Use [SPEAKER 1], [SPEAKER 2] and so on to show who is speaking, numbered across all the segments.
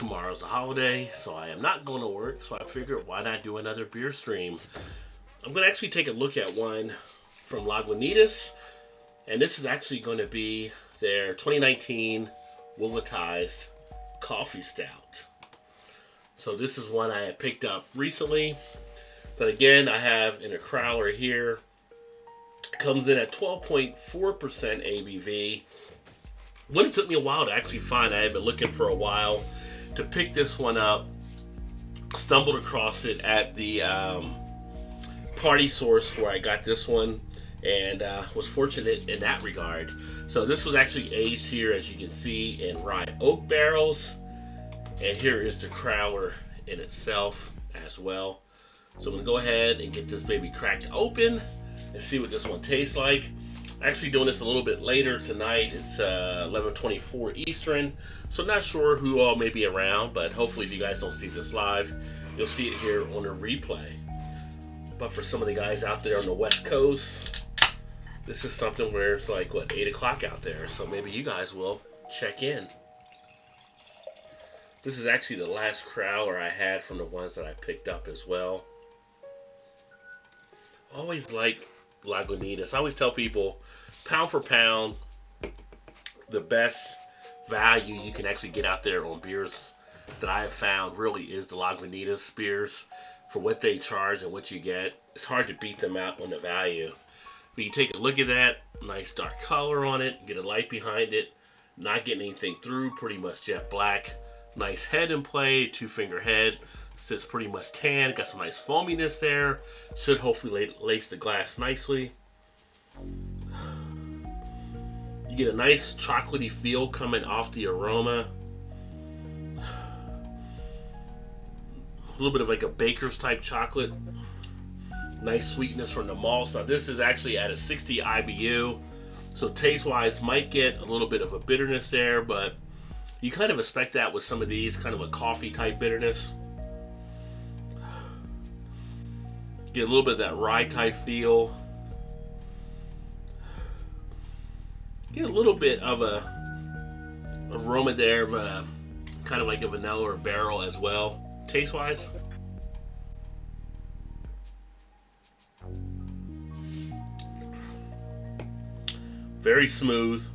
[SPEAKER 1] tomorrow's a holiday, so I am not going to work, so I figured why not do another beer stream. I'm going to actually take a look at one from Lagunitas, and this is actually going to be their 2019 Willettized Coffee Stout. So this is one I had picked up recently, but again, I have in a crowler here. It comes in at 12.4% ABV. One, it took me a while to actually find. I had been looking for a while to pick this one up. Stumbled across it at the party source where I got this one, and was fortunate in that regard. So this was actually aged here, as you can see, in rye oak barrels, and here is the crowler in itself as well. So I'm gonna go ahead and get this baby cracked open and see what this one tastes like. Actually doing this a little bit later tonight. It's 11:24 Eastern, so not sure who all may be around, but hopefully if you guys don't see this live, you'll see it here on a replay. But for some of the guys out there on the West Coast, this is something where it's like, what, 8 o'clock out there, so maybe you guys will check in. This is actually the last crowler I had from the ones that I picked up as well. Always like Lagunitas. I always tell people, pound for pound, the best value you can actually get out there on beers that I have found really is the Lagunitas beers. For what they charge and what you get, it's hard to beat them out on the value. But you take a look at that, nice dark color on it, get a light behind it, not getting anything through, pretty much jet black. Nice head in play, 2-finger head, sits pretty much tan, got some nice foaminess there. Should hopefully lace the glass nicely. You get a nice chocolatey feel coming off the aroma. A little bit of like a baker's type chocolate. Nice sweetness from the malts. Now this is actually at a 60 IBU, so taste wise might get a little bit of a bitterness there, but you kind of expect that with some of these, kind of a coffee type bitterness. Get a little bit of that rye type feel. Get a little bit of a aroma there of a kind of like a vanilla or barrel as well, taste wise. Very smooth.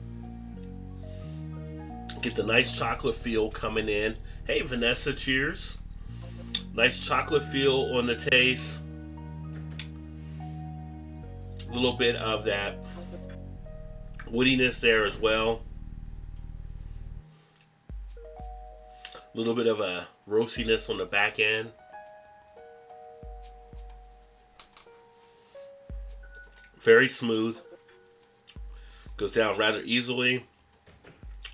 [SPEAKER 1] Get the nice chocolate feel coming in. Hey Vanessa, cheers. Nice chocolate feel on the taste. A little bit of that woodiness there as well. A little bit of a roastiness on the back end. Very smooth. Goes down rather easily.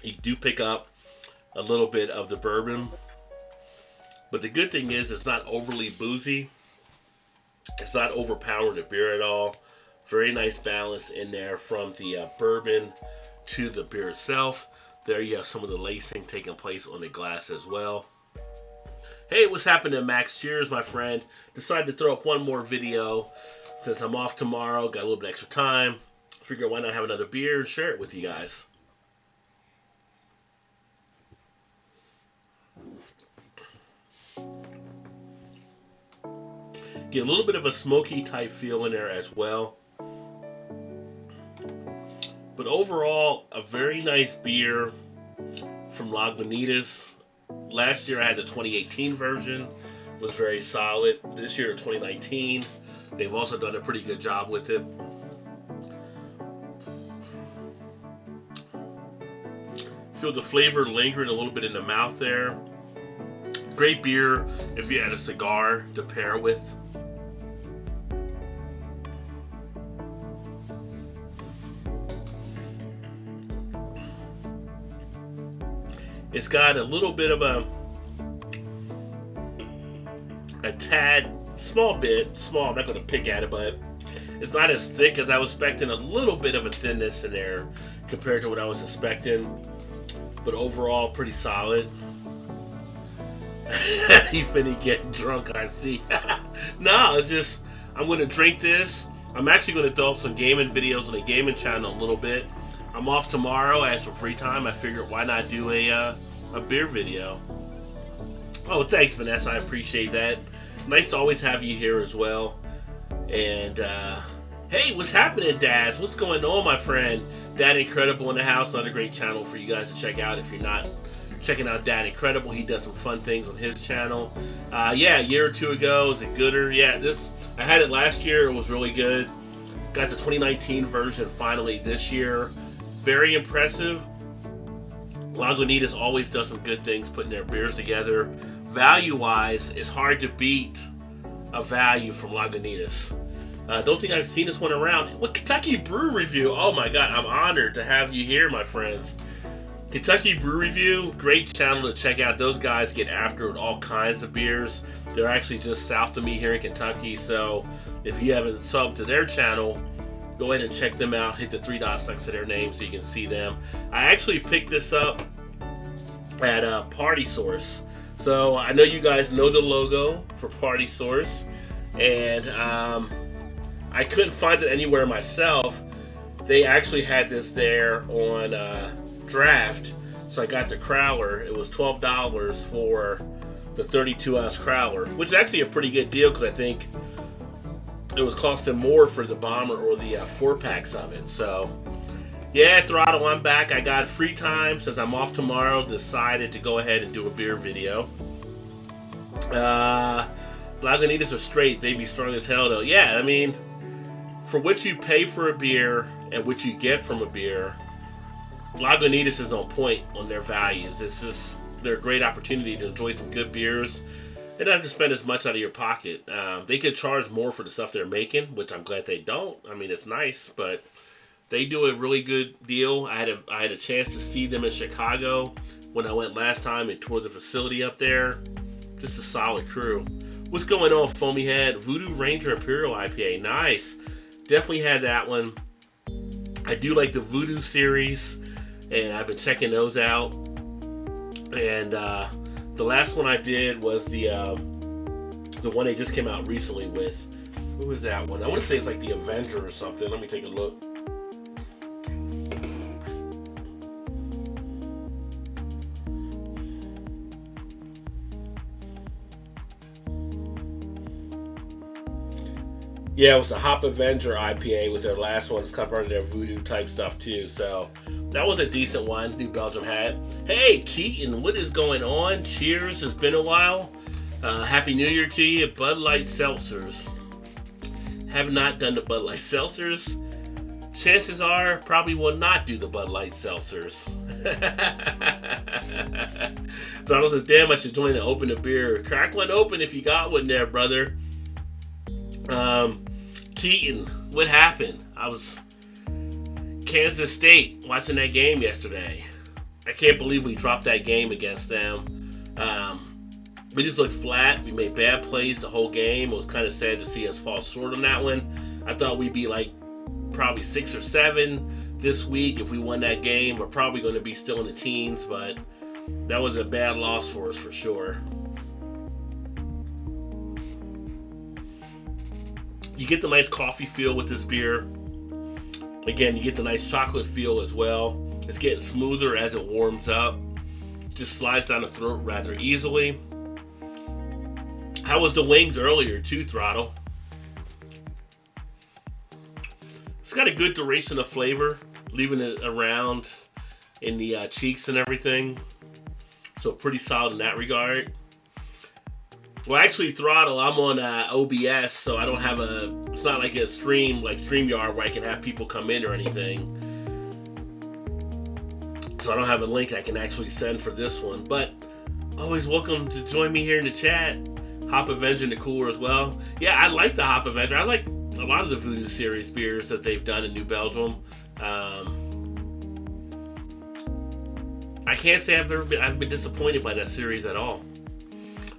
[SPEAKER 1] You do pick up a little bit of the bourbon, but the good thing is it's not overly boozy. It's not overpowering the beer at all. Very nice balance in there from the bourbon to the beer itself. There you have some of the lacing taking place on the glass as well. Hey, what's happening, Max? Cheers, my friend. Decided to throw up one more video since I'm off tomorrow. Got a little bit extra time. Figure why not have another beer and share it with you guys. Get a little bit of a smoky type feel in there as well. But overall, a very nice beer from Lagunitas. Last year I had the 2018 version, was very solid. This year 2019, they've also done a pretty good job with it. Feel the flavor lingering a little bit in the mouth there. Great beer if you had a cigar to pair with. It's got a little bit of a tad, small, I'm not going to pick at it, but it's not as thick as I was expecting. A little bit of a thinness in there compared to what I was expecting, but overall pretty solid. You finna get drunk, I see. No, it's just, I'm going to drink this. I'm actually going to throw up some gaming videos on the gaming channel a little bit. I'm off tomorrow. I have some free time. I figured why not do a beer video. Oh, thanks, Vanessa. I appreciate that. Nice to always have you here as well. And hey, what's happening, Daz? What's going on, my friend? Dad Incredible in the house. Another great channel for you guys to check out if you're not checking out Dad Incredible. He does some fun things on his channel. Yeah, a year or two ago, is it gooder? Yeah, I had it last year. It was really good. Got the 2019 version finally this year. Very impressive. Lagunitas always does some good things putting their beers together. Value-wise, it's hard to beat a value from Lagunitas. Don't think I've seen this one around. What, Kentucky Brew Review? Oh my God, I'm honored to have you here, my friends. Kentucky Brew Review, great channel to check out. Those guys get after with all kinds of beers. They're actually just south of me here in Kentucky, so if you haven't subbed to their channel, go ahead and check them out. Hit the three dots next to their name so you can see them. I actually picked this up at Party Source. So I know you guys know the logo for Party Source, and I couldn't find it anywhere myself. They actually had this there on draft, so I got the crowler. It was $12 for the 32-ounce crowler, which is actually a pretty good deal because I think it was costing more for the bomber or the 4-packs of it. So yeah, Throttle, I'm back. I got free time since I'm off tomorrow. Decided to go ahead and do a beer video. Lagunitas are straight. They be strong as hell though. Yeah, I mean, for what you pay for a beer and what you get from a beer, Lagunitas is on point on their values. It's just, they're a great opportunity to enjoy some good beers and not have to spend as much out of your pocket. They could charge more for the stuff they're making, which I'm glad they don't. I mean, it's nice, but they do a really good deal. I had a chance to see them in Chicago when I went last time and toured the facility up there. Just a solid crew. What's going on, Foamy Head? Voodoo Ranger Imperial IPA. Nice. Definitely had that one. I do like the Voodoo series, and I've been checking those out. And the last one I did was the one they just came out recently with. Who was that one? I want to say it's like the Avenger or something. Let me take a look. Yeah, it was the Hop Avenger IPA. Was their last one. It's kind of part of their voodoo type stuff too. So that was a decent one. New Belgium had. Hey, Keaton, what is going on? Cheers. It's been a while. Happy New Year to you. Bud Light Seltzers. Have not done the Bud Light Seltzers. Chances are probably will not do the Bud Light Seltzers. So I was like, damn, I should join and open a beer. Crack one open if you got one there, brother. Keaton, what happened? I was Kansas State watching that game yesterday. I can't believe we dropped that game against them. We just looked flat. We made bad plays the whole game. It was kind of sad to see us fall short on that one. I thought we'd be like probably 6 or 7 this week if we won that game. We're probably going to be still in the teens, but that was a bad loss for us for sure. You get the nice coffee feel with this beer. Again, you get the nice chocolate feel as well. It's getting smoother as it warms up. Just slides down the throat rather easily. How was the wings earlier too, Throttle? It's got a good duration of flavor, leaving it around in the cheeks and everything. So pretty solid in that regard. Well, actually, Throttle, I'm on OBS, so I don't have it's not like a stream, like StreamYard, where I can have people come in or anything. So I don't have a link I can actually send for this one. But always welcome to join me here in the chat. Hop Avenger in the cooler as well. Yeah, I like the Hop Avenger. I like a lot of the Voodoo series beers that they've done in New Belgium. I can't say I've been disappointed by that series at all.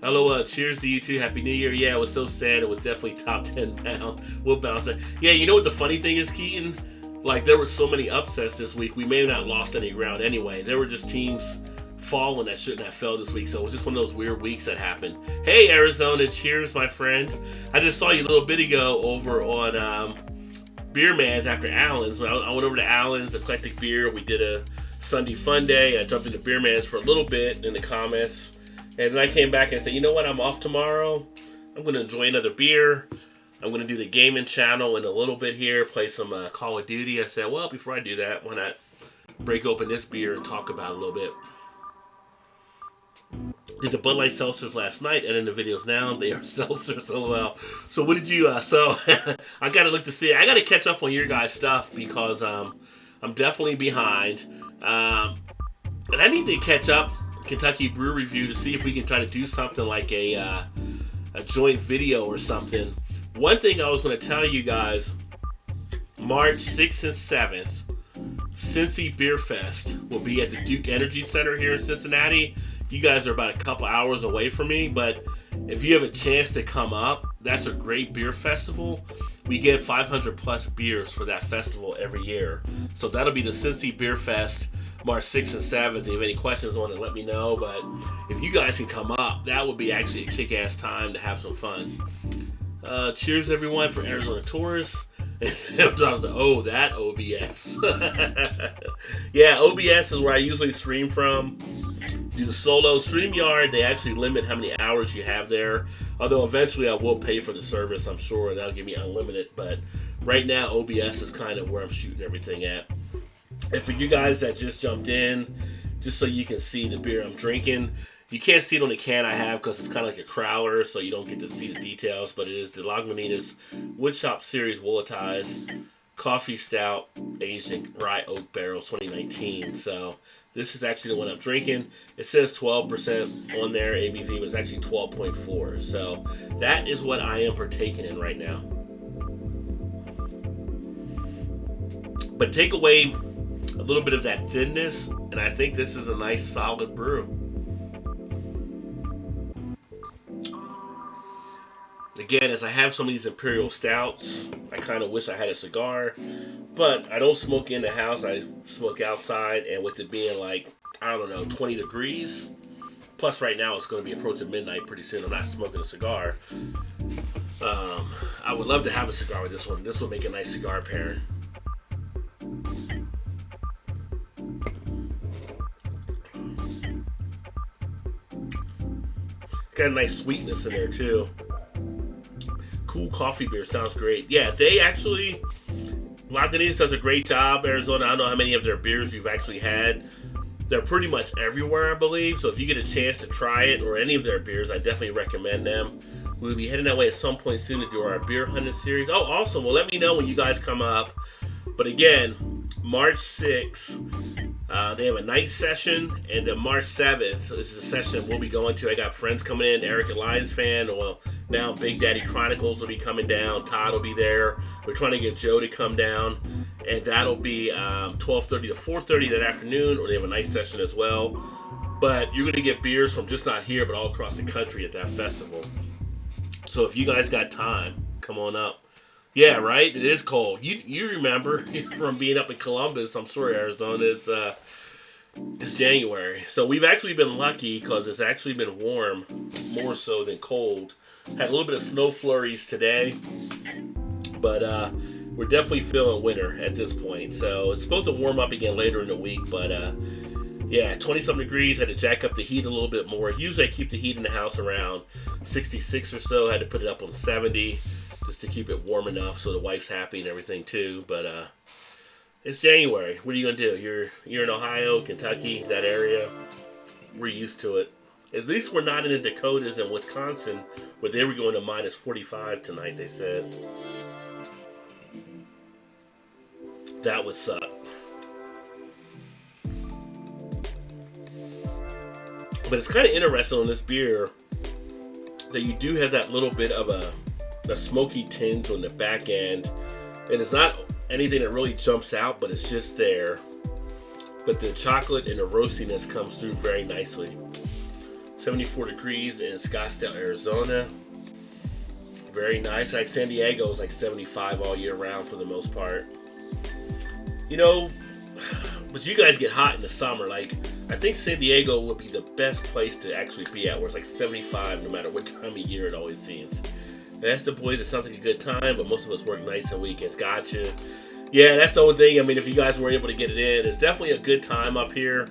[SPEAKER 1] Hello, cheers to you too. Happy New Year. Yeah, it was so sad. It was definitely top 10 pound. We'll bounce back. Yeah, you know what the funny thing is, Keaton? Like, there were so many upsets this week. We may have not lost any ground anyway. There were just teams falling that shouldn't have fell this week. So it was just one of those weird weeks that happened. Hey, Arizona. Cheers, my friend. I just saw you a little bit ago over on Beer Man's after Allen's. I went over to Allen's Eclectic Beer. We did a Sunday fun day. I jumped into Beer Man's for a little bit in the comments. And then I came back and said, you know what, I'm off tomorrow. I'm going to enjoy another beer. I'm going to do the gaming channel in a little bit here, play some Call of Duty. I said, well, before I do that, why not break open this beer and talk about it a little bit. Did the Bud Light seltzers last night, and in the videos now, they are seltzers, lol. So what did you, so, I got to look to see, I got to catch up on your guys' stuff, because I'm definitely behind. And I need to catch up Kentucky Brew Review to see if we can try to do something like a joint video or something. One thing I was going to tell you guys, March 6th and 7th, Cincy Beer Fest will be at the Duke Energy Center here in Cincinnati. You guys are about a couple hours away from me, but if you have a chance to come up, that's a great beer festival. We get 500 plus beers for that festival every year. So that'll be the Cincy Beer Fest, March 6th and 7th. If you have any questions on it, let me know. But if you guys can come up, that would be actually a kick-ass time to have some fun. Cheers, everyone, for Arizona tourists. Oh, that OBS. Yeah, OBS is where I usually stream from. Do the solo. StreamYard, they actually limit how many hours you have there. Although eventually I will pay for the service, I'm sure. That'll give me unlimited. But right now, OBS is kind of where I'm shooting everything at. And for you guys that just jumped in, just so you can see the beer I'm drinking, you can't see it on the can I have because it's kind of like a crowler, so you don't get to see the details. But it is the Lagunitas Woodshop Series Willettized Coffee Stout aged in rye oak barrels 2019. So this is actually the one I'm drinking. It says 12% on there ABV, but it's actually 12.4. So that is what I am partaking in right now. But take away a little bit of that thinness, and I think this is a nice solid brew. Again, as I have some of these Imperial Stouts, I kind of wish I had a cigar, but I don't smoke in the house, I smoke outside, and with it being like, I don't know, 20 degrees, plus right now it's going to be approaching midnight pretty soon, I'm not smoking a cigar. I would love to have a cigar with this one. This will make a nice cigar pairing. Got a nice sweetness in there too. Cool coffee beer, sounds great. Yeah, they actually, Lagunitas does a great job. Arizona, I don't know how many of their beers you've actually had. They're pretty much everywhere, I believe. So if you get a chance to try it or any of their beers, I definitely recommend them. We'll be heading that way at some point soon to do our beer hunting series. Oh, awesome. Well, let me know when you guys come up. But again, March 6th, they have a night session, and then March 7th, this is a session we'll be going to. I got friends coming in, Eric and Lions fan, well, now Big Daddy Chronicles will be coming down, Todd will be there. We're trying to get Joe to come down, and that'll be 12:30 to 4:30 that afternoon, or they have a night session as well. But you're going to get beers from just not here, but all across the country at that festival. So if you guys got time, come on up. Yeah, right? It is cold. You remember from being up in Columbus, I'm sure Arizona, it's January. So we've actually been lucky because it's actually been warm, more so than cold. Had a little bit of snow flurries today, but we're definitely feeling winter at this point. So it's supposed to warm up again later in the week, but yeah, 20-something degrees. Had to jack up the heat a little bit more. Usually I keep the heat in the house around 66 or so. Had to put it up on 70. Just to keep it warm enough so the wife's happy and everything too. But it's January. What are you gonna do? You're in Ohio, Kentucky, that area. We're used to it. At least we're not in the Dakotas and Wisconsin, where they were going to minus 45 tonight. They said that would suck. But it's kind of interesting on this beer that you do have that little bit of a smoky tinge on the back end, and it's not anything that really jumps out, but it's just there. But the chocolate and the roastiness comes through very nicely. 74 degrees in Scottsdale, Arizona. Very nice. Like San Diego is like 75 all year round for the most part. You know, but you guys get hot in the summer. Like, I think San Diego would be the best place to actually be at, where it's like 75 no matter what time of year it always seems. That's the boys, it sounds like a good time, but most of us work nights and weekends. Gotcha. Yeah, that's the only thing. I mean, if you guys were able to get it in, it's definitely a good time up here.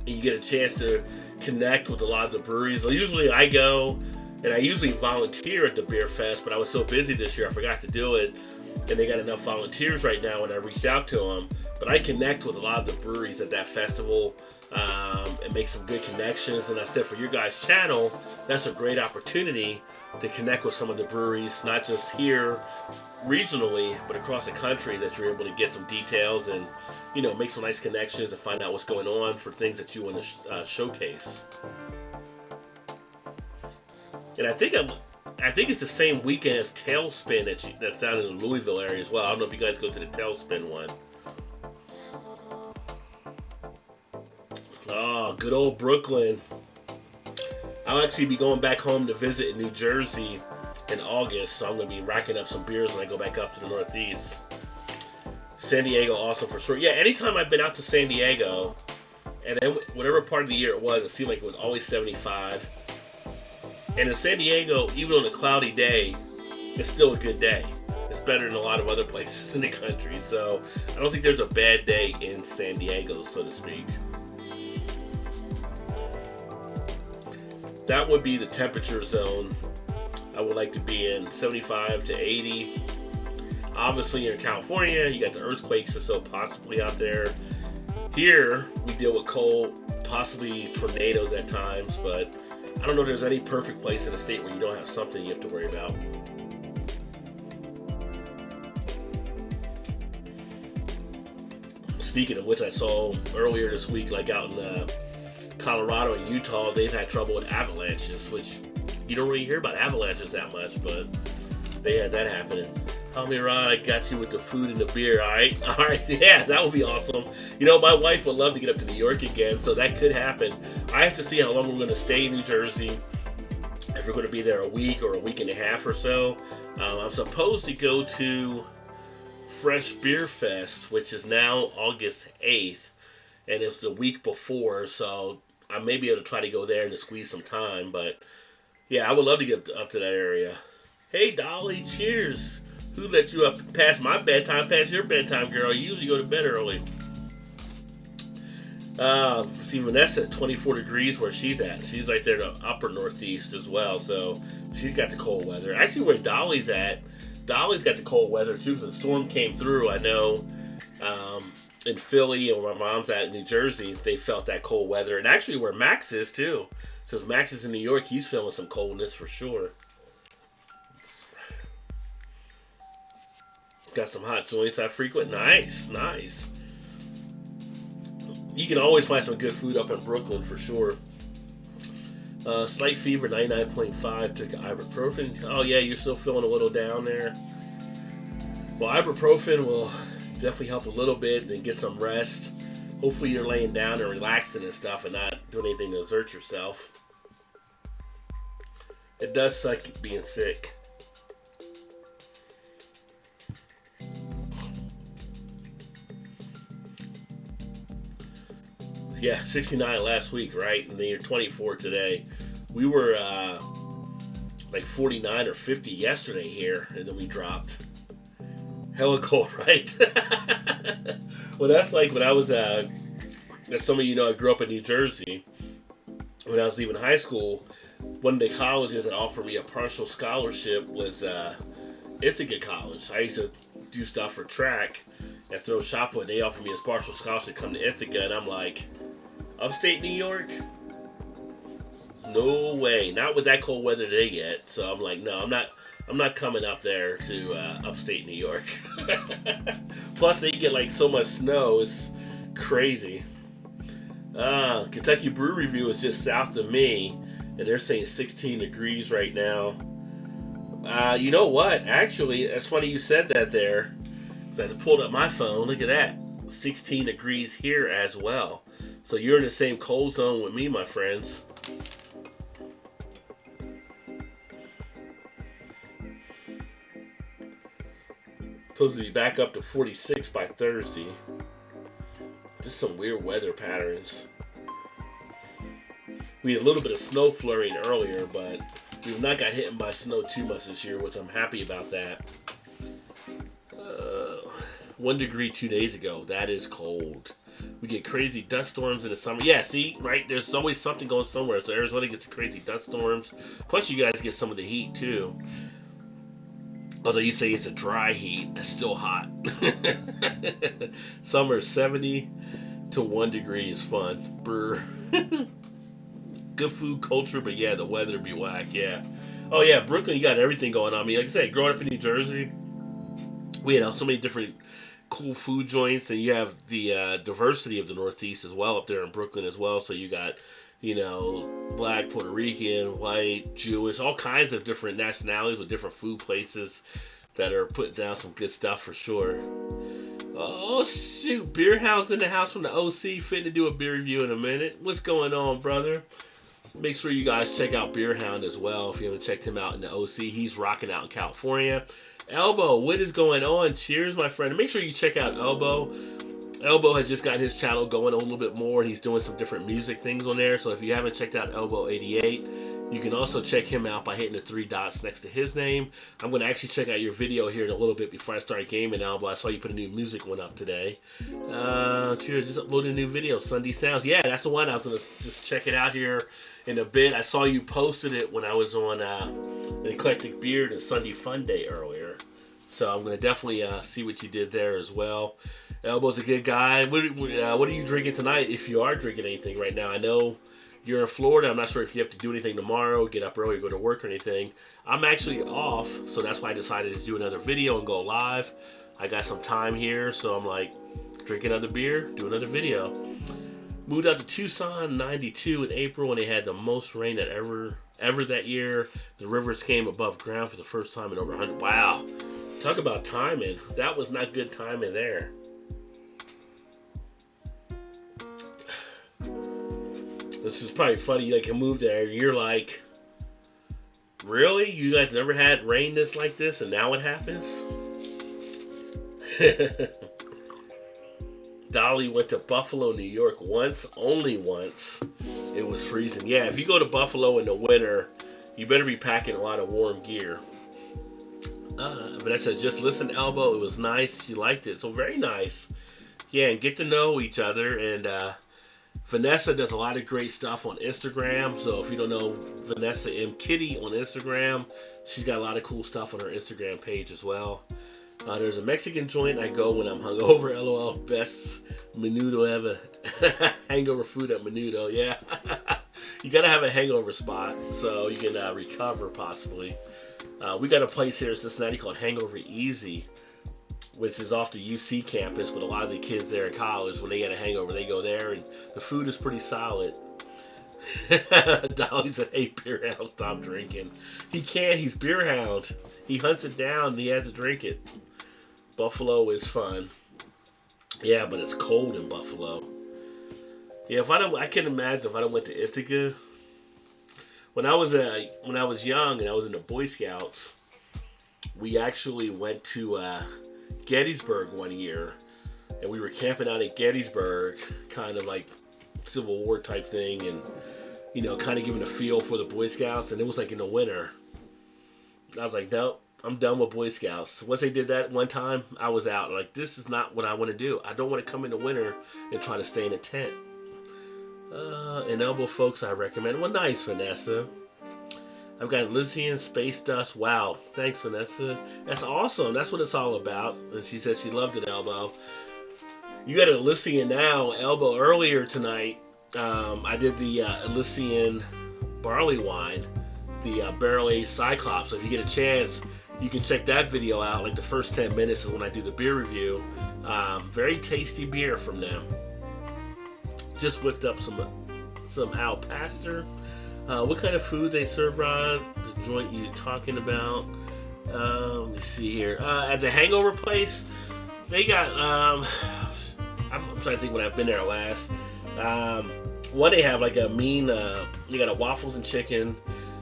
[SPEAKER 1] and you get a chance to connect with a lot of the breweries. Usually I go, and I usually volunteer at the Beer Fest, but I was so busy this year I forgot to do it, and they got enough volunteers right now, and I reached out to them. But I connect with a lot of the breweries at that festival, and make some good connections. And I said, for your guys' channel, that's a great opportunity to connect with some of the breweries, not just here regionally, but across the country, that you're able to get some details and, you know, make some nice connections and find out what's going on for things that you want to showcase. And I think it's the same weekend as Tailspin that's down in the Louisville area as well. I don't know if you guys go to the Tailspin one. Oh, good old Brooklyn. I'll actually be going back home to visit in New Jersey in August, so I'm going to be racking up some beers when I go back up to the Northeast. San Diego also for sure. Yeah, anytime I've been out to San Diego, and then whatever part of the year it was, it seemed like it was always 75. And in San Diego, even on a cloudy day, it's still a good day. It's better than a lot of other places in the country. So I don't think there's a bad day in San Diego, so to speak. That would be the temperature zone I would like to be in, 75 to 80. Obviously in California, you got the earthquakes or so possibly out there. Here, we deal with cold, possibly tornadoes at times, but I don't know if there's any perfect place in the state where you don't have something you have to worry about. Speaking of which, I saw earlier this week, like out in Colorado and Utah, they've had trouble with avalanches, which you don't really hear about avalanches that much, but they had that happening. Homie Rod, I got you with the food and the beer, alright? Alright, yeah, that would be awesome. You know, my wife would love to get up to New York again, so that could happen. I have to see how long we're going to stay in New Jersey, if we're going to be there a week or a week and a half or so. I'm supposed to go to Fresh Beer Fest, which is now August 8th, and it's the week before, so I may be able to try to go there and to squeeze some time, but yeah, I would love to get up to that area. Hey, Dolly, cheers. Who let you up past my bedtime, past your bedtime, girl? You usually go to bed early. See, Vanessa, 24 degrees where she's at. She's right there in the upper Northeast as well, so she's got the cold weather. Actually, where Dolly's at, Dolly's got the cold weather too, because the storm came through. I know in Philly and where my mom's at in New Jersey, they felt that cold weather. And actually where Max is too. Since Max is in New York, he's feeling some coldness for sure. Got some hot joints I frequent. Nice, nice. You can always find some good food up in Brooklyn for sure. Slight fever, 99.5. Took ibuprofen. Oh yeah, you're still feeling a little down there. Well, ibuprofen will definitely help a little bit and get some rest. Hopefully you're laying down and relaxing and stuff and not doing anything to exert yourself. It does suck being sick. Yeah, 69 last week, right? And then you're 24 today. We were like 49 or 50 yesterday here, and then we dropped. Hella cold, right? Well, that's like when I was, as some of you know, I grew up in New Jersey. When I was leaving high school, one of the colleges that offered me a partial scholarship was Ithaca College. I used to do stuff for track and throw shot put. They offered me a partial scholarship to come to Ithaca, and I'm like, upstate New York? No way. Not with that cold weather they get. So I'm like, no, I'm not coming up there to upstate New York. Plus they get like so much snow, it's crazy. Kentucky Brew Review is just south of me, and they're saying 16 degrees right now. You know what? Actually, it's funny you said that there. I pulled up my phone. Look at that. 16 degrees here as well. So you're in the same cold zone with me, my friends. Supposed to be back up to 46 by Thursday. Just some weird weather patterns. We had a little bit of snow flurrying earlier, but we've not got hit by snow too much this year, which I'm happy about that. 1 degree 2 days ago. That is cold. We get crazy dust storms in the summer. Yeah, see, right? There's always something going somewhere. So Arizona gets crazy dust storms. Plus, you guys get some of the heat too. Although you say it's a dry heat, it's still hot. Summer 70 to 1 degree is fun. Brr. Good food culture, but yeah, the weather be whack. Yeah. Oh yeah, Brooklyn, you got everything going on. I mean, like I said, growing up in New Jersey, we had so many different cool food joints, and you have the diversity of the Northeast as well up there in Brooklyn as well. So you got, black, Puerto Rican, white, Jewish, all kinds of different nationalities with different food places that are putting down some good stuff for sure. Oh shoot, Beer House in the house from the OC, fitting to do a beer review in a minute. What's going on, brother? Make sure you guys check out Beer Hound as well if you haven't checked him out in the OC. He's rocking out in California. Elbow, what is going on? Cheers, my friend. Make sure you check out Elbow. Elbow had just got his channel going a little bit more, and he's doing some different music things on there. So if you haven't checked out Elbow88, you can also check him out by hitting the 3 dots next to his name. I'm going to actually check out your video here in a little bit before I start gaming, Elbow. I saw you put a new music one up today. Cheers, just uploaded a new video, Sunday Sounds. Yeah, that's the one. I was going to just check it out here in a bit. I saw you posted it when I was on an Eclectic Beard and Sunday Fun Day earlier. So I'm going to definitely see what you did there as well. Elbow's a good guy. What are you drinking tonight, if you are drinking anything right now? I know you're in Florida. I'm not sure if you have to do anything tomorrow, get up early, go to work or anything. I'm actually off, so that's why I decided to do another video and go live. I got some time here, so I'm like, drink another beer, do another video. Moved out to Tucson, 92 in April, when they had the most rain that ever that year. The rivers came above ground for the first time in over 100. Wow. Talk about timing. That was not good timing there. This is probably funny. You can move there. You're like, really? You guys never had rain like this, and now it happens? Dolly went to Buffalo, New York once, only once. It was freezing. Yeah, if you go to Buffalo in the winter, you better be packing a lot of warm gear. Vanessa just listened to Elbow. It was nice. She liked it. So very nice. Yeah, and get to know each other. And Vanessa does a lot of great stuff on Instagram. So if you don't know Vanessa M. Kitty on Instagram, she's got a lot of cool stuff on her Instagram page as well. There's a Mexican joint I go when I'm hungover. LOL, best menudo ever. Hangover food at Menudo, yeah. You gotta have a hangover spot so you can recover possibly. We got a place here in Cincinnati called Hangover Easy, which is off the UC campus with a lot of the kids there in college. When they get a hangover, they go there, and the food is pretty solid. Dolly said, hey, Beer Hound, stop drinking. He can't. He's Beer Hound. He hunts it down, and he has to drink it. Buffalo is fun. Yeah, but it's cold in Buffalo. Yeah, I can imagine if I went to Ithaca. When I was young and I was in the Boy Scouts, we actually went to Gettysburg one year, and we were camping out at Gettysburg, kind of like Civil War type thing, and kind of giving a feel for the Boy Scouts. And it was like in the winter. I was like, nope, I'm done with Boy Scouts. Once they did that one time, I was out. Like, this is not what I want to do. I don't want to come in the winter and try to stay in a tent. And Elbow folks, I recommend. Well, nice, Vanessa. I've got Elysian Space Dust. Wow. Thanks, Vanessa. That's awesome. That's what it's all about. And she said she loved it, Elbow. You got Elysian now. Elbow, earlier tonight, I did the Elysian barley wine, the barrel-aged Cyclops. So if you get a chance, you can check that video out. Like the first 10 minutes is when I do the beer review. Very tasty beer from them. Just whipped up some Al Pastor. What kind of food they serve, Rod? The joint you talking about? Let me see here. At the Hangover place, they got. I'm trying to think when I've been there last. One, they have like a mean. You got a waffles and chicken.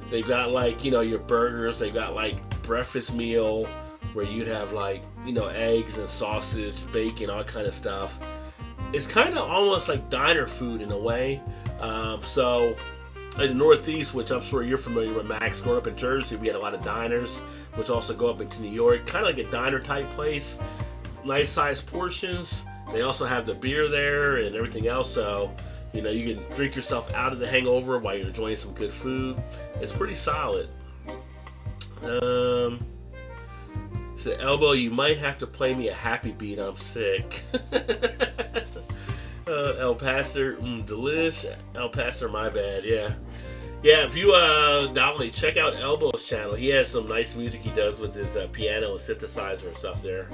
[SPEAKER 1] They've got like your burgers. They've got like breakfast meal where you'd have like eggs and sausage, bacon, all kind of stuff. It's kind of almost like diner food in a way. So in the Northeast, which I'm sure you're familiar with, Max, growing up in Jersey, we had a lot of diners, which also go up into New York. Kind of like a diner type place. Nice sized portions. They also have the beer there and everything else, so you know you can drink yourself out of the hangover while you're enjoying some good food. It's pretty solid. So Elbow, you might have to play me a happy beat. I'm sick. El Pastor, delish. El Pastor, my bad. Yeah. Yeah, if you Dolly, check out Elbow's channel. He has some nice music he does with his piano and synthesizer and stuff there.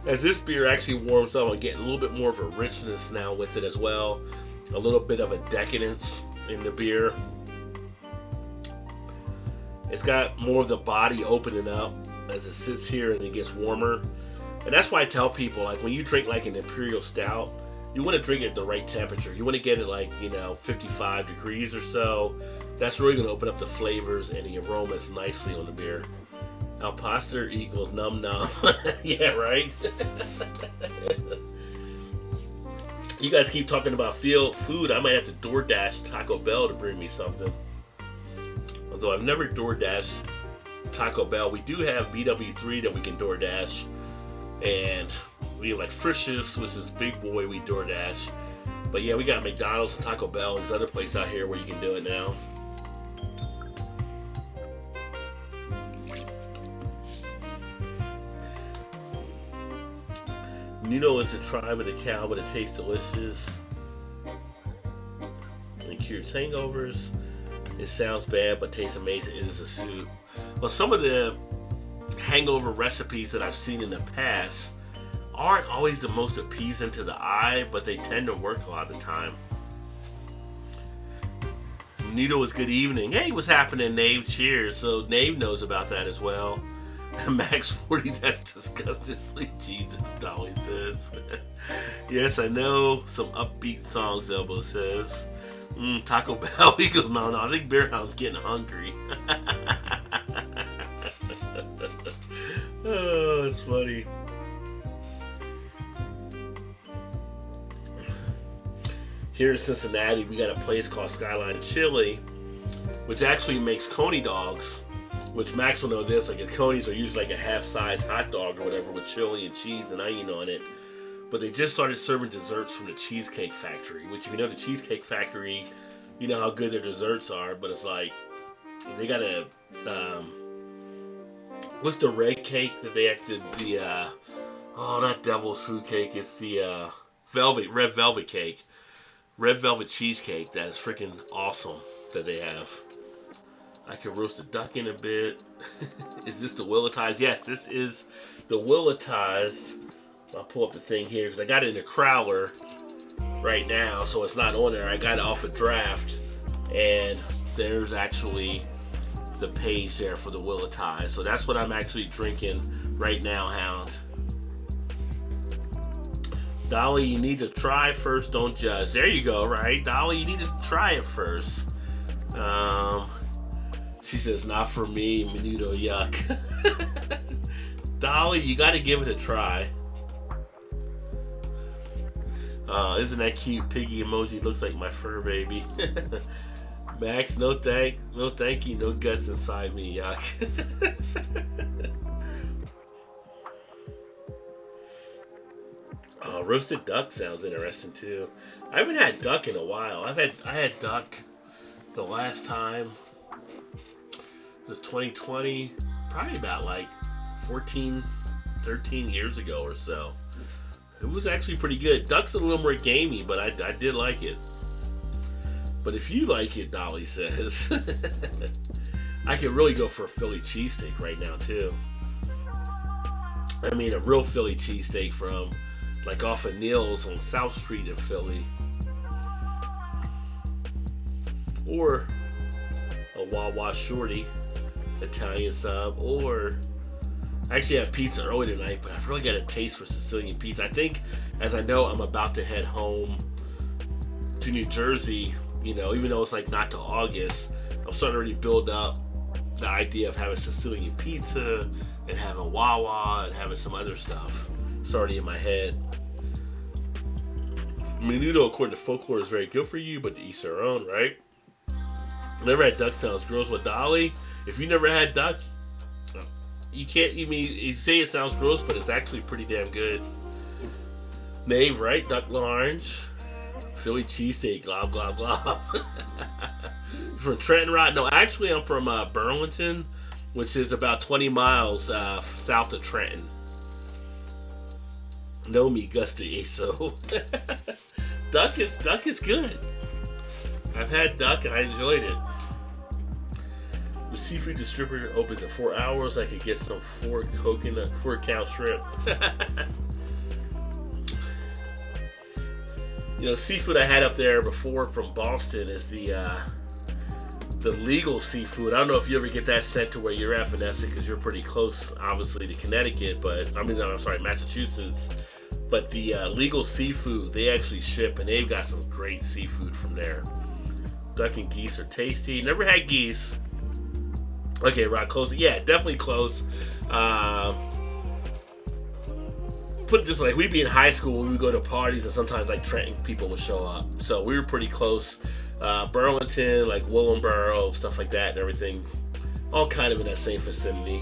[SPEAKER 1] As this beer actually warms up, I'm getting a little bit more of a richness now with it as well. A little bit of a decadence in the beer. It's got more of the body opening up as it sits here and it gets warmer. And that's why I tell people, like, when you drink like an Imperial Stout, you want to drink it at the right temperature. You want to get it like, 55 degrees or so. That's really going to open up the flavors and the aromas nicely on the beer. Al Pastor equals num num. Yeah, right? You guys keep talking about food. I might have to DoorDash Taco Bell to bring me something. Although I've never DoorDashed Taco Bell. We do have BW3 that we can DoorDash. And we have like Frisch's, which is big boy, we DoorDash. But yeah, we got McDonald's, Taco Bell, and there's other places out here where you can do it now. Nuno is a tribe of the cow, but it tastes delicious. And cures hangovers. It sounds bad, but tastes amazing. It is a soup. Well, some of the hangover recipes that I've seen in the past aren't always the most appeasing to the eye, but they tend to work a lot of the time. Nito was good evening. Hey, what's happening, Nave? Cheers. So Nave knows about that as well. Max 40, that's disgustingly Jesus, Dolly says. Yes, I know some upbeat songs, Elbow says. Taco Bell, he goes, no, I think Beer House getting hungry. Oh, it's funny. Here in Cincinnati, we got a place called Skyline Chili, which actually makes coney dogs. Which Max will know this, like the conies are usually like a half-size hot dog or whatever with chili and cheese and onion on it. But they just started serving desserts from the Cheesecake Factory, which if you know the Cheesecake Factory, you know how good their desserts are, but it's like, they got a, what's the red cake that they acted, not Devil's Food Cake, it's the red velvet cake. Red velvet cheesecake that is freaking awesome that they have. I can roast a duck in a bit. Is this the Willettized? Yes, this is the Willettized. I'll pull up the thing here because I got it in the Crowler right now, so it's not on there. I got it off a draft, and there's actually the page there for the Willettized. So that's what I'm actually drinking right now, Hound. Dolly, you need to try first, don't judge. There you go, right? Dolly, you need to try it first. She says, not for me, Menudo, yuck. Dolly, you got to give it a try. Isn't that cute? Piggy emoji looks like my fur baby. Max, no thank you, no guts inside me, yuck. Roasted duck sounds interesting too. I haven't had duck in a while. I had duck the last time. The 2020, probably about like 13 years ago or so. It was actually pretty good. Duck's a little more gamey, but I did like it. But if you like it, Dolly says, I could really go for a Philly cheesesteak right now too. I mean, a real Philly cheesesteak from like off of Neil's on South Street in Philly. Or a Wawa Shorty Italian sub, or I actually had pizza early tonight, but I've really got a taste for Sicilian pizza. I think, as I know, I'm about to head home to New Jersey, even though it's like not till August, I'm starting to already build up the idea of having Sicilian pizza and having Wawa and having some other stuff. It's already in my head. Menudo, according to folklore, is very good for you, but to each their own, right? Never had duck sounds. Girls with Dolly. If you never had duck, You can't. You mean you say it sounds gross, but it's actually pretty damn good. Nave, right? Duck orange, Philly cheesesteak, blah blah blah. From Trenton, right? No, actually, I'm from Burlington, which is about 20 miles south of Trenton. Know me, Gusty. So duck is good. I've had duck and I enjoyed it. The seafood distributor opens at 4 hours. I could get some 4 count shrimp. Seafood I had up there before from Boston is the legal seafood. I don't know if you ever get that sent to where you're at, Vanessa, because you're pretty close, obviously, to Connecticut. But I'm sorry, Massachusetts. But the legal seafood, they actually ship, and they've got some great seafood from there. Duck and geese are tasty. Never had geese. Okay, Rod, close. Yeah, definitely close. Put it this way, we'd be in high school, we would go to parties, and sometimes like Trenton people would show up. So we were pretty close. Burlington, like Willingboro, stuff like that, and everything, all kind of in that same vicinity.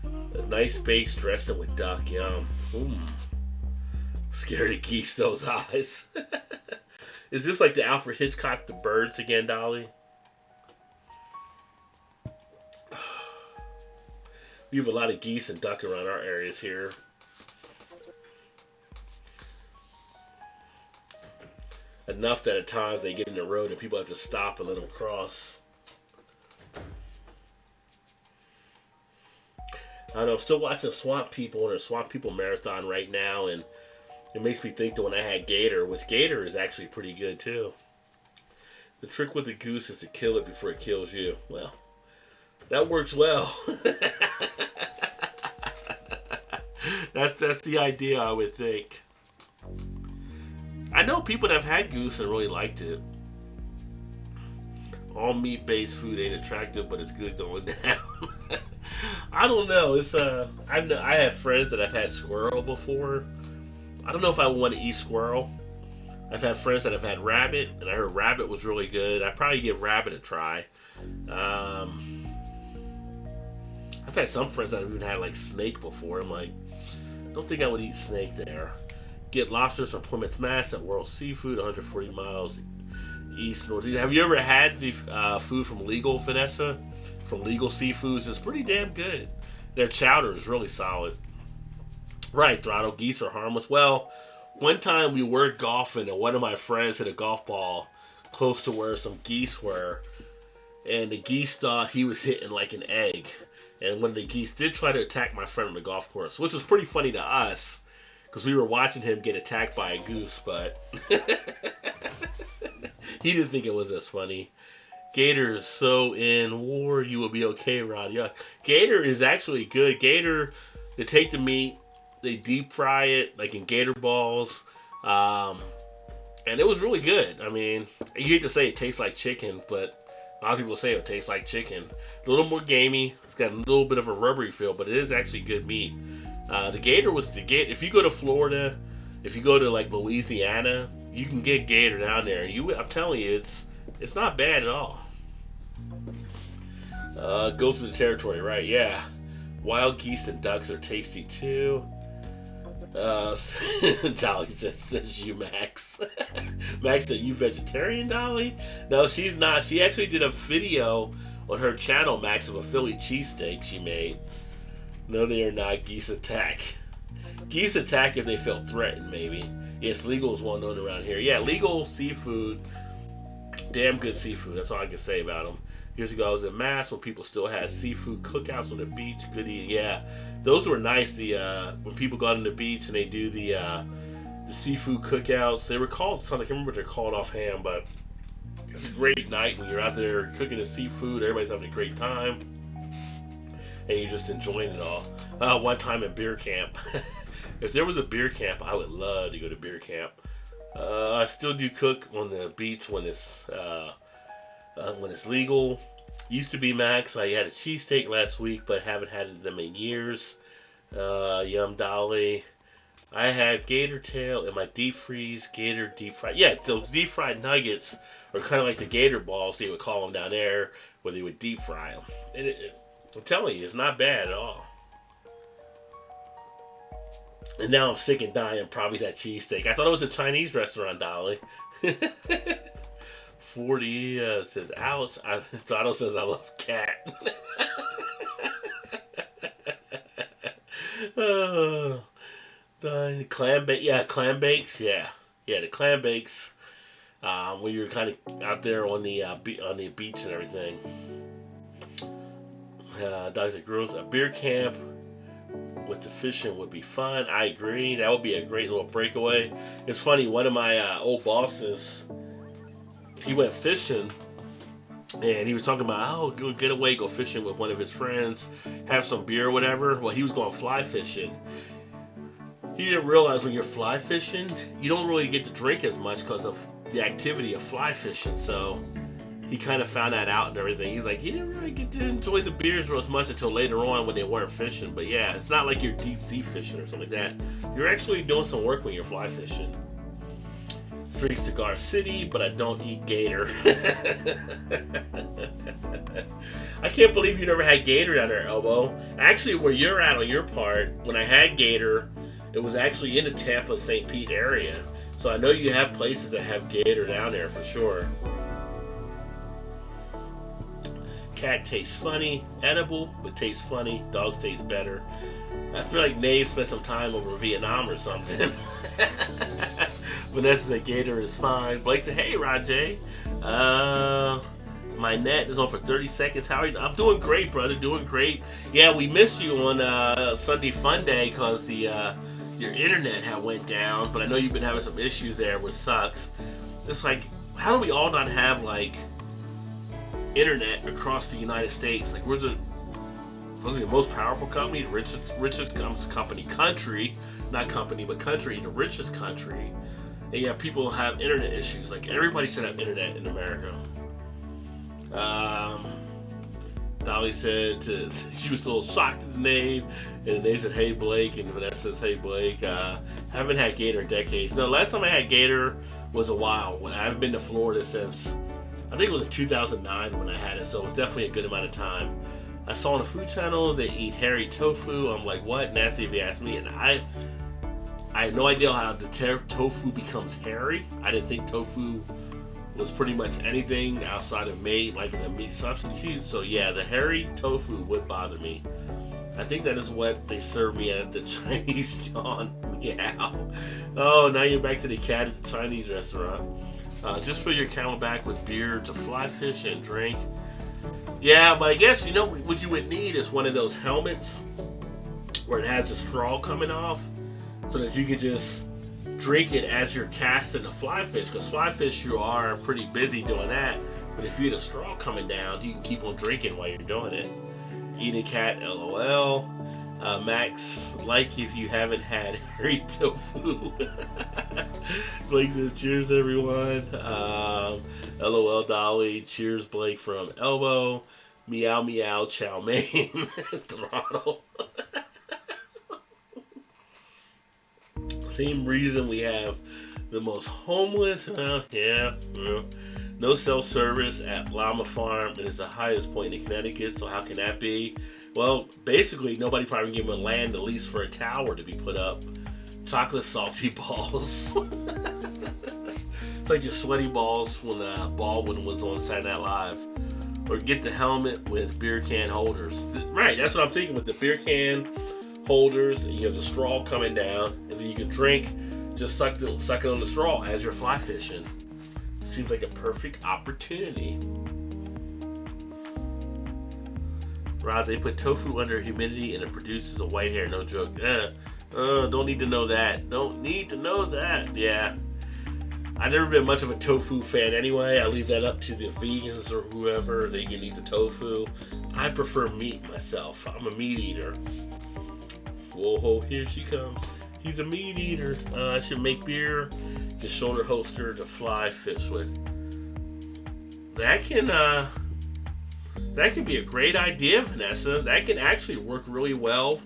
[SPEAKER 1] A nice baked dressing with duck, yum. Scared of geese, those eyes. Is this like the Alfred Hitchcock, The Birds again, Dolly? We have a lot of geese and duck around our areas here. Enough that at times they get in the road and people have to stop and let them cross. I don't know, I'm still watching Swamp People and a Swamp People marathon right now, and it makes me think that when I had Gator, which Gator is actually pretty good too. The trick with the goose is to kill it before it kills you. Well, that works well. That's the idea, I would think. I know people that have had goose and really liked it. All meat-based food ain't attractive, but it's good going down. I don't know. I have friends that have had squirrel before. I don't know if I want to eat squirrel. I've had friends that have had rabbit, and I heard rabbit was really good. I'd probably give rabbit a try. I've had some friends that have even had like snake before. I'm like, don't think I would eat snake there. Get lobsters from Plymouth, Mass. at World Seafood, 140 miles east northeast. Have you ever had the food from Legal, Vanessa? From Legal Seafoods? It's pretty damn good. Their chowder is really solid. Right, Throttle. Geese are harmless. Well, one time we were golfing and one of my friends hit a golf ball close to where some geese were. And the geese thought he was hitting like an egg. And when the geese did try to attack my friend on the golf course, which was pretty funny to us, because we were watching him get attacked by a goose, but he didn't think it was as funny. Gator is so in war, you will be okay, Rod. Yeah, Gator is actually good. Gator, they take the meat, they deep fry it like in gator balls, and it was really good. I mean, you hate to say it tastes like chicken, but a lot of people say it tastes like chicken. A little more gamey. It's got a little bit of a rubbery feel, but it is actually good meat. The gator was the gator. If you go to Florida, if you go to like Louisiana, you can get gator down there. I'm telling you, it's not bad at all. Goes to the territory, right? Yeah. Wild geese and ducks are tasty too. Dolly says you, Max. Max said, you vegetarian, Dolly? No, she's not. She actually did a video on her channel, Max, of a Philly cheesesteak she made. No, they are not. Geese attack. Geese attack if they feel threatened, maybe. Yes, Legal is well known around here. Yeah, Legal seafood. Damn good seafood. That's all I can say about them. Years ago, I was in Mass when people still had seafood cookouts on the beach. Good eating. Yeah, those were nice. When people go out on the beach and they do the seafood cookouts, they were called something. I can't remember what they're called offhand, but it's a great night when you're out there cooking the seafood. Everybody's having a great time, and you're just enjoying it all. One time at beer camp, if there was a beer camp, I would love to go to beer camp. I still do cook on the beach when it's legal. Used to be, Max. I had a cheesesteak last week, but haven't had them in years. Yum, Dolly. I had gator tail in my deep freeze. Gator deep fried. Yeah, those deep fried nuggets are kind of like the gator balls they would call them down there, where they would deep fry them. And I'm telling you, it's not bad at all. And now I'm sick and dying. Probably that cheesesteak. I thought it was a Chinese restaurant, Dolly. 40 says ouch. Toto says I love cat. Oh, clam bake. Yeah, clam bakes. Yeah, yeah, the clam bakes. When you're kind of out there on the beach and everything. Dogs and girls, a beer camp with the fishing would be fun. I agree. That would be a great little breakaway. It's funny. One of my old bosses, he went fishing, and he was talking about, oh, go get away, go fishing with one of his friends, have some beer or whatever. Well, he was going fly fishing. He didn't realize when you're fly fishing, you don't really get to drink as much because of the activity of fly fishing. So he kind of found that out and everything. He's like, he didn't really get to enjoy the beers as much until later on when they weren't fishing. But yeah, it's not like you're deep sea fishing or something like that. You're actually doing some work when you're fly fishing. Drink Cigar City, but I don't eat gator. I can't believe you never had gator down there, Elbow. Actually, where you're at on your part, when I had gator, it was actually in the Tampa, St. Pete area. So I know you have places that have gator down there for sure. Cat tastes funny, edible, but tastes funny. Dogs taste better. I feel like Nave spent some time over Vietnam or something. Vanessa said Gator is fine. Blake said, hey, Rajay. My net is on for 30 seconds. How are you? I'm doing great, brother. Doing great. Yeah, we missed you on Sunday Fun Day because your internet had went down. But I know you've been having some issues there, which sucks. It's like, how do we all not have, like, internet across the United States? Like, we're the most powerful company, the richest company, country, not company, but country, the richest country. And yet people have internet issues. Like, everybody should have internet in America. Dolly said she was a little shocked at the name, and they said, hey, Blake, and Vanessa says, hey, Blake. Haven't had gator in decades. No, last time I had gator was a while. When I haven't been to Florida since, I think it was in 2009 when I had it, so it was definitely a good amount of time. I saw on the Food Channel they eat hairy tofu. I'm like, what? Nasty if you ask me. And I have no idea how the tofu becomes hairy. I didn't think tofu was pretty much anything outside of meat, like as a meat substitute. So yeah, the hairy tofu would bother me. I think that is what they serve me at the Chinese John. Meow. Oh, now you're back to the cat at the Chinese restaurant. Just fill your camelback with beer to fly fish and drink. Yeah, but I guess, you know, what you would need is one of those helmets where it has the straw coming off so that you can just drink it as you're casting the fly fish. Because fly fish, you are pretty busy doing that. But if you get a straw coming down, you can keep on drinking while you're doing it. Eating cat, LOL. Max, like if you haven't had hairy tofu. Blake says, cheers everyone. LOL Dolly, cheers Blake from Elbow. Meow meow chow mein. Throttle. Same reason we have the most homeless. Yeah. No self-service at Llama Farm. It is the highest point in Connecticut, so how can that be? Well, basically, nobody probably gave them land at least for a tower to be put up. Chocolate salty balls. It's like your sweaty balls when Baldwin was on Saturday Night Live. Or get the helmet with beer can holders. Right, that's what I'm thinking, with the beer can holders, and you have the straw coming down, and then you can drink, just suck it on the straw as you're fly fishing. Seems like a perfect opportunity. Rod, they put tofu under humidity and it produces a white hair. No joke. Don't need to know that. Don't need to know that. Yeah. I've never been much of a tofu fan anyway. I leave that up to the vegans or whoever. They can eat the tofu. I prefer meat myself. I'm a meat eater. Whoa, here she comes. He's a meat eater. I should make beer. The shoulder holster to fly fish with. That can be a great idea, Vanessa. That can actually work really well.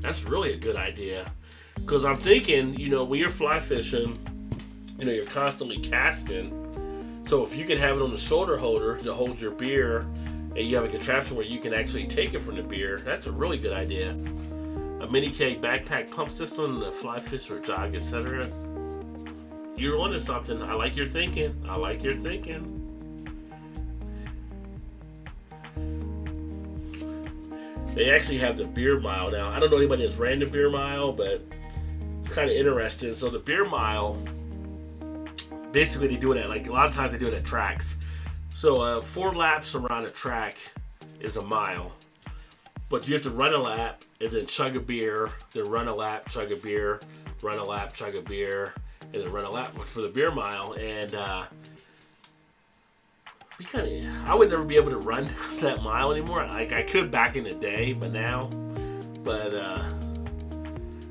[SPEAKER 1] That's really a good idea. Because I'm thinking, you know, when you're fly fishing, you know, you're constantly casting. So if you can have it on the shoulder holder to hold your beer and you have a contraption where you can actually take it from the beer, that's a really good idea. A mini keg backpack pump system, a fly fish or jog, etc. You're onto something. I like your thinking. I like your thinking. They actually have the beer mile now. I don't know anybody that's ran the beer mile, but it's kind of interesting. So the beer mile, basically they do it at, like, a lot of times they do it at tracks. So 4 laps around a track is a mile. But you have to run a lap and then chug a beer, then run a lap, chug a beer, run a lap, chug a beer, and then run a lap for the beer mile. And I would never be able to run that mile anymore. Like, I could back in the day, but I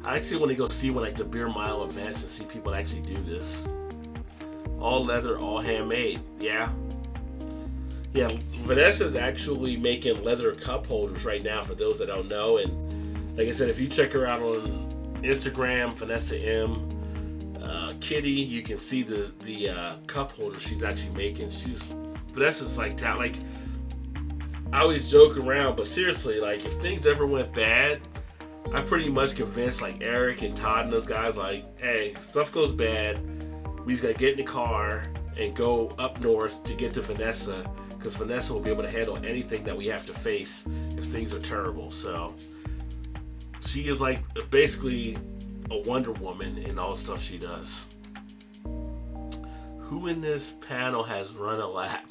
[SPEAKER 1] actually want to go see when, like, the beer mile events and see people actually do this. All leather, all handmade. Yeah, Vanessa's actually making leather cup holders right now for those that don't know. And like I said, if you check her out on Instagram, Vanessa M. Kitty, you can see the cup holder she's actually making. Vanessa's like, I always joke around, but seriously, like, if things ever went bad, I pretty much convinced, like, Eric and Todd and those guys, like, hey, stuff goes bad, we just gotta get in the car and go up north to get to Vanessa, because Vanessa will be able to handle anything that we have to face if things are terrible. So she is, like, basically a Wonder Woman in all the stuff she does. Who in this panel has run a lap?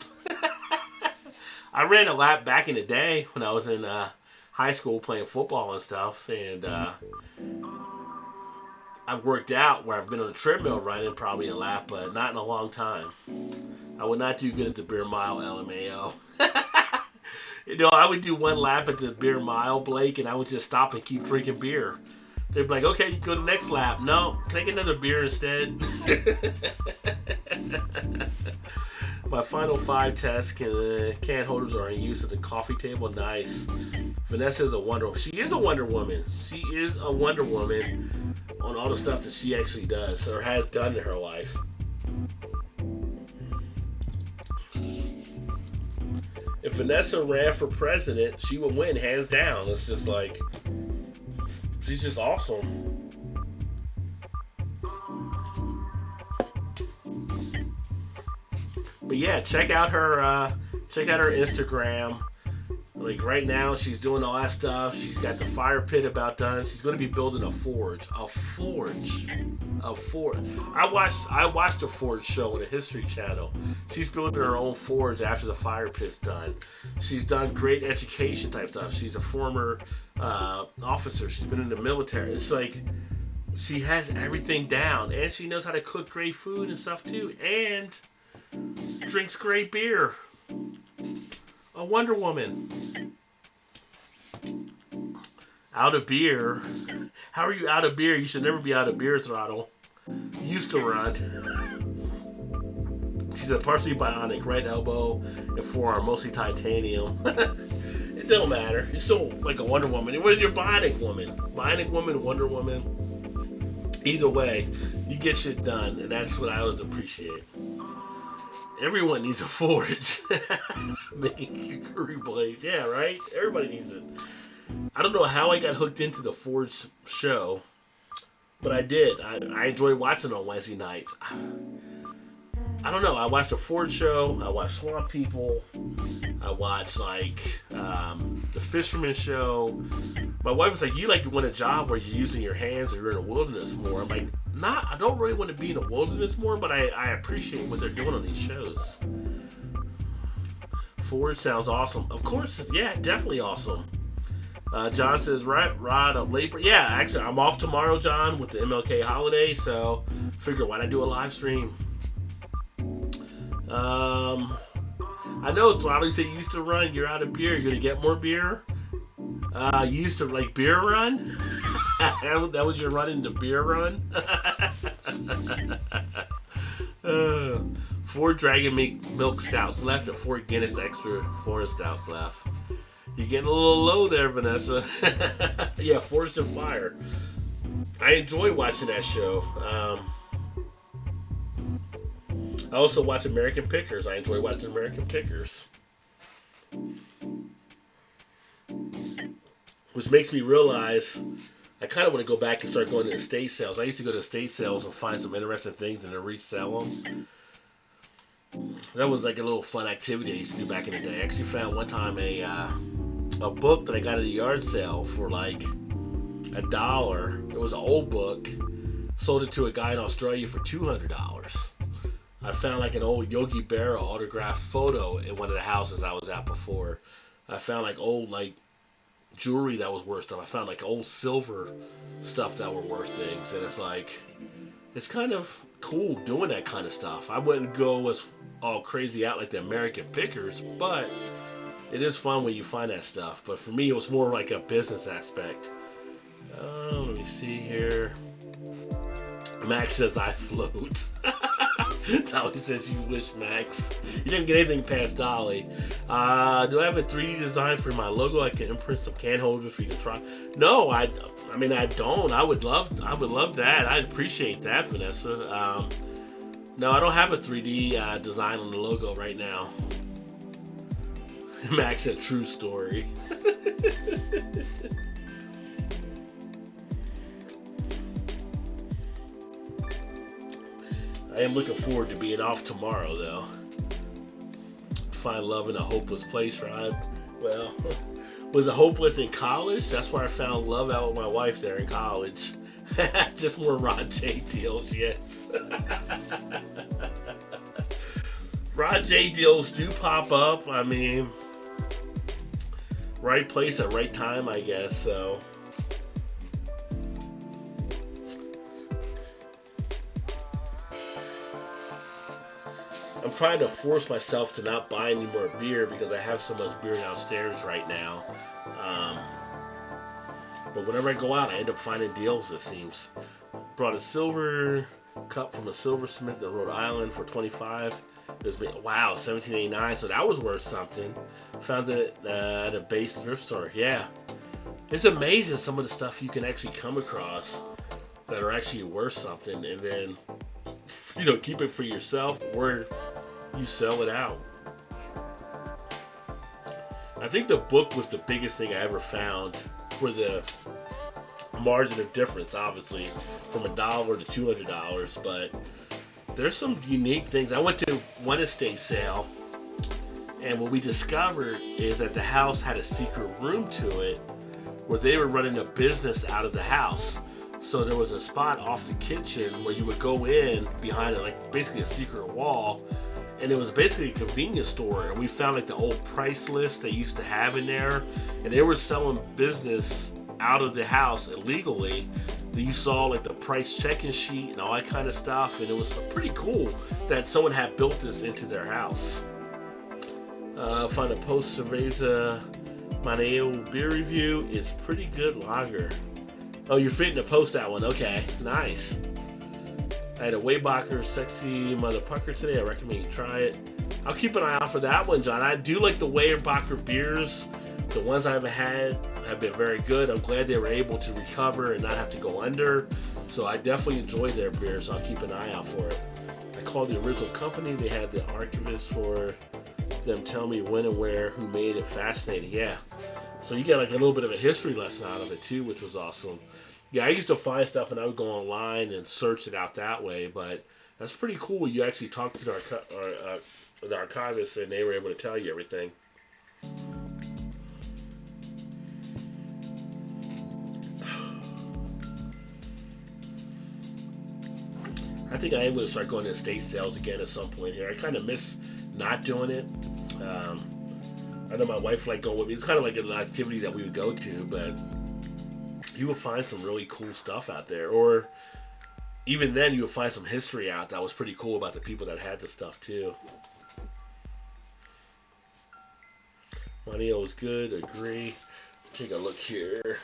[SPEAKER 1] I ran a lap back in the day when I was in high school playing football and stuff, and I've worked out where I've been on a treadmill running probably a lap, but not in a long time. I would not do good at the beer mile, LMAO. I would do 1 lap at the beer mile, Blake, and I would just stop and keep drinking beer. They'd be like, okay, you go to the next lap. No, can I get another beer instead? My final 5 tests, can holders are in use at the coffee table. Nice. Vanessa is a Wonder Woman. She is a Wonder Woman. She is a Wonder Woman on all the stuff that she actually does or has done in her life. If Vanessa ran for president, she would win hands down. It's just like, she's just awesome. But yeah, check out her Instagram. Like, right now, she's doing all that stuff. She's got the fire pit about done. She's going to be building a forge. A forge. I watched a forge show on the History Channel. She's building her own forge after the fire pit's done. She's done great education type stuff. She's a former officer. She's been in the military. It's like, she has everything down, and she knows how to cook great food and stuff too, and drinks great beer. A Wonder Woman. Out of beer. How are you out of beer? You should never be out of beer, Throttle. Used to run. She said partially bionic, right elbow and forearm, mostly titanium. It don't matter. You're still like a Wonder Woman. What is your bionic woman? Bionic woman, Wonder Woman. Either way, you get shit done, and that's what I always appreciate. Everyone needs a forge. Making curry blaze. Yeah, right? Everybody needs it. I don't know how I got hooked into the forge show, but I did. I enjoy watching on Wednesday nights. I don't know. I watched the Ford show. I watched Swamp People. I watched, like, the Fisherman show. My wife was like, you like to want a job where you're using your hands or you're in the wilderness more. I'm like, I don't really want to be in the wilderness more, but I appreciate what they're doing on these shows. Ford sounds awesome. Of course, yeah, definitely awesome. John says, Rod, I'm late. Yeah, actually, I'm off tomorrow, John, with the MLK holiday, so figure why not do a live stream. I know, Throttle, you said you used to run, you're out of beer, you're gonna get more beer? You used to, like, beer run? That was your run into beer run? 4 Dragon Milk Stouts left and 4 Guinness Extra Foreign Stouts left. You're getting a little low there, Vanessa. Yeah, Forged in Fire. I enjoy watching that show. I also watch American Pickers. I enjoy watching American Pickers. which makes me realize I kind of want to go back and start going to estate sales. I used to go to estate sales and find some interesting things and then resell them. That was like a little fun activity I used to do back in the day. I actually found one time a book that I got at a yard sale for like $1. It was an old book. Sold it to a guy in Australia for $200. I found like an old Yogi Berra autographed photo in one of the houses I was at before. I found like old like jewelry that was worth stuff. I found like old silver stuff that were worth things, and it's like it's kind of cool doing that kind of stuff. I wouldn't go as all crazy out like the American Pickers, but it is fun when you find that stuff. But for me, it was more like a business aspect. Let me see here. Max says I float. Dolly says you wish, Max. You didn't get anything past Dolly. Do I have a 3D design for my logo? I can imprint some can holders for you to try. No, I mean I don't. I would love that. I'd appreciate that, Vanessa. No, I don't have a 3D design on the logo right now. Max said true story. I am looking forward to being off tomorrow, though. Find love in a hopeless place, right? Well, was it hopeless in college? That's where I found love out with my wife there in college. Just more Rod J deals, yes. Rod J deals do pop up. I mean, right place at right time, I guess, so. I'm trying to force myself to not buy any more beer because I have so much beer downstairs right now. But whenever I go out, I end up finding deals, it seems. Brought a silver cup from a silversmith in Rhode Island for $25. Wow, $17.89, so that was worth something. Found it at a base thrift store. Yeah. It's amazing some of the stuff you can actually come across that are actually worth something, and then keep it for yourself or you sell it out. I think the book was the biggest thing I ever found for the margin of difference, obviously, from $1 to $200, but there's some unique things. I went to one estate sale, and what we discovered is that the house had a secret room to it where they were running a business out of the house. So there was a spot off the kitchen where you would go in behind it, like basically a secret wall, and it was basically a convenience store. And we found like the old price list they used to have in there, and they were selling business out of the house illegally. You saw like the price checking sheet and all that kind of stuff, and it was pretty cool that someone had built this into their house. Find a post Cerveza Maneo beer review. It's pretty good lager. Oh, you're fitting to post that one. Okay, nice. I had a Weybacher Sexy Motherfucker today. I recommend you try it. I'll keep an eye out for that one, John. I do like the Weybacher beers. The ones I've had have been very good. I'm glad they were able to recover and not have to go under. So I definitely enjoy their beers, so I'll keep an eye out for it. I called the original company. They had the archivist for them tell me when and where, who made it. Fascinating. Yeah. So you get like a little bit of a history lesson out of it too, which was awesome. Yeah, I used to find stuff and I would go online and search it out that way, but that's pretty cool. You actually talked to the archivist and they were able to tell you everything. I think I am going to start going to estate sales again at some point here. I kind of miss not doing it. I know my wife liked going with me. It's kind of like an activity that we would go to, but you will find some really cool stuff out there. Or even then, you will find some history out that was pretty cool about the people that had the stuff too. Moneo is good, agree. Take a look here.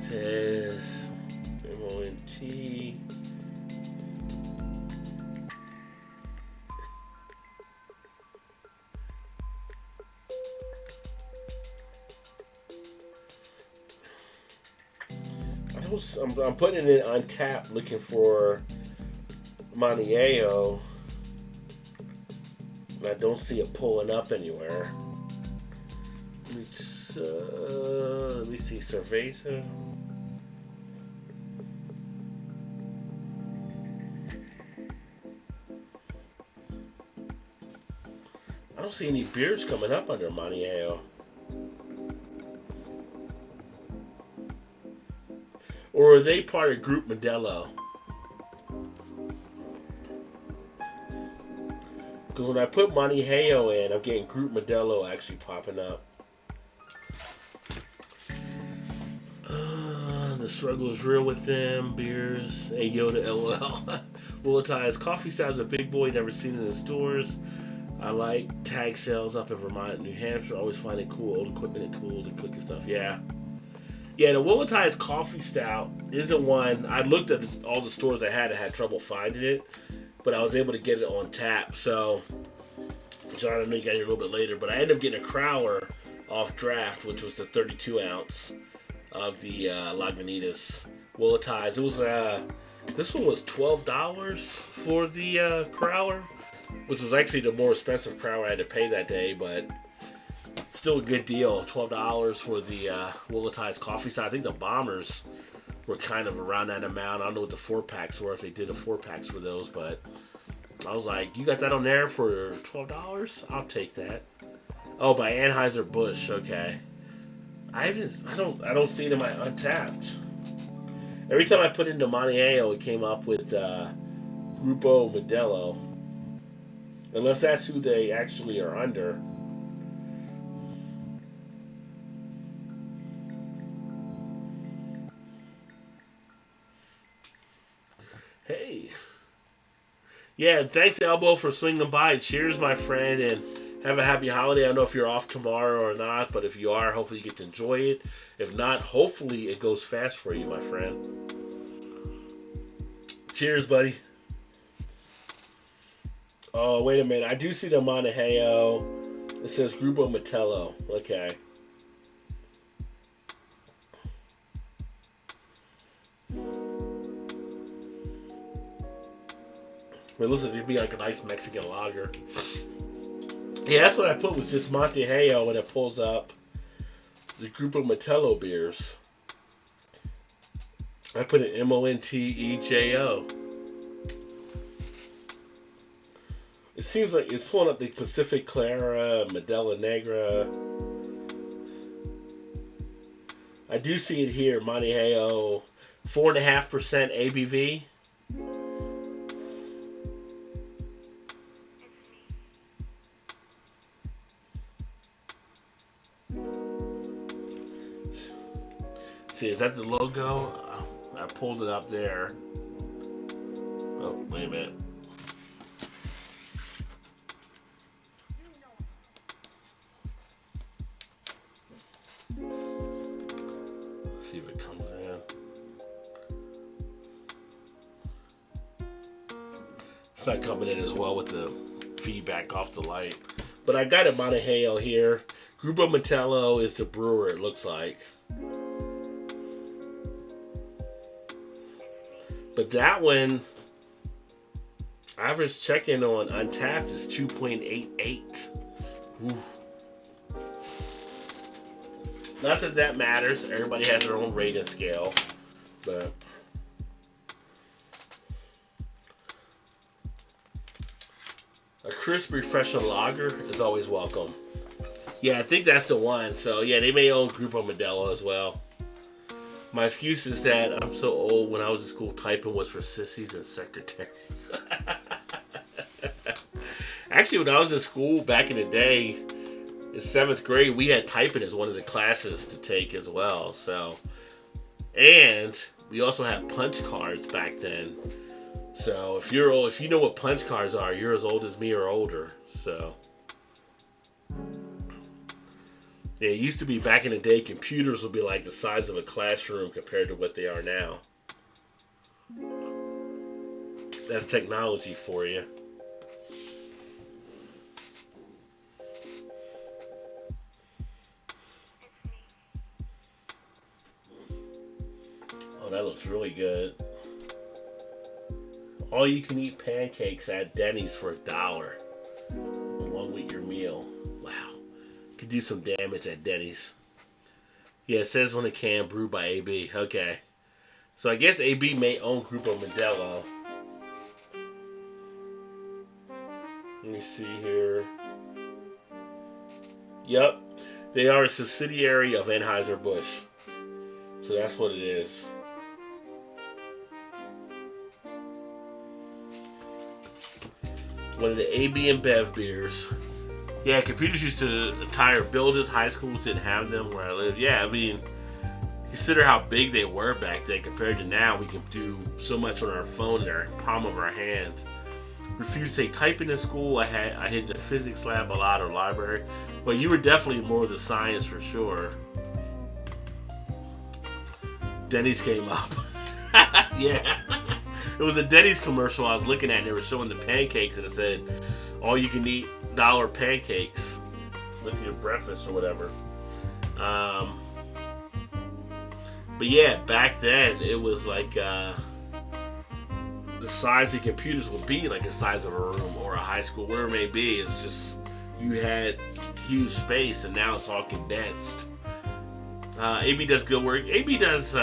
[SPEAKER 1] Says MONT. I I'm putting it on tap, looking for Maniaeo, and I don't see it pulling up anywhere. Let me see, Cerveza. I don't see any beers coming up under Maniaeo. Or are they part of Group Modelo? Because when I put Maniaeo in, I'm getting Group Modelo actually popping up. The struggle is real with them. Beers, a Yoda LOL. Willettized coffee style's a big boy, never seen it in the stores. I like tag sales up in Vermont and New Hampshire. Always find it cool, old equipment and tools and cooking stuff. Yeah. Yeah, the Willettized coffee stout isn't one. I looked at all the stores I had trouble finding it, but I was able to get it on tap. So, John, I know you got here a little bit later, but I ended up getting a Crowler off draft, which was the 32 ounce of the Lagunitas Willettized. It was this one was $12 for the Crowler, which was actually the more expensive Crowler I had to pay that day, but still a good deal. $12 for the Willettized coffee side. I think the Bombers were kind of around that amount. I don't know what the 4-packs were, if they did a 4-packs for those, but I was like, you got that on there for $12? I'll take that. Oh, by Anheuser-Busch. Okay. I don't see it in my Untapped. Every time I put into Maniaeo, it came up with Grupo Modelo. Unless that's who they actually are under. Hey. Yeah, thanks, Elbow, for swinging by. Cheers, my friend, and have a happy holiday. I don't know if you're off tomorrow or not, but if you are, hopefully you get to enjoy it. If not, hopefully it goes fast for you, my friend. Cheers, buddy. Oh, wait a minute. I do see the Maniaeo. It says Grupo Modelo. Okay. It looks like it'd be like a nice Mexican lager. Yeah, that's what I put, was just Montejo, and it pulls up the Grupo Modelo beers. I put an Montejo. It seems like it's pulling up the Pacific Clara, Modelo Negra. I do see it here, Montejo, 4.5% ABV. See, is that the logo? I pulled it up there. Oh, wait a minute. Let's see if it comes in. It's not coming in as well with the feedback off the light. But I got a Montejo here. Grupo Modelo is the brewer, it looks like. But that one, average check-in on Untapped is 2.88. Ooh. Not that that matters. Everybody has their own rating scale. But a crisp, refreshing lager is always welcome. Yeah, I think that's the one. So, yeah, they may own Grupo Modelo as well. My excuse is that I'm so old. When I was in school, typing was for sissies and secretaries. Actually, when I was in school back in the day, in 7th grade, we had typing as one of the classes to take as well. So, and we also had punch cards back then. So if you're old, if you know what punch cards are, you're as old as me or older. So. Yeah, it used to be back in the day, computers would be like the size of a classroom compared to what they are now. That's technology for you. Oh, that looks really good. All you can eat pancakes at Denny's for $1 along with your meal. Wow. Could do some damage at Denny's. Yeah, it says on the can brewed by AB. Okay. So I guess AB may own Grupo Modelo. Let me see here. Yep. They are a subsidiary of Anheuser-Busch. So that's what it is. One of the AB and Bev beers. Yeah, computers used to entire buildings. High schools didn't have them where I live. Yeah, I mean, consider how big they were back then compared to now. We can do so much on our phone in our palm of our hand. Refused to say typing in school. I hit the physics lab a lot or library. But you were definitely more of the science for sure. Denny's came up. Yeah. It was a Denny's commercial I was looking at and they were showing the pancakes and it said, all you can eat $1 pancakes with your breakfast or whatever. But yeah, back then it was like the size of computers would be like the size of a room or a high school, wherever it may be. It's just you had huge space and now it's all condensed. AB does good work. AB does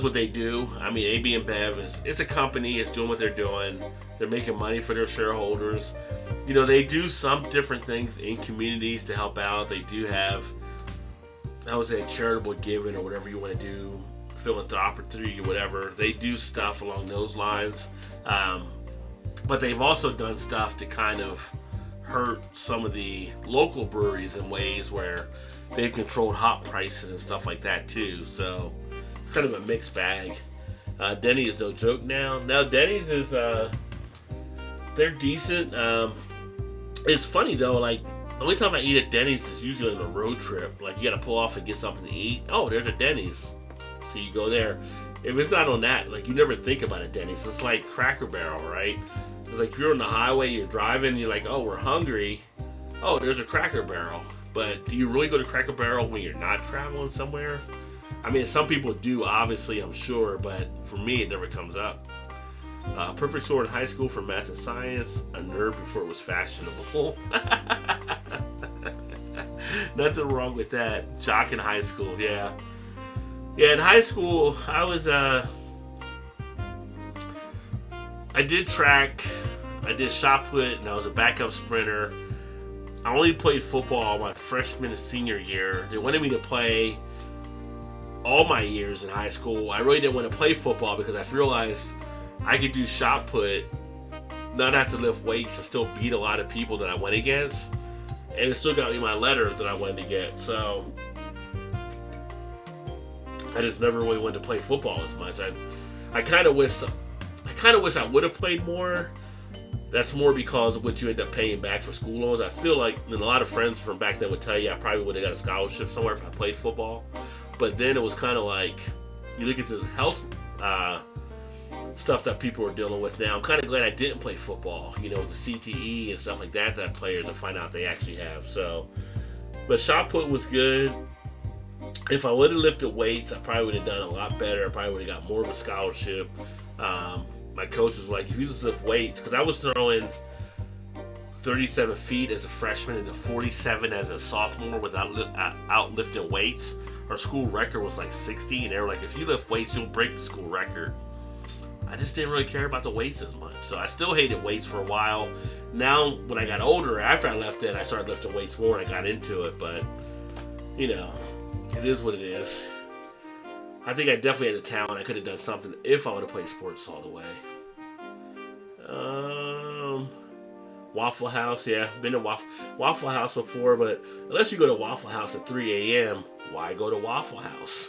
[SPEAKER 1] what they do. I mean, AB and Bev it's a company. It's doing what they're doing. They're making money for their shareholders. You know, they do some different things in communities to help out. They do have, I would say, charitable giving or whatever you want to do, philanthropy or whatever. They do stuff along those lines. But they've also done stuff to kind of hurt some of the local breweries in ways where they've controlled hop prices and stuff like that too. So it's kind of a mixed bag. Denny's is no joke now. Now Denny's is they're decent. It's funny though, like the only time I eat at Denny's is usually on a road trip. Like you gotta pull off and get something to eat. Oh, there's a Denny's. So you go there. If it's not on that, like you never think about a Denny's. It's like Cracker Barrel, right? It's like you're on the highway, you're driving, you're like, oh, we're hungry. Oh, there's a Cracker Barrel. But do you really go to Cracker Barrel when you're not traveling somewhere? I mean, some people do, obviously, I'm sure, but for me, it never comes up. Perfect score in high school for math and science. A nerd before it was fashionable. Nothing wrong with that. Jock in high school, yeah. Yeah, in high school, I was, I did track, I did shot put, and I was a backup sprinter. I only played football my freshman and senior year. They wanted me to play all my years in high school. I really didn't want to play football because I realized I could do shot put, not have to lift weights, and still beat a lot of people that I went against. And it still got me my letter that I wanted to get. So I just never really wanted to play football as much. I kind of wish I would have played more. That's more because of what you end up paying back for school loans. I feel like, and a lot of friends from back then would tell you I probably would have got a scholarship somewhere if I played football. But then it was kind of like, you look at the health stuff that people are dealing with now. I'm kind of glad I didn't play football, you know, the CTE and stuff like that players I find out they actually have. So, but shot put was good. If I would have lifted weights, I probably would have done a lot better. I probably would have got more of a scholarship. My coach was like, if you just lift weights, because I was throwing 37 feet as a freshman and 47 as a sophomore without out lifting weights. Our school record was like 60, and they were like, if you lift weights, you'll break the school record. I just didn't really care about the weights as much. So I still hated weights for a while. Now, when I got older, after I left it, I started lifting weights more and I got into it. But, you know, it is what it is. I think I definitely had the talent. I could have done something if I would have played sports all the way. Waffle House, yeah, been to Waffle House before, but unless you go to Waffle House at 3 a.m., why go to Waffle House?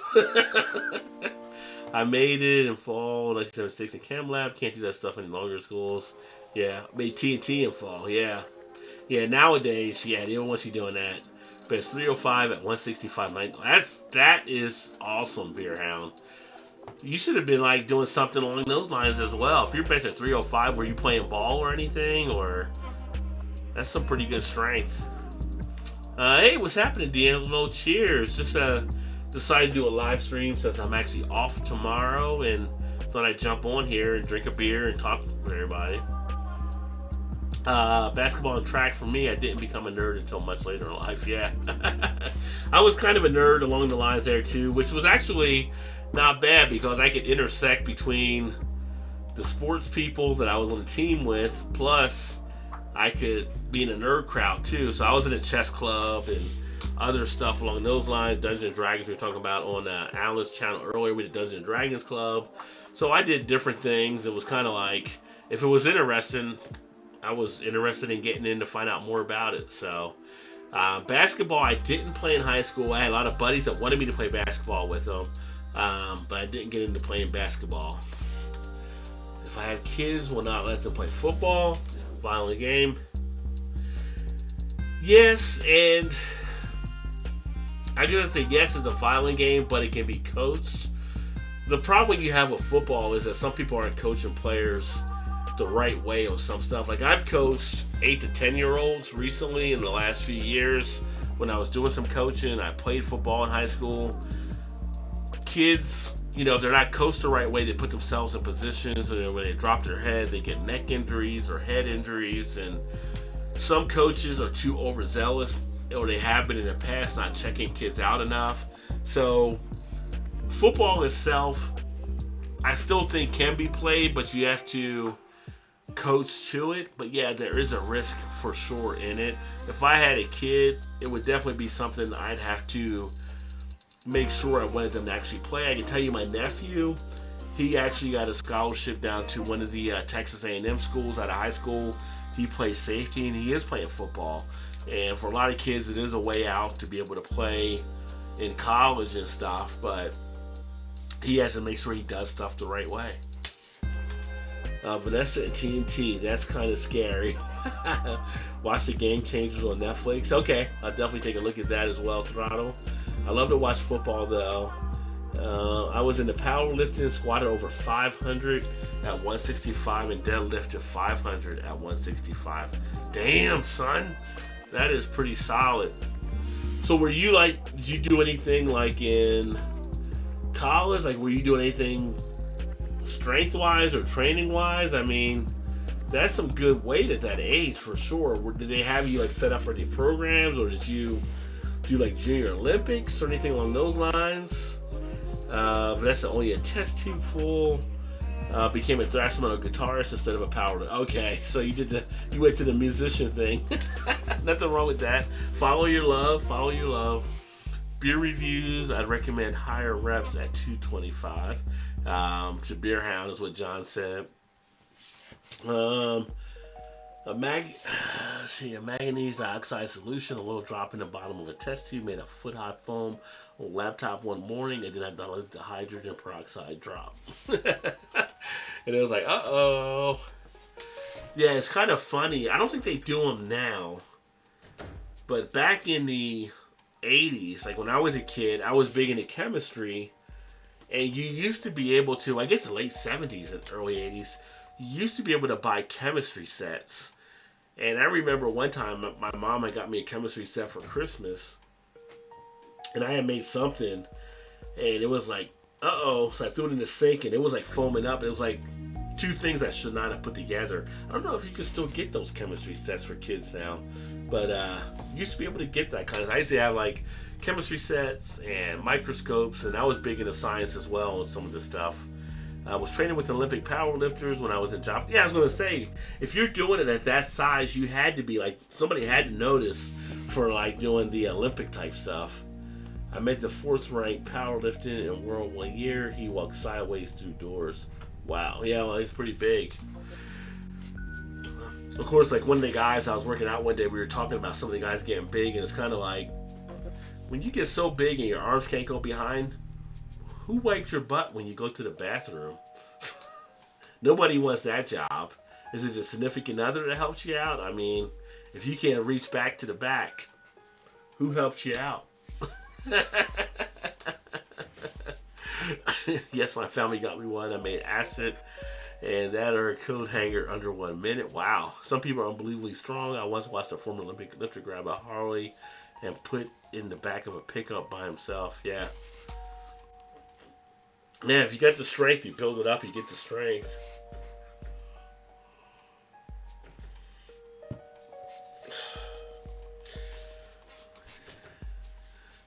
[SPEAKER 1] I made it in fall 1976 in Chem Lab. Can't do that stuff any longer in schools. Yeah, made TNT in fall. Yeah, nowadays, yeah, they don't want you doing that. But it's 305 at 165. That is awesome, Beer Hound. You should have been like doing something along those lines as well. If you're bench at 305, were you playing ball or anything? Or that's some pretty good strength. Hey, what's happening, D'Angelo? Cheers. Just decided to do a live stream since I'm actually off tomorrow, and thought I'd jump on here and drink a beer and talk with everybody. Basketball and track for me, I didn't become a nerd until much later in life. Yeah, I was kind of a nerd along the lines there too, which was actually not bad because I could intersect between the sports people that I was on the team with, plus I could be in a nerd crowd too. So I was in a chess club and other stuff along those lines. Dungeons and Dragons we were talking about on Alan's channel earlier with the Dungeons and Dragons club. So I did different things. It was kind of like, if it was interesting, I was interested in getting in to find out more about it. So basketball I didn't play in high school. I had a lot of buddies that wanted me to play basketball with them, but I didn't get into playing basketball. If I have kids, will not let them play football. Violent game. Yes, and I gotta say yes, it's a violent game, but it can be coached. The problem you have with football is that some people aren't coaching players the right way on some stuff. Like I've coached 8 to 10-year-olds recently in the last few years when I was doing some coaching. I played football in high school. Kids, if they're not coached the right way, they put themselves in positions, and when they drop their head, they get neck injuries or head injuries. And some coaches are too overzealous, or they have been in the past not checking kids out enough. So football itself, I still think can be played, but you have to coach to it. But yeah, there is a risk for sure in it. If I had a kid, it would definitely be something I'd have to make sure I wanted them to actually play. I can tell you my nephew, he actually got a scholarship down to one of the Texas A&M schools out of high school. He plays safety and he is playing football. And for a lot of kids, it is a way out to be able to play in college and stuff, but he has to make sure he does stuff the right way. Vanessa and TNT, that's kind of scary. Watch the Game Changers on Netflix. Okay, I'll definitely take a look at that as well, Toronto. I love to watch football though. I was in the powerlifting, squatted over 500 at 165 and deadlifted 500 at 165. Damn, son, that is pretty solid. So were you did you do anything like in college? Like, were you doing anything strength-wise or training-wise? I mean, that's some good weight at that age for sure. Did they have you set up for any programs, or did you do Junior Olympics or anything along those lines? Vanessa, only a test tube full. Became a thrash metal guitarist instead of a power. Okay, so you went to the musician thing. Nothing wrong with that. Follow your love. Follow your love. Beer reviews, I'd recommend higher reps at 225. To Beer Hound is what John said. A manganese dioxide solution, a little drop in the bottom of a test tube, made a foot hot foam on a laptop one morning, and then I downloaded the hydrogen peroxide drop. And it was like, uh-oh. Yeah, it's kind of funny. I don't think they do them now, but back in the 80s, like when I was a kid, I was big into chemistry, and you used to be able to, I guess the late 70s and early 80s, you used to be able to buy chemistry sets. And I remember one time my mom had got me a chemistry set for Christmas, and I had made something, and it was like, uh-oh. So I threw it in the sink, and it was like foaming up. It was like two things I should not have put together. I don't know if you can still get those chemistry sets for kids now, but you used to be able to get that kind of. I used to have chemistry sets and microscopes, and I was big into science as well and some of the stuff. I was training with Olympic powerlifters when I was in job. Yeah, I was going to say, if you're doing it at that size, you had to be somebody had to notice for doing the Olympic type stuff. I met the 4th ranked powerlifting in world one year. He walked sideways through doors. Wow. Yeah, well, he's pretty big. Of course, one of the guys I was working out one day, we were talking about some of the guys getting big, and it's kind of like, when you get so big and your arms can't go behind, who wipes your butt when you go to the bathroom? Nobody wants that job. Is it a significant other that helps you out? I mean, if you can't reach back to the back, who helps you out? Yes, my family got me one. I made acid and that or a coat hanger under 1 minute. Wow. Some people are unbelievably strong. I once watched a former Olympic lifter grab a Harley and put in the back of a pickup by himself. Yeah. Man, if you got the strength, you build it up, you get the strength.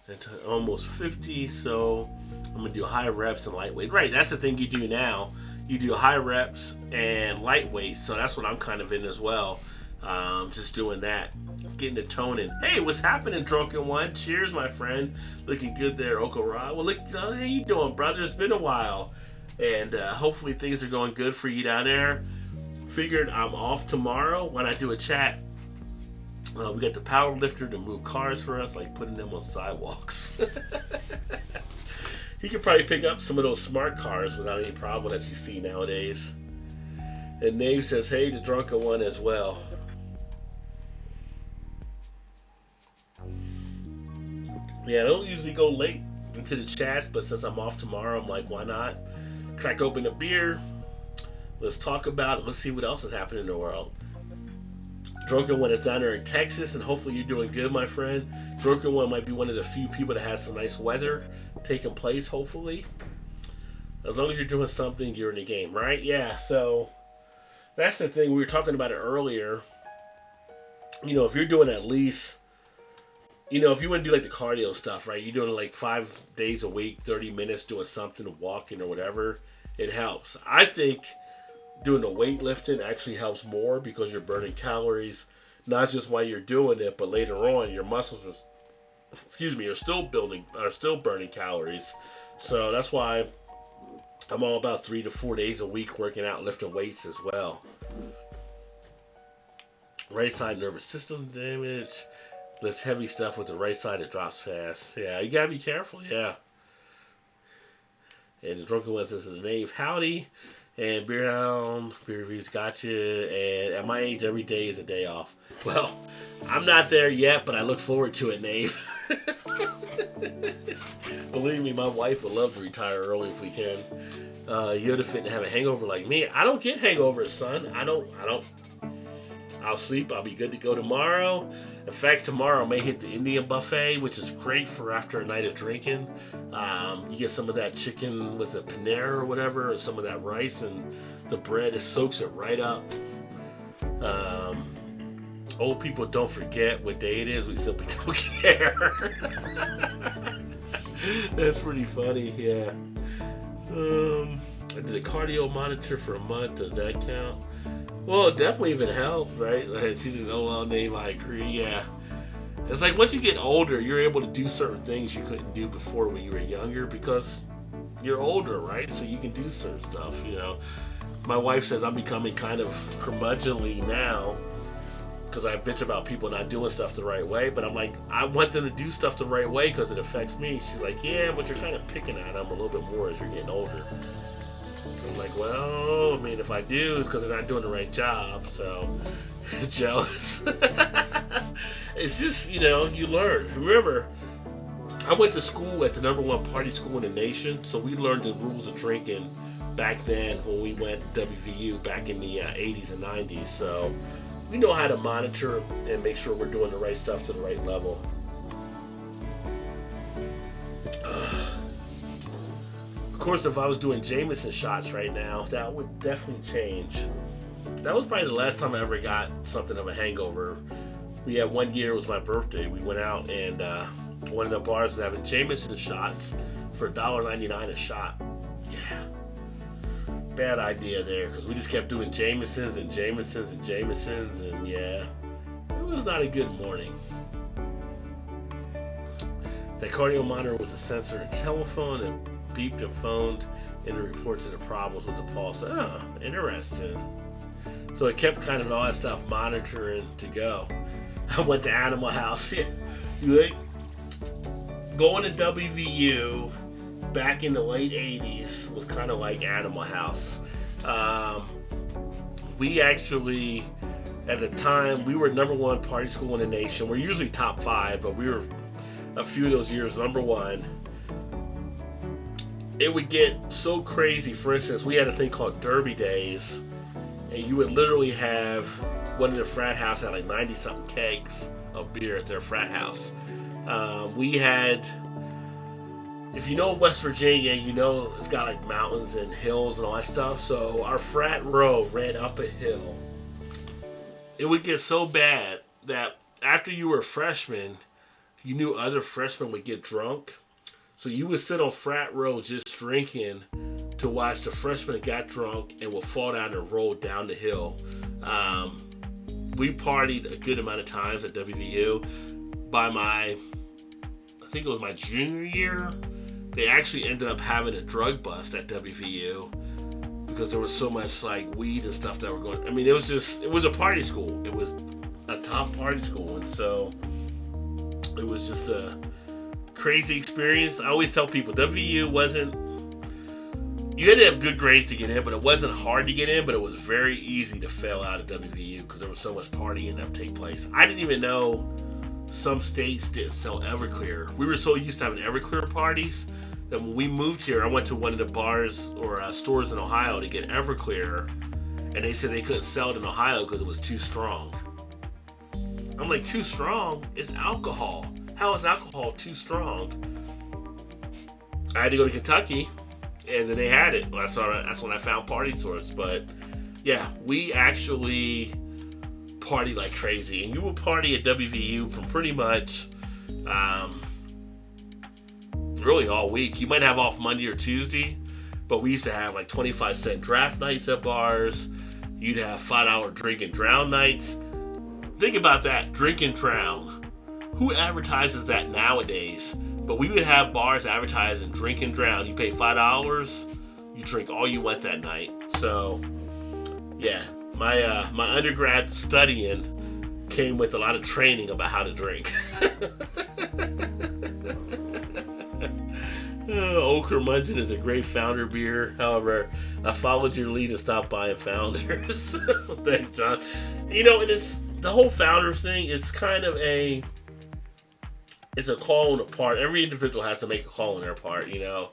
[SPEAKER 1] That's almost 50, so I'm gonna do high reps and lightweight. Right, that's the thing you do now. You do high reps and lightweight, so that's what I'm kind of in as well. Just doing that, getting the tone in. Hey, what's happening, Drunken One? Cheers, my friend. Looking good there, Okora. Well, look, how you doing, brother? It's been a while, and hopefully things are going good for you down there. Figured I'm off tomorrow when I do a chat. We got the power lifter to move cars for us, like putting them on sidewalks. He could probably pick up some of those smart cars without any problem that you see nowadays. And Nave says, hey, the Drunken One as well. Yeah, I don't usually go late into the chats, but since I'm off tomorrow, I'm like, why not? Crack open a beer. Let's talk about it. Let's see what else is happening in the world. Drunken One is down there in Texas, and hopefully you're doing good, my friend. Drunken One might be one of the few people that has some nice weather taking place, hopefully. As long as you're doing something, you're in the game, right? Yeah, so that's the thing. We were talking about it earlier. You know, if you're doing at least, you know, if you want to do like the cardio stuff, right? You're doing like 5 days a week, 30 minutes doing something, walking or whatever, it helps. I think doing the weightlifting actually helps more because you're burning calories, not just while you're doing it, but later on your muscles are still burning calories. So that's why I'm all about 3 to 4 days a week working out, lifting weights as well. Right side nervous system damage. Lift heavy stuff with the right side, it drops fast. Yeah, you gotta be careful, yeah. And the Drunken One says, Nave, howdy. And Beer Hound, Beer Reviews got you. And at my age, every day is a day off. Well, I'm not there yet, but I look forward to it, Nave. Believe me, my wife would love to retire early if we can. You're the fit to have a hangover like me. I don't get hangovers, son. I don't. I'll sleep. I'll be good to go tomorrow. In fact, tomorrow I may hit the Indian buffet, which is great for after a night of drinking. You get some of that chicken with a panera or whatever, or some of that rice, and the bread, it soaks it right up. Old people don't forget what day it is. We simply don't care. That's pretty funny, yeah. I did a cardio monitor for a month. Does that count? Well, it definitely even helps, right? Like, she's an OL name, I agree, yeah. It's like once you get older, you're able to do certain things you couldn't do before when you were younger because you're older, right? So you can do certain stuff, you know. My wife says I'm becoming kind of curmudgeonly now because I bitch about people not doing stuff the right way, but I'm like, I want them to do stuff the right way because it affects me. She's like, yeah, but you're kind of picking at them a little bit more as you're getting older. I'm like, well, I mean, if I do, it's because they're not doing the right job, so jealous. It's just, you know, you learn. Remember, I went to school at the #1 party school in the nation, so we learned the rules of drinking back then when we went WVU back in the 80s and 90s, so we know how to monitor and make sure we're doing the right stuff to the right level. Of course, if I was doing Jameson shots right now, that would definitely change. That was probably the last time I ever got something of a hangover. We had one year, it was my birthday. We went out and one of the bars was having Jameson shots for $1.99 a shot. Yeah. Bad idea there because we just kept doing Jamesons and Jamesons and Jamesons, and yeah, it was not a good morning. That cardio monitor was a sensor and telephone and beeped and phoned in the reports of the problems with the pulse. Oh, interesting. So it kept kind of all that stuff monitoring to go. I went to Animal House. Yeah. Like, going to WVU back in the late 80s was kind of like Animal House. We actually, at the time, we were #1 party school in the nation. We're usually top 5, but we were a few of those years #1. It would get so crazy. For instance, we had a thing called Derby Days, and you would literally have one of the frat houses had like 90-something kegs of beer at their frat house. We had if you know West Virginia, you know it's got like mountains and hills and all that stuff. So our frat row ran up a hill. It would get so bad that after you were a freshman, you knew other freshmen would get drunk. So you would sit on frat row just drinking to watch the freshmen that got drunk and would fall down and roll down the hill. We partied a good amount of times at WVU. By I think it was my junior year, they actually ended up having a drug bust at WVU because there was so much like weed and stuff that were going. I mean, it was a party school. It was a top party school, and so it was just a crazy experience. I always tell people WVU wasn't. You had to have good grades to get in, but it wasn't hard to get in. But it was very easy to fail out of WVU because there was so much partying that would take place. I didn't even know some states didn't sell Everclear. We were so used to having Everclear parties that when we moved here, I went to one of the bars or stores in Ohio to get Everclear, and they said they couldn't sell it in Ohio because it was too strong. I'm like, too strong? It's alcohol. How is alcohol too strong? I had to go to Kentucky, and then they had it. That's when I found party stores. But yeah, we actually party like crazy, and you will party at WVU from pretty much really all week. You might have off Monday or Tuesday, but we used to have like 25-cent draft nights at bars. You'd have $5 drink and drown nights. Think about that, drink and drown. Who advertises that nowadays? But we would have bars advertising drink and drown. You pay $5, you drink all you want that night. So yeah, my undergrad studying came with a lot of training about how to drink. Old Curmudgeon is a great founder beer. However, I followed your lead and stopped buying Founders. Thanks, John. You know, it is the whole Founders thing is kind of it's a call on the part. Every individual has to make a call on their part, you know.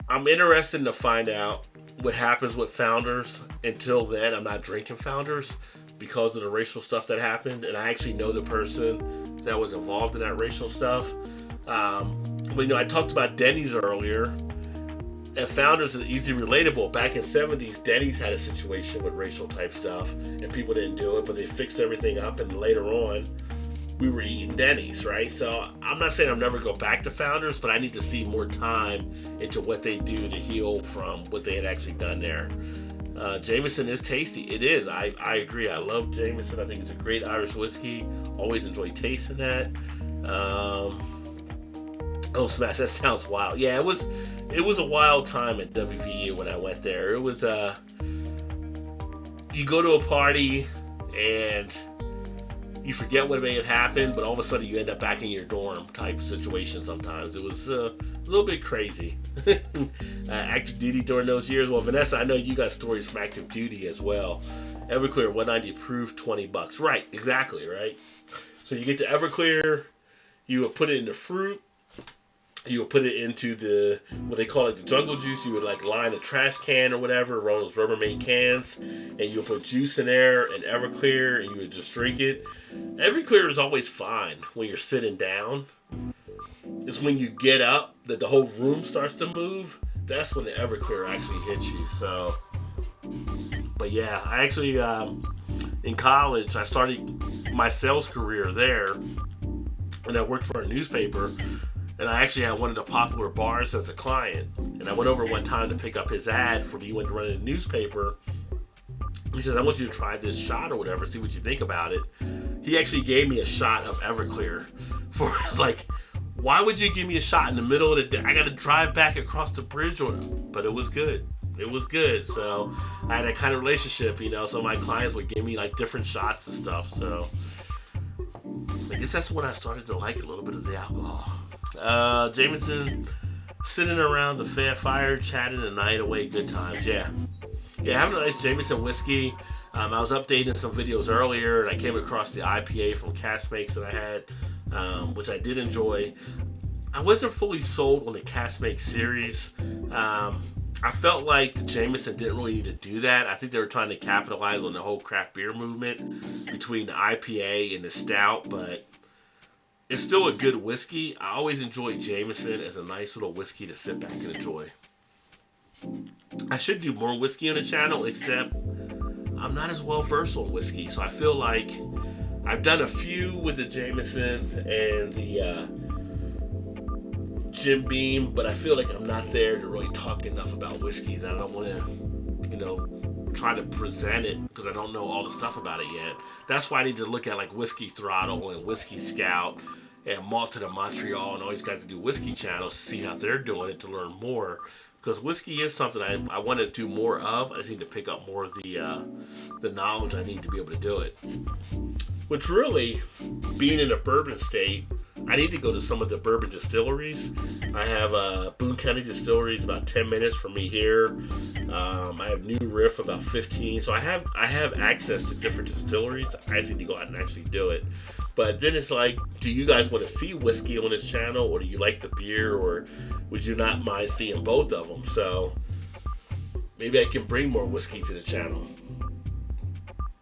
[SPEAKER 1] I'm interested to find out what happens with Founders. Until then, I'm not drinking Founders because of the racial stuff that happened, and I actually know the person that was involved in that racial stuff. But you know, I talked about Denny's earlier, and Founders is easily relatable. Back in the 70s, Denny's had a situation with racial type stuff, and people didn't do it, but they fixed everything up, and later on, we were eating Denny's, right? So I'm not saying I'll never go back to Founders, but I need to see more time into what they do to heal from what they had actually done there. Jameson is tasty. It is. I agree. I love Jameson. I think it's a great Irish whiskey. Always enjoy tasting that. Oh, smash! That sounds wild. Yeah, it was a wild time at WVU when I went there. It was you go to a party and you forget what may have happened, but all of a sudden you end up back in your dorm type situation sometimes. It was a little bit crazy. Active duty during those years. Well, Vanessa, I know you got stories from active duty as well. Everclear 190 proof, $20. Right, exactly, right? So you get the Everclear, you would put it in the fruit, you would put it into what they call it, the jungle juice. You would like line a trash can or whatever, one of those Rubbermaid cans, and you would put juice in there and Everclear, and you would just drink it. Everclear is always fine when you're sitting down. It's when you get up that the whole room starts to move. That's when the Everclear actually hits you. So, but yeah, I actually in college I started my sales career there, and I worked for a newspaper. And I actually had one of the popular bars as a client. And I went over one time to pick up his ad for me when to run in the newspaper. He says, I want you to try this shot or whatever, see what you think about it. He actually gave me a shot of Everclear. I was like, why would you give me a shot in the middle of the day? I got to drive back across the bridge on it. But it was good. It was good. So I had that kind of relationship, you know. So my clients would give me like different shots and stuff. So I guess that's when I started to like a little bit of the alcohol. Jameson, sitting around the fair fire, chatting the night away, good times. Yeah, having a nice Jameson whiskey. I was updating some videos earlier, and I came across the IPA from Cask Makes that I had, which I did enjoy. I wasn't fully sold on the Cask Make series. I felt like the Jameson didn't really need to do that. I think they were trying to capitalize on the whole craft beer movement between the IPA and the Stout, but it's still a good whiskey. I always enjoy Jameson as a nice little whiskey to sit back and enjoy. I should do more whiskey on the channel, except I'm not as well versed on whiskey, so I feel like I've done a few with the Jameson and the Jim Beam, but I feel like I'm not there to really talk enough about whiskey. That I don't want to, try to present it because I don't know all the stuff about it yet. That's why I need to look at like Whiskey Throttle and Whiskey Scout and Malted of Montreal and all these guys that do whiskey channels to see how they're doing it to learn more. Because whiskey is something I want to do more of. I just need to pick up more of the knowledge I need to be able to do it. Which really, being in a bourbon state, I need to go to some of the bourbon distilleries. I have Boone County Distilleries about 10 minutes from me here. I have New Riff about 15. So I have access to different distilleries. I just need to go out and actually do it. But then it's like, do you guys want to see whiskey on this channel, or do you like the beer, or would you not mind seeing both of them? So maybe I can bring more whiskey to the channel.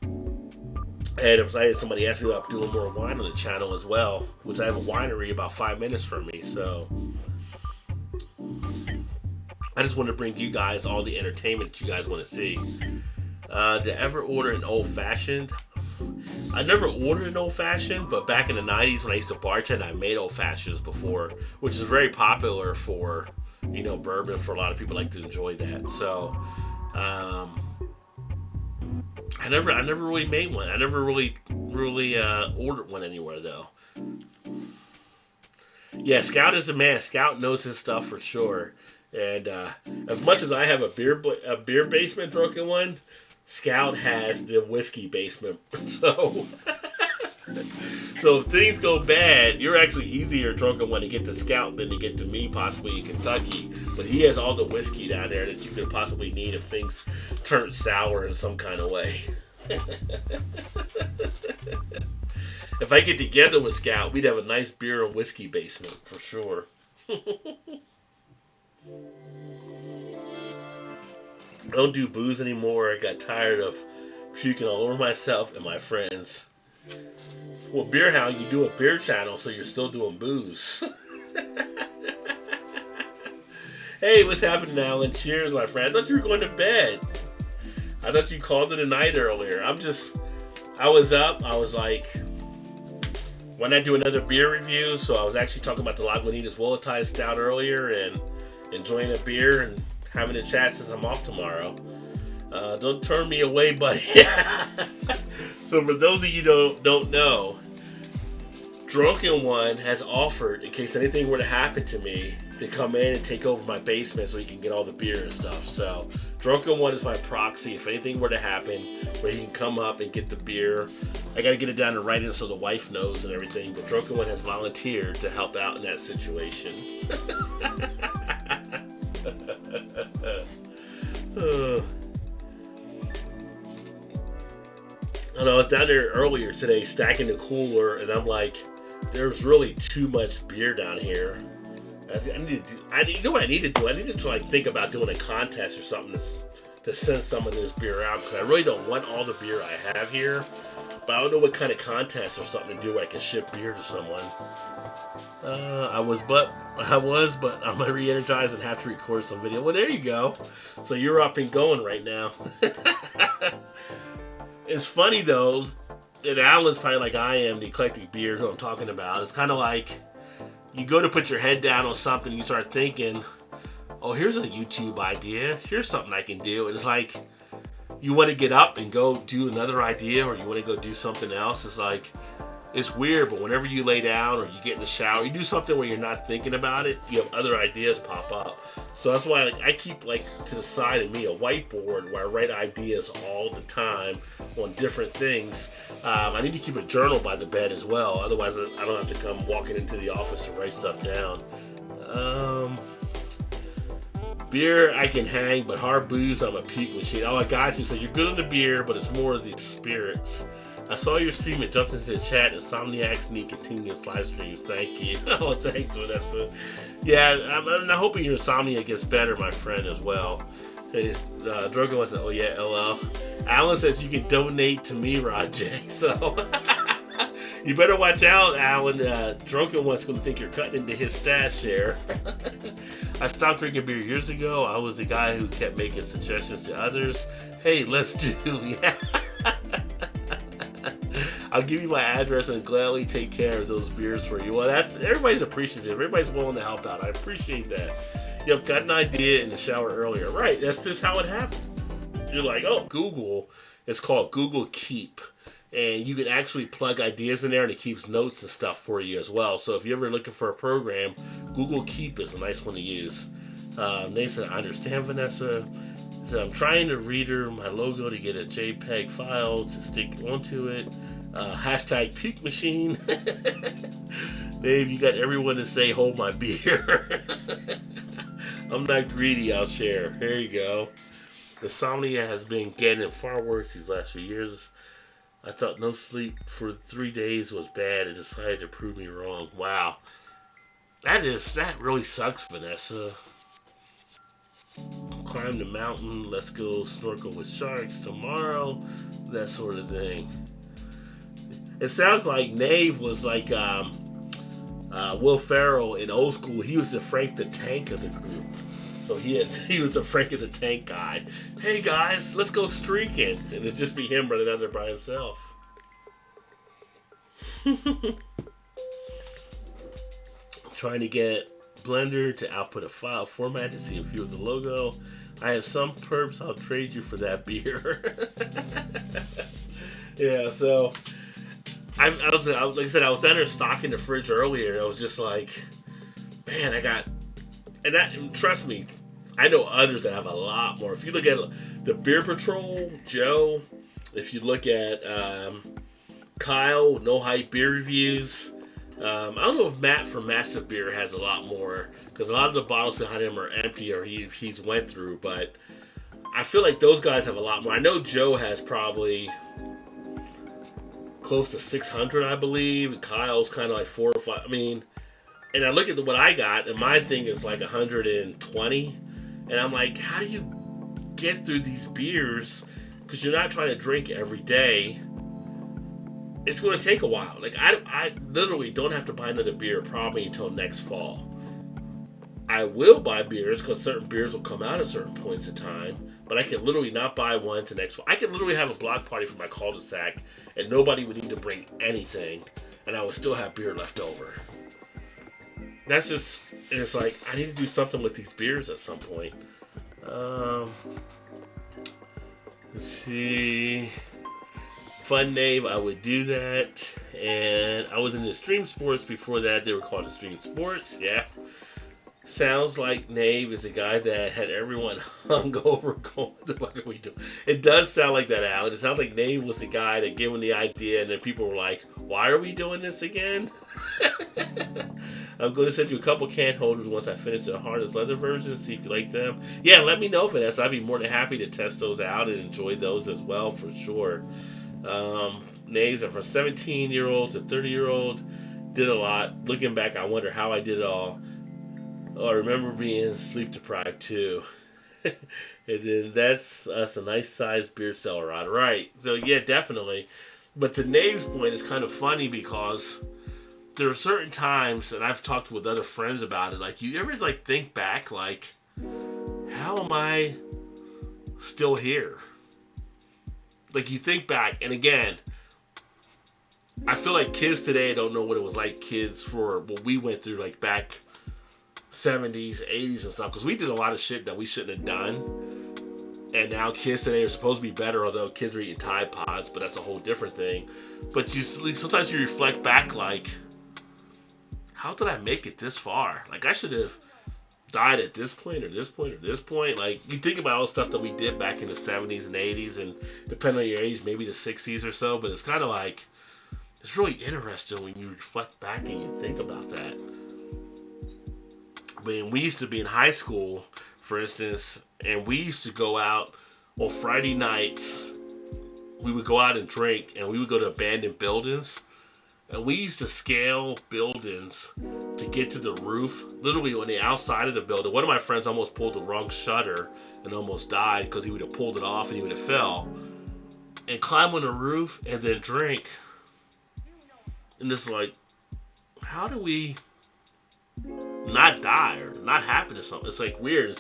[SPEAKER 1] And if somebody asked me about doing more wine on the channel as well, which I have a winery about 5 minutes from me, so I just want to bring you guys all the entertainment you guys want to see. Did I ever order an old fashioned? I never ordered an old fashioned, but back in the 90s when I used to bartend, I made old fashions before, which is very popular for, bourbon. For a lot of people like to enjoy that. So, I never really made one. I never really ordered one anywhere though. Yeah, Scout is the man. Scout knows his stuff for sure. And as much as I have a beer basement drunken one, Scout has the whiskey basement. So if things go bad, you're actually easier drunken one to get to Scout than to get to me possibly in Kentucky. But he has all the whiskey down there that you could possibly need if things turn sour in some kind of way. If I get together with Scout, we'd have a nice beer and whiskey basement for sure. I don't do booze anymore. I got tired of puking all over myself and my friends. Well, Beer Hound, you do a beer channel, so you're still doing booze. Hey, what's happening, Alan? Cheers, my friend. I thought you were going to bed. I thought you called it a night earlier. I was up. I was like, why not do another beer review? So I was actually talking about the Lagunitas Willettized Stout earlier and enjoying a beer and having a chat since I'm off tomorrow. Don't turn me away, buddy. So for those of you who don't know, Drunken One has offered, in case anything were to happen to me, to come in and take over my basement so he can get all the beer and stuff. So Drunken One is my proxy. If anything were to happen, where he can come up and get the beer. I got to get it down in writing so the wife knows and everything. But Drunken One has volunteered to help out in that situation. And I was down there earlier today stacking the cooler, and I'm like, there's really too much beer down here. You know what I need to do? I need to think about doing a contest or something to send some of this beer out, because I really don't want all the beer I have here. But I don't know what kind of contest or something to do where I can ship beer to someone. I was, but I'm gonna re-energize and have to record some video. Well, there you go. So you're up and going right now. It's funny though, and Alan's probably like I am, the eclectic beer who I'm talking about. It's kind of like you go to put your head down on something, and you start thinking, oh, here's a YouTube idea. Here's something I can do. And it's like you want to get up and go do another idea, or you want to go do something else. It's like, it's weird, but whenever you lay down or you get in the shower, you do something where you're not thinking about it, you have other ideas pop up. So that's why I keep to the side of me a whiteboard where I write ideas all the time on different things. I need to keep a journal by the bed as well, otherwise I don't have to come walking into the office to write stuff down. Beer I can hang, but hard booze I'm a puke machine. Oh, I got you. So you're good on the beer, but it's more of the spirits. I saw your stream and jumped into the chat. Insomniacs need continuous live streams. Thank you. Oh, thanks, Vanessa. Yeah, I'm hoping your insomnia gets better, my friend, as well. Drogo said, oh yeah, LL. Alan says you can donate to me, Rajay. So, You better watch out, Alan. Drunken one's gonna think you're cutting into his stash there. I stopped drinking beer years ago. I was the guy who kept making suggestions to others. Hey, let's do, yeah. I'll give you my address and gladly take care of those beers for you. Well, that's everybody's appreciative. Everybody's willing to help out. I appreciate that. Yep, got an idea in the shower earlier. Right, that's just how it happens. You're like, oh, Google. It's called Google Keep. And you can actually plug ideas in there and it keeps notes and stuff for you as well. So if you're ever looking for a program, Google Keep is a nice one to use. They said, I understand, Vanessa. So I'm trying to reader my logo to get a JPEG file to stick onto it. Hashtag puke machine. Dave, you got everyone to say, hold my beer. I'm not greedy, I'll share. There you go. Insomnia has been getting far worse these last few years. I thought no sleep for 3 days was bad and decided to prove me wrong. Wow. That really sucks, Vanessa. Climb the mountain, let's go snorkel with sharks tomorrow, that sort of thing. It sounds like Nave was like Will Ferrell in Old School. He was the Frank the Tank of the group. So he was the Frank of the Tank guy. Hey guys, let's go streaking. And it'd just be him running out there by himself. Trying to get Blender to output a file format to see a few of the logo. I have some perps, I'll trade you for that beer. Yeah, so I was like I said, I was down there stocking the fridge earlier and I was just like, man, and trust me, I know others that have a lot more. If you look at the Beer Patrol, Joe, if you look at Kyle, No Hype Beer Reviews, I don't know if Matt from Massive Beer has a lot more, because a lot of the bottles behind him are empty or he's went through, but I feel like those guys have a lot more. I know Joe has probably close to 600, I believe. Kyle's kind of like 4 or 5. I mean, and I look at what I got, and my thing is like 120. And I'm like, how do you get through these beers? Because you're not trying to drink every day. It's going to take a while. Like, I literally don't have to buy another beer probably until next fall. I will buy beers because certain beers will come out at certain points in time. But I can literally not buy one to next fall. I can literally have a block party for my cul-de-sac and nobody would need to bring anything. And I would still have beer left over. That's just, it's like, I need to do something with these beers at some point. Let's see. Fun name, I would do that. And I was in the Extreme Sports before that. They were called Extreme Sports, yeah. Sounds like Nave is the guy that had everyone hungover going, what the fuck are we doing? It does sound like that, Alan. It sounds like Nave was the guy that gave him the idea and then people were like, why are we doing this again? I'm going to send you a couple can holders once I finish the hardest leather version, see if you like them. Yeah, let me know, Vanessa. I'd be more than happy to test those out and enjoy those as well, for sure. Names are from 17-year-old to 30-year-old. Did a lot. Looking back, I wonder how I did it all. Oh, I remember being sleep deprived too. And then that's us a nice sized beer cellar rod. Right. So yeah, definitely. But to Nave's point, it's kind of funny because there are certain times, and I've talked with other friends about it, like, you ever like think back, like, how am I still here? Like, you think back, and again, I feel like kids today don't know what it was like, kids for what we went through, like back 70s, 80s and stuff, because we did a lot of shit that we shouldn't have done. And now kids today are supposed to be better, although kids are eating Tide Pods, but that's a whole different thing. But sometimes you reflect back, like, how did I make it this far? Like, I should have died at this point or this point or this point. Like, you think about all the stuff that we did back in the 70s and 80s, and depending on your age, maybe the 60s or so, but it's kind of like, it's really interesting when you reflect back and you think about that. When we used to be in high school, for instance, and we used to go out on Friday nights, we would go out and drink, and we would go to abandoned buildings, and we used to scale buildings to get to the roof, literally on the outside of the building. One of my friends almost pulled the wrong shutter and almost died because he would have pulled it off and he would have fell. And climb on the roof and then drink And it's like, how do we not die or not happen to something? It's like weird.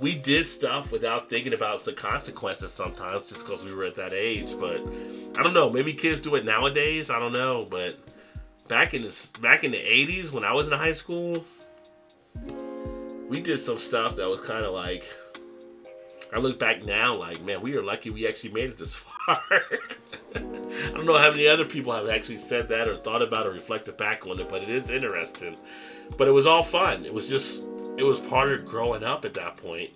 [SPEAKER 1] We did stuff without thinking about the consequences sometimes just because we were at that age. But I don't know. Maybe kids do it nowadays. I don't know. But back in the 80s when I was in high school, we did some stuff that was kind of like, I look back now like, man, we are lucky we actually made it this far. I don't know how many other people have actually said that or thought about or reflected back on it, but it is interesting. But it was all fun. It was part of growing up at that point.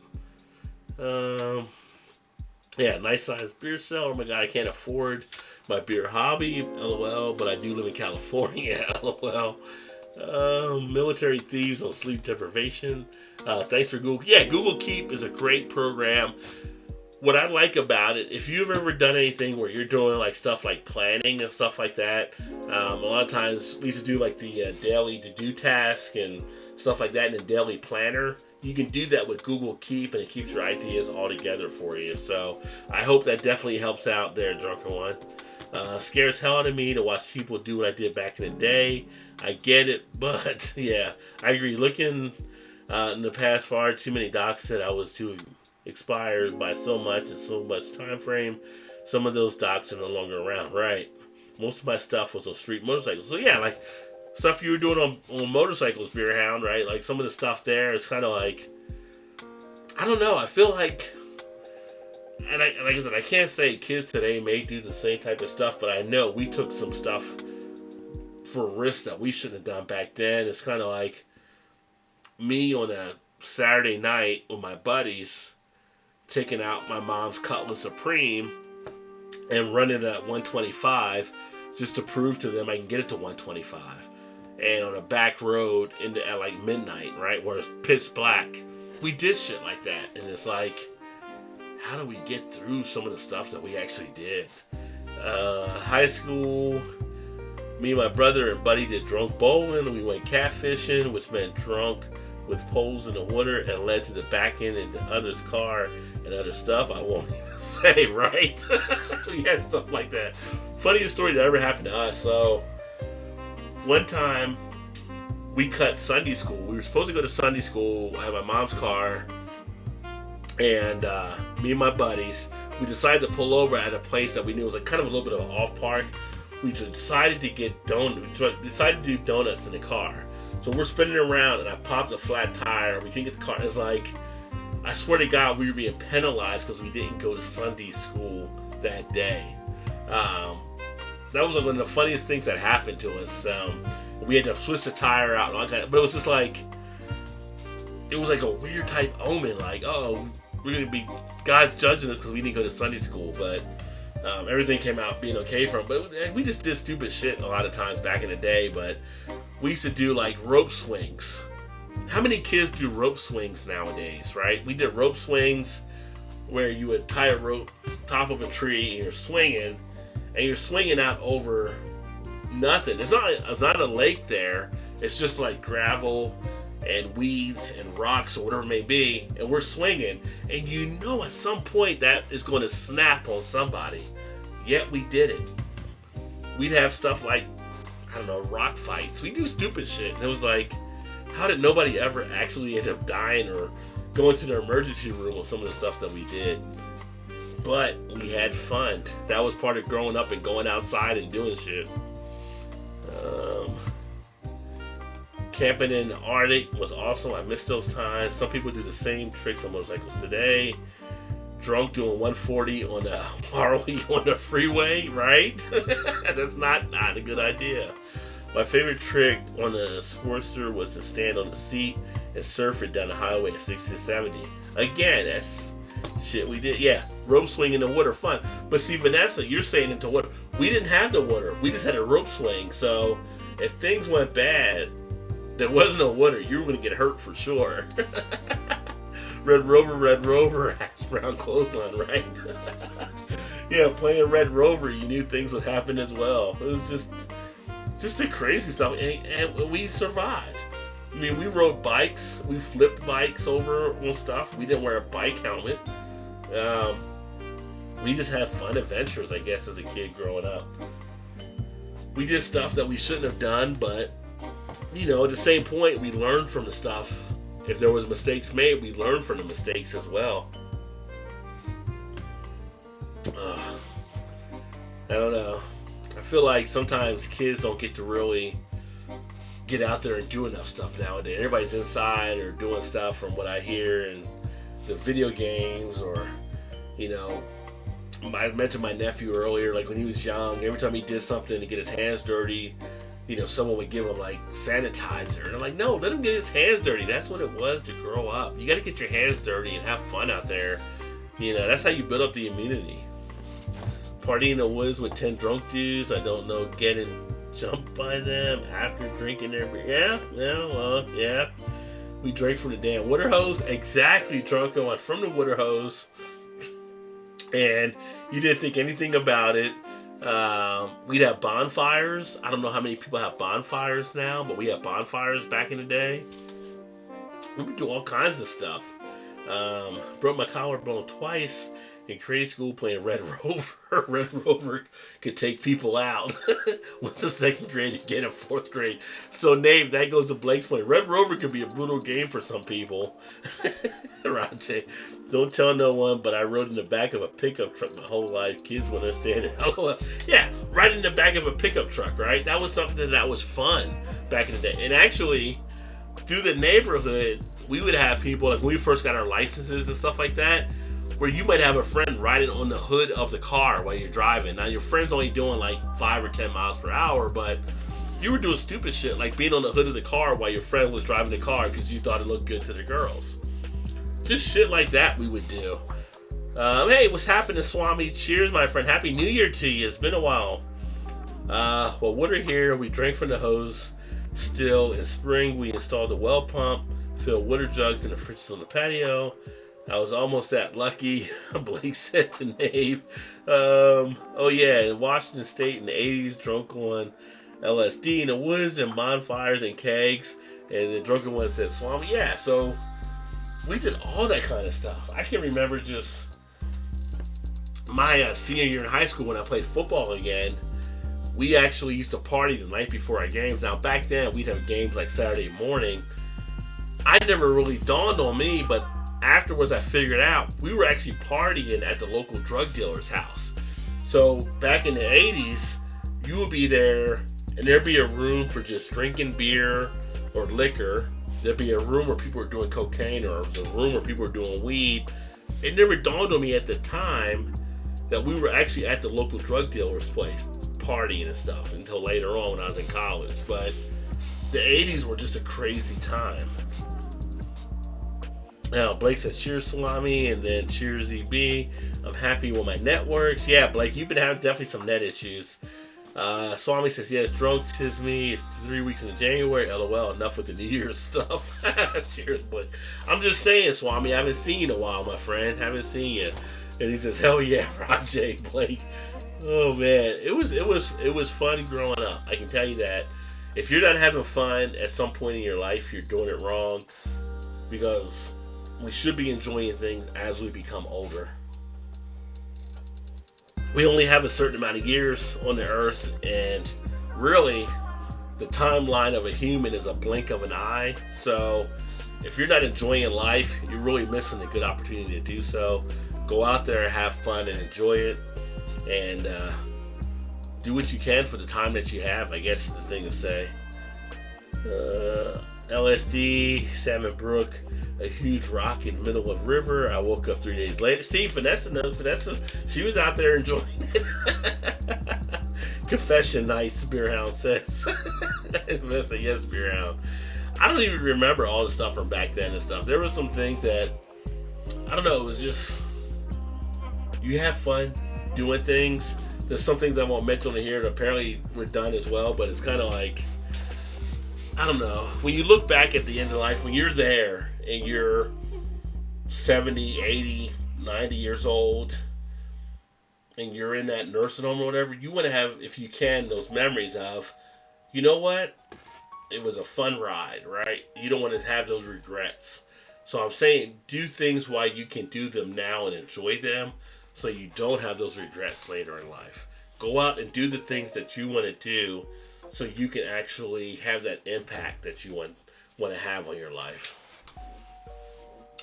[SPEAKER 1] Yeah, nice sized beer cellar. Oh my god, I can't afford my beer hobby, lol, but I do live in California, lol. Military thieves on sleep deprivation. Thanks for Google. Yeah, Google Keep is a great program. What I like about it, if you've ever done anything where you're doing like stuff like planning and stuff like that, a lot of times we used to do like the daily to-do task and stuff like that in the daily planner. You can do that with Google Keep, and it keeps your ideas all together for you. So I hope that definitely helps out there, Drunken One. Scares hell out of me to watch people do what I did back in the day. I get it, but yeah, I agree. Looking in the past, far too many docs said I was too expired by so much and so much time frame. Some of those docs are no longer around, right? Most of my stuff was on street motorcycles. So yeah, like stuff you were doing on motorcycles, Beer Hound, right? Like some of the stuff there is kind of like, I don't know. I feel like, and like I said, I can't say kids today may do the same type of stuff, but I know we took some stuff for risks that we shouldn't have done back then. It's kind of like me on a Saturday night with my buddies taking out my mom's Cutlass Supreme and running it at 125 just to prove to them I can get it to 125. And on a back road at like midnight, right, where it's pitch black. We did shit like that. And it's like, how do we get through some of the stuff that we actually did? High school, me and my brother and buddy did drunk bowling. We went catfishing, which meant drunk with poles in the water and led to the back end of the other's car and other stuff I won't even say, right? We had stuff like that. Funniest story that ever happened to us. So one time we cut Sunday school. We were supposed to go to Sunday school. I had my mom's car, and me and my buddies, we decided to pull over at a place that we knew was like kind of a little bit of an off park. We decided to get donuts. We decided to do donuts in the car. So we're spinning around, and I popped a flat tire. We couldn't get the car. It's like, I swear to God, we were being penalized because we didn't go to Sunday school that day. That was one of the funniest things that happened to us. We had to switch the tire out and all kind of, but it was just like, it was like a weird type omen. Like, oh, we're gonna be God's judging us because we didn't go to Sunday school. But everything came out being okay for him. But we just did stupid shit a lot of times back in the day. But we used to do like rope swings. How many kids do rope swings nowadays, right? We did rope swings where you would tie a rope top of a tree and you're swinging out over nothing. It's not a lake there. It's just like gravel and weeds and rocks or whatever it may be, and we're swinging, and you know at some point that is going to snap on somebody. Yet we did it. We'd have stuff like, I don't know, rock fights. We do stupid shit. And it was like, how did nobody ever actually end up dying or going to the emergency room with some of the stuff that we did? But we had fun. That was part of growing up and going outside and doing shit. Camping in the Arctic was awesome. I miss those times. Some people do the same tricks on motorcycles today. Drunk doing 140 on the Harley on the freeway, right? That's not a good idea. My favorite trick on the Sportster was to stand on the seat and surf it down the highway at 60 to 70. Again, that's shit we did. Yeah, rope swing in the water, fun. But see, Vanessa, you're saying into water. We didn't have the water. We just had a rope swing. So if things went bad, there was no water. You were going to get hurt for sure. Red Rover, hash brown clothesline, right? Yeah, playing Red Rover, you knew things would happen as well. It was just the crazy stuff, and we survived. I mean, we rode bikes, we flipped bikes over on stuff. We didn't wear a bike helmet. We just had fun adventures, I guess, as a kid growing up. We did stuff that we shouldn't have done, but at the same point, we learned from the stuff. If there was mistakes made, we learned from the mistakes as well. I don't know. I feel like sometimes kids don't get to really get out there and do enough stuff nowadays. Everybody's inside or doing stuff from what I hear, and the video games, or I mentioned my nephew earlier. Like when he was young, every time he did something to get his hands dirty, someone would give him like sanitizer, and I'm like, no, let him get his hands dirty. That's what it was to grow up. You got to get your hands dirty and have fun out there. That's how you build up the immunity. Partying in the woods with 10 drunk dudes, I don't know, getting jumped by them after drinking their beer. Yeah. We drank from the damn water hose. Exactly, drunk on from the water hose. And you didn't think anything about it. We'd have bonfires. I don't know how many people have bonfires now, but we had bonfires back in the day. We would do all kinds of stuff. Broke my collarbone twice in grade school playing Red Rover. Red Rover could take people out. What's the second grade again in fourth grade? So, Nave, that goes to Blake's point. Red Rover could be a brutal game for some people. Rajay, don't tell no one, but I rode in the back of a pickup truck my whole life. Kids will understand it. Yeah, right in the back of a pickup truck, right? That was something that was fun back in the day. And actually, through the neighborhood, we would have people, like when we first got our licenses and stuff like that, where you might have a friend riding on the hood of the car while you're driving. Now, your friend's only doing like 5 or 10 miles per hour, but you were doing stupid shit like being on the hood of the car while your friend was driving the car because you thought it looked good to the girls. Just shit like that we would do. Hey, what's happening, Swami? Cheers, my friend. Happy New Year to you. It's been a while. Well, water here. We drank from the hose. Still, in spring, we installed a well pump, filled water jugs in the fridges on the patio. I was almost that lucky, Blake said to Nave. Oh yeah, in Washington State in the 80s, drunk on LSD in the woods and bonfires and kegs. And the drunken one said, Swami, yeah, so we did all that kind of stuff. I can remember just my senior year in high school when I played football again. We actually used to party the night before our games. Now, back then, we'd have games like Saturday morning. I never really dawned on me, but afterwards I figured out we were actually partying at the local drug dealer's house. So back in the 80s, you would be there and there'd be a room for just drinking beer or liquor. There'd be a room where people were doing cocaine, or a room where people were doing weed. It never dawned on me at the time that we were actually at the local drug dealer's place partying and stuff until later on when I was in college. But the 80s were just a crazy time. Now, Blake says, cheers, Salami, and then cheers, EB. I'm happy with my networks. Yeah, Blake, you've been having definitely some net issues. Swami says, yes, drunks kiss me. It's 3 weeks into January. LOL, enough with the New Year's stuff. Cheers, Blake. I'm just saying, Swami, I haven't seen you in a while, my friend. Haven't seen you. And he says, hell yeah, Rajay, Blake. Oh, man. It was fun growing up. I can tell you that. If you're not having fun at some point in your life, you're doing it wrong. Because we should be enjoying things as we become older. We only have a certain amount of years on the earth, and really, the timeline of a human is a blink of an eye. So, if you're not enjoying life, you're really missing a good opportunity to do so. Go out there, have fun, and enjoy it, and do what you can for the time that you have, I guess is the thing to say. LSD, Salmon Brook, a huge rock in the middle of the river. I woke up 3 days later. See, Vanessa, she was out there enjoying it. Confession nice, Beerhound says. Vanessa, yes, Beerhound. I don't even remember all the stuff from back then and stuff. There were some things that, I don't know, it was just, you have fun doing things. There's some things I won't mention here that apparently were done as well, but it's kind of like, I don't know. When you look back at the end of life, when you're there and you're 70, 80, 90 years old and you're in that nursing home or whatever, you want to have, if you can, those memories of, you know what? It was a fun ride, right? You don't want to have those regrets. So I'm saying do things while you can do them now and enjoy them so you don't have those regrets later in life. Go out and do the things that you want to do so you can actually have that impact that you want to have on your life.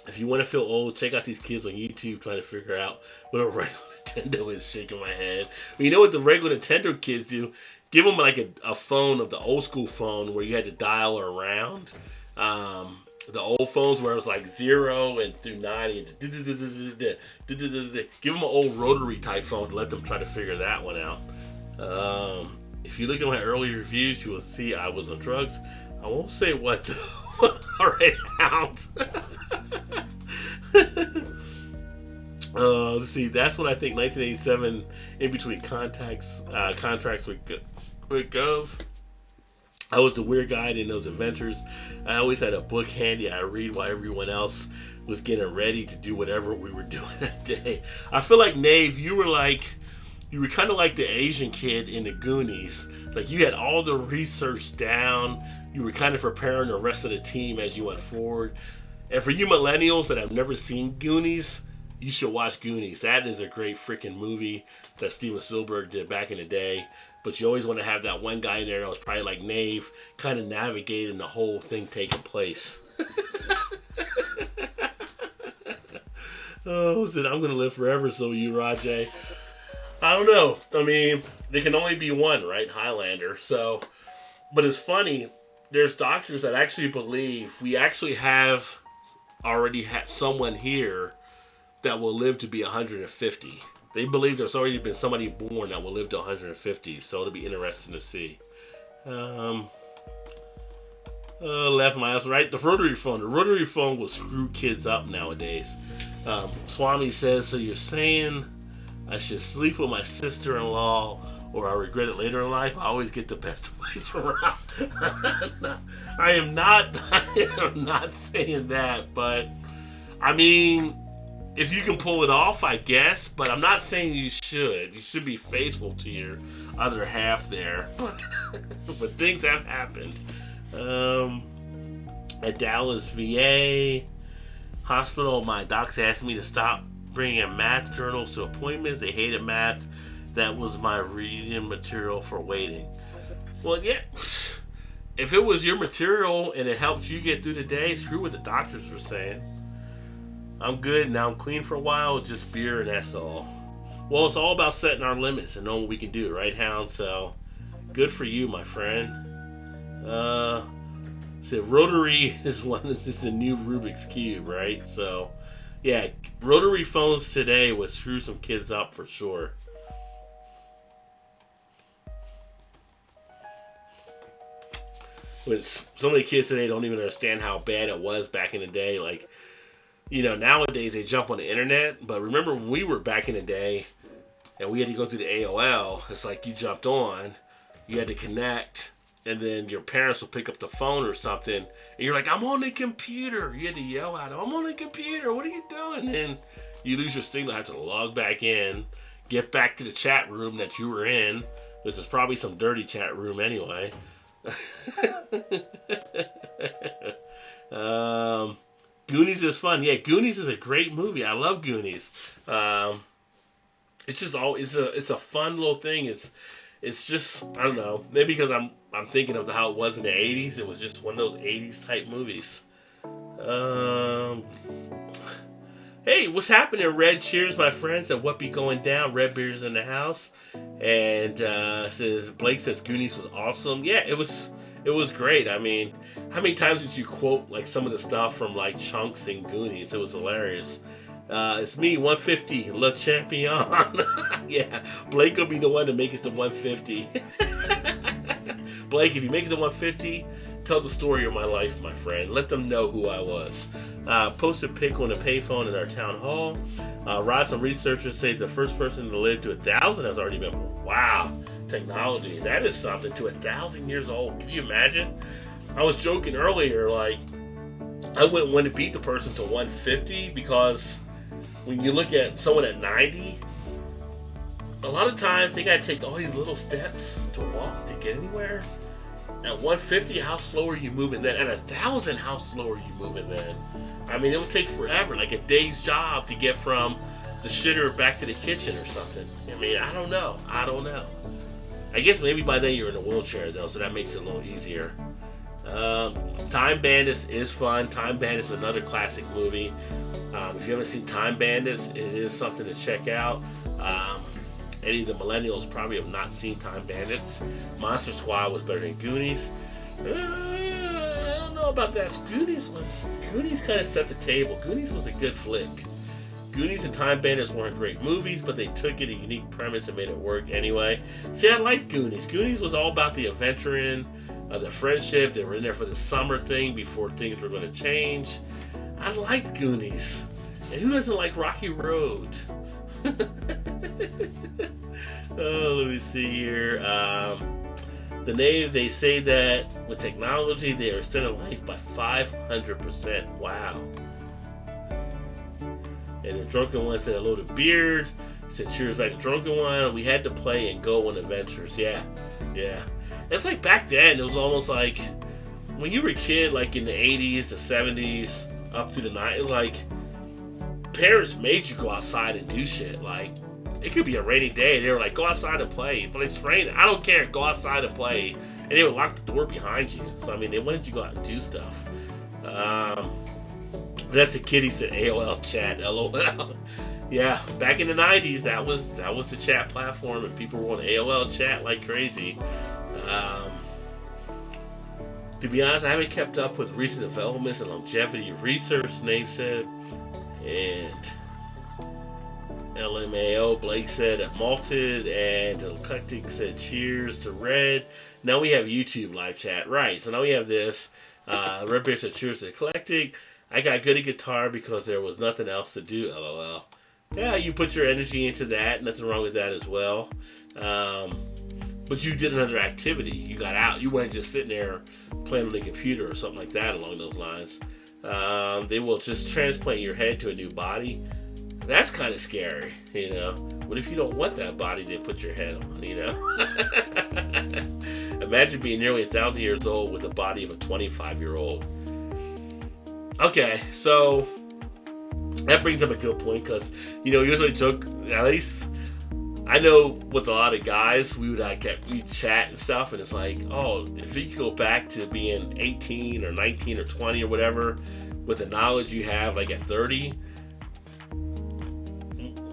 [SPEAKER 1] If you want to feel old, check out these kids on YouTube trying to figure out what a regular Nintendo is. Shaking my head. But you know what the regular Nintendo kids do? Give them like a phone of the old school phone where you had to dial around. The old phones where it was like 0 and through 90. Give them an old rotary type phone to let them try to figure that one out. If you look at my early reviews, you will see I was on drugs. I won't say what though. Alright, out. Let's see. That's what I think. 1987, in between contracts with Gov. I was the weird guy in those adventures. I always had a book handy. I read while everyone else was getting ready to do whatever we were doing that day. I feel like, Nave, you were kind of like the Asian kid in the Goonies. Like, you had all the research down. You were kind of preparing the rest of the team as you went forward. And for you millennials that have never seen Goonies, you should watch Goonies. That is a great freaking movie that Steven Spielberg did back in the day. But you always want to have that one guy in there that was probably like Nave, kind of navigating the whole thing taking place. Oh, said I'm going to live forever, so you, Rajay. I don't know. I mean, there can only be one, right? Highlander. So, but it's funny. There's doctors that actually believe we actually have already had someone here that will live to be 150. They believe there's already been somebody born that will live to 150, so it'll be interesting to see. Left my ass right. The rotary phone. The rotary phone will screw kids up nowadays. Swami says, so you're saying I should sleep with my sister-in-law or I regret it later in life? I always get the best advice around. I am not saying that, but I mean, if you can pull it off, I guess, but I'm not saying you should. You should be faithful to your other half there. But things have happened. At Dallas VA hospital, my docs asked me to stop bringing math journals to appointments. They hated math. That was my reading material for waiting. Well, yeah. If it was your material and it helped you get through the day, screw what the doctors were saying. I'm good, now I'm clean for a while, just beer and that's all. Well, it's all about setting our limits and knowing what we can do, right, Hound? So, good for you, my friend. So rotary is the new Rubik's Cube, right? So, yeah, rotary phones today would screw some kids up for sure. Which so many kids today don't even understand how bad it was back in the day. Like, you know, nowadays they jump on the internet, but remember when we were back in the day and we had to go through the AOL, it's like you jumped on, you had to connect, and then your parents will pick up the phone or something, and you're like, I'm on the computer. You had to yell at them, I'm on the computer, what are you doing? And you lose your signal, have to log back in, get back to the chat room that you were in, which is probably some dirty chat room anyway. Goonies is fun. Yeah, Goonies is a great movie. I love Goonies. It's just it's a fun little thing. It's just, I don't know, maybe because I'm thinking of how it was in the 80s. It was just one of those 80s type movies. Hey, what's happening, Red? Cheers, my friends, at what be going down. Red Beer's in the house. And Blake says Goonies was awesome. Yeah, it was great. I mean, how many times did you quote like some of the stuff from like Chunks and Goonies? It was hilarious. It's me, 150, Le Champion. Yeah, Blake will be the one to make it to 150. Blake, if you make it to 150, tell the story of my life, my friend. Let them know who I was. Post a pic on a payphone in our town hall. Some researchers say the first person to live to 1,000 has already been. Wow, technology. That is something, to 1,000 years old. Can you imagine? I was joking earlier, like, I wouldn't want to beat the person to 150 because when you look at someone at 90, a lot of times they gotta take all these little steps to walk to get anywhere. At 150, how slow are you moving then? At 1,000, how slow are you moving then? I mean, it would take forever, like a day's job to get from the shitter back to the kitchen or something. I mean, I don't know. I guess maybe by then you're in a wheelchair though, so that makes it a little easier. Time Bandits is fun. Time Bandits is another classic movie. If you haven't seen Time Bandits, it is something to check out. Any of the millennials probably have not seen Time Bandits. Monster Squad was better than Goonies. I don't know about that. Goonies kind of set the table. Goonies was a good flick. Goonies and Time Bandits weren't great movies, but they took it a unique premise and made it work anyway. See, I liked Goonies. Goonies was all about the adventuring, the friendship. They were in there for the summer thing before things were going to change. I liked Goonies. And who doesn't like Rocky Road? Oh, let me see here. The name, they say that with technology, they are extending life by 500%. Wow. And the Drunken One said hello to Beard. Said cheers back to Drunken One. We had to play and go on adventures. Yeah. It's like back then, it was almost like when you were a kid, like in the 80s, the 70s, up through the 90s, like parents made you go outside and do shit. Like it could be a rainy day. They were like, go outside and play. But it's raining. I don't care. Go outside and play. And they would lock the door behind you. So, I mean, they wanted you to go out and do stuff. That's the kitty said AOL chat. LOL. Yeah, back in the 90s, that was the chat platform. And people were on AOL chat like crazy. To be honest, I haven't kept up with recent developments in longevity research, Nave said. And LMAO, Blake said at Malted, and Eclectic said cheers to Red. Now we have YouTube live chat. Right, so now we have this. Red Bear said cheers to Eclectic. I got good at guitar because there was nothing else to do, LOL. Yeah, you put your energy into that. Nothing wrong with that as well. But you did another activity. You got out. You weren't just sitting there playing on the computer or something like that along those lines. They will just transplant your head to a new body. That's kind of scary, you know. What if you don't want that body they put your head on, you know? Imagine being nearly 1,000 years old with the body of a 25-year-old. Okay, so that brings up a good point because, you know, usually joke, at least I know with a lot of guys, we chat and stuff, and it's like, oh, if you could go back to being 18 or 19 or 20 or whatever, with the knowledge you have, like at 30,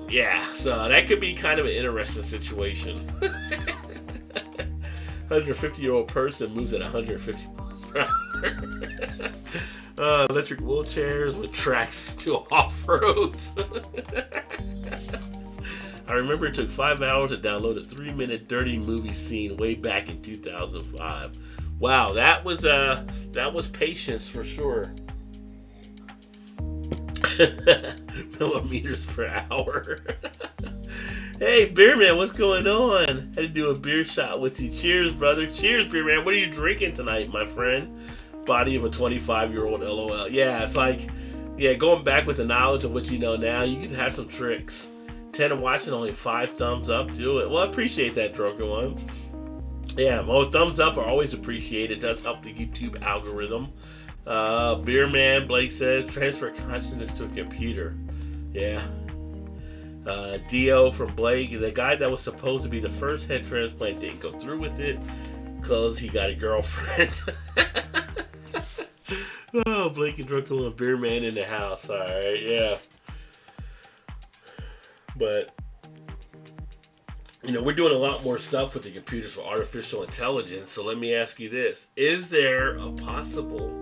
[SPEAKER 1] yeah, so that could be kind of an interesting situation. 150-year-old person moves at 150 miles per hour. Electric wheelchairs with tracks to off-road. I remember it took 5 hours to download a 3-minute dirty movie scene way back in 2005. Wow, that was patience for sure. Millimeters per hour. Hey, Beerman, what's going on? Had to do a beer shot with you. Cheers, brother. Cheers, Beerman. What are you drinking tonight, my friend? Body of a 25-year-old, LOL. Yeah, it's like, going back with the knowledge of what you know now, you can have some tricks. 10 and watching, only 5 thumbs up. Do it. Well, I appreciate that, Drunken One. Yeah, more thumbs up are always appreciated. It does help the YouTube algorithm. Beerman, Blake says, transfer consciousness to a computer. Yeah. Dio from Blake, the guy that was supposed to be the first head transplant didn't go through with it because he got a girlfriend. Oh, Blake and Drunken One, Beerman in the house. Alright, yeah. But, you know, we're doing a lot more stuff with the computers for artificial intelligence. So let me ask you this. Is there a possible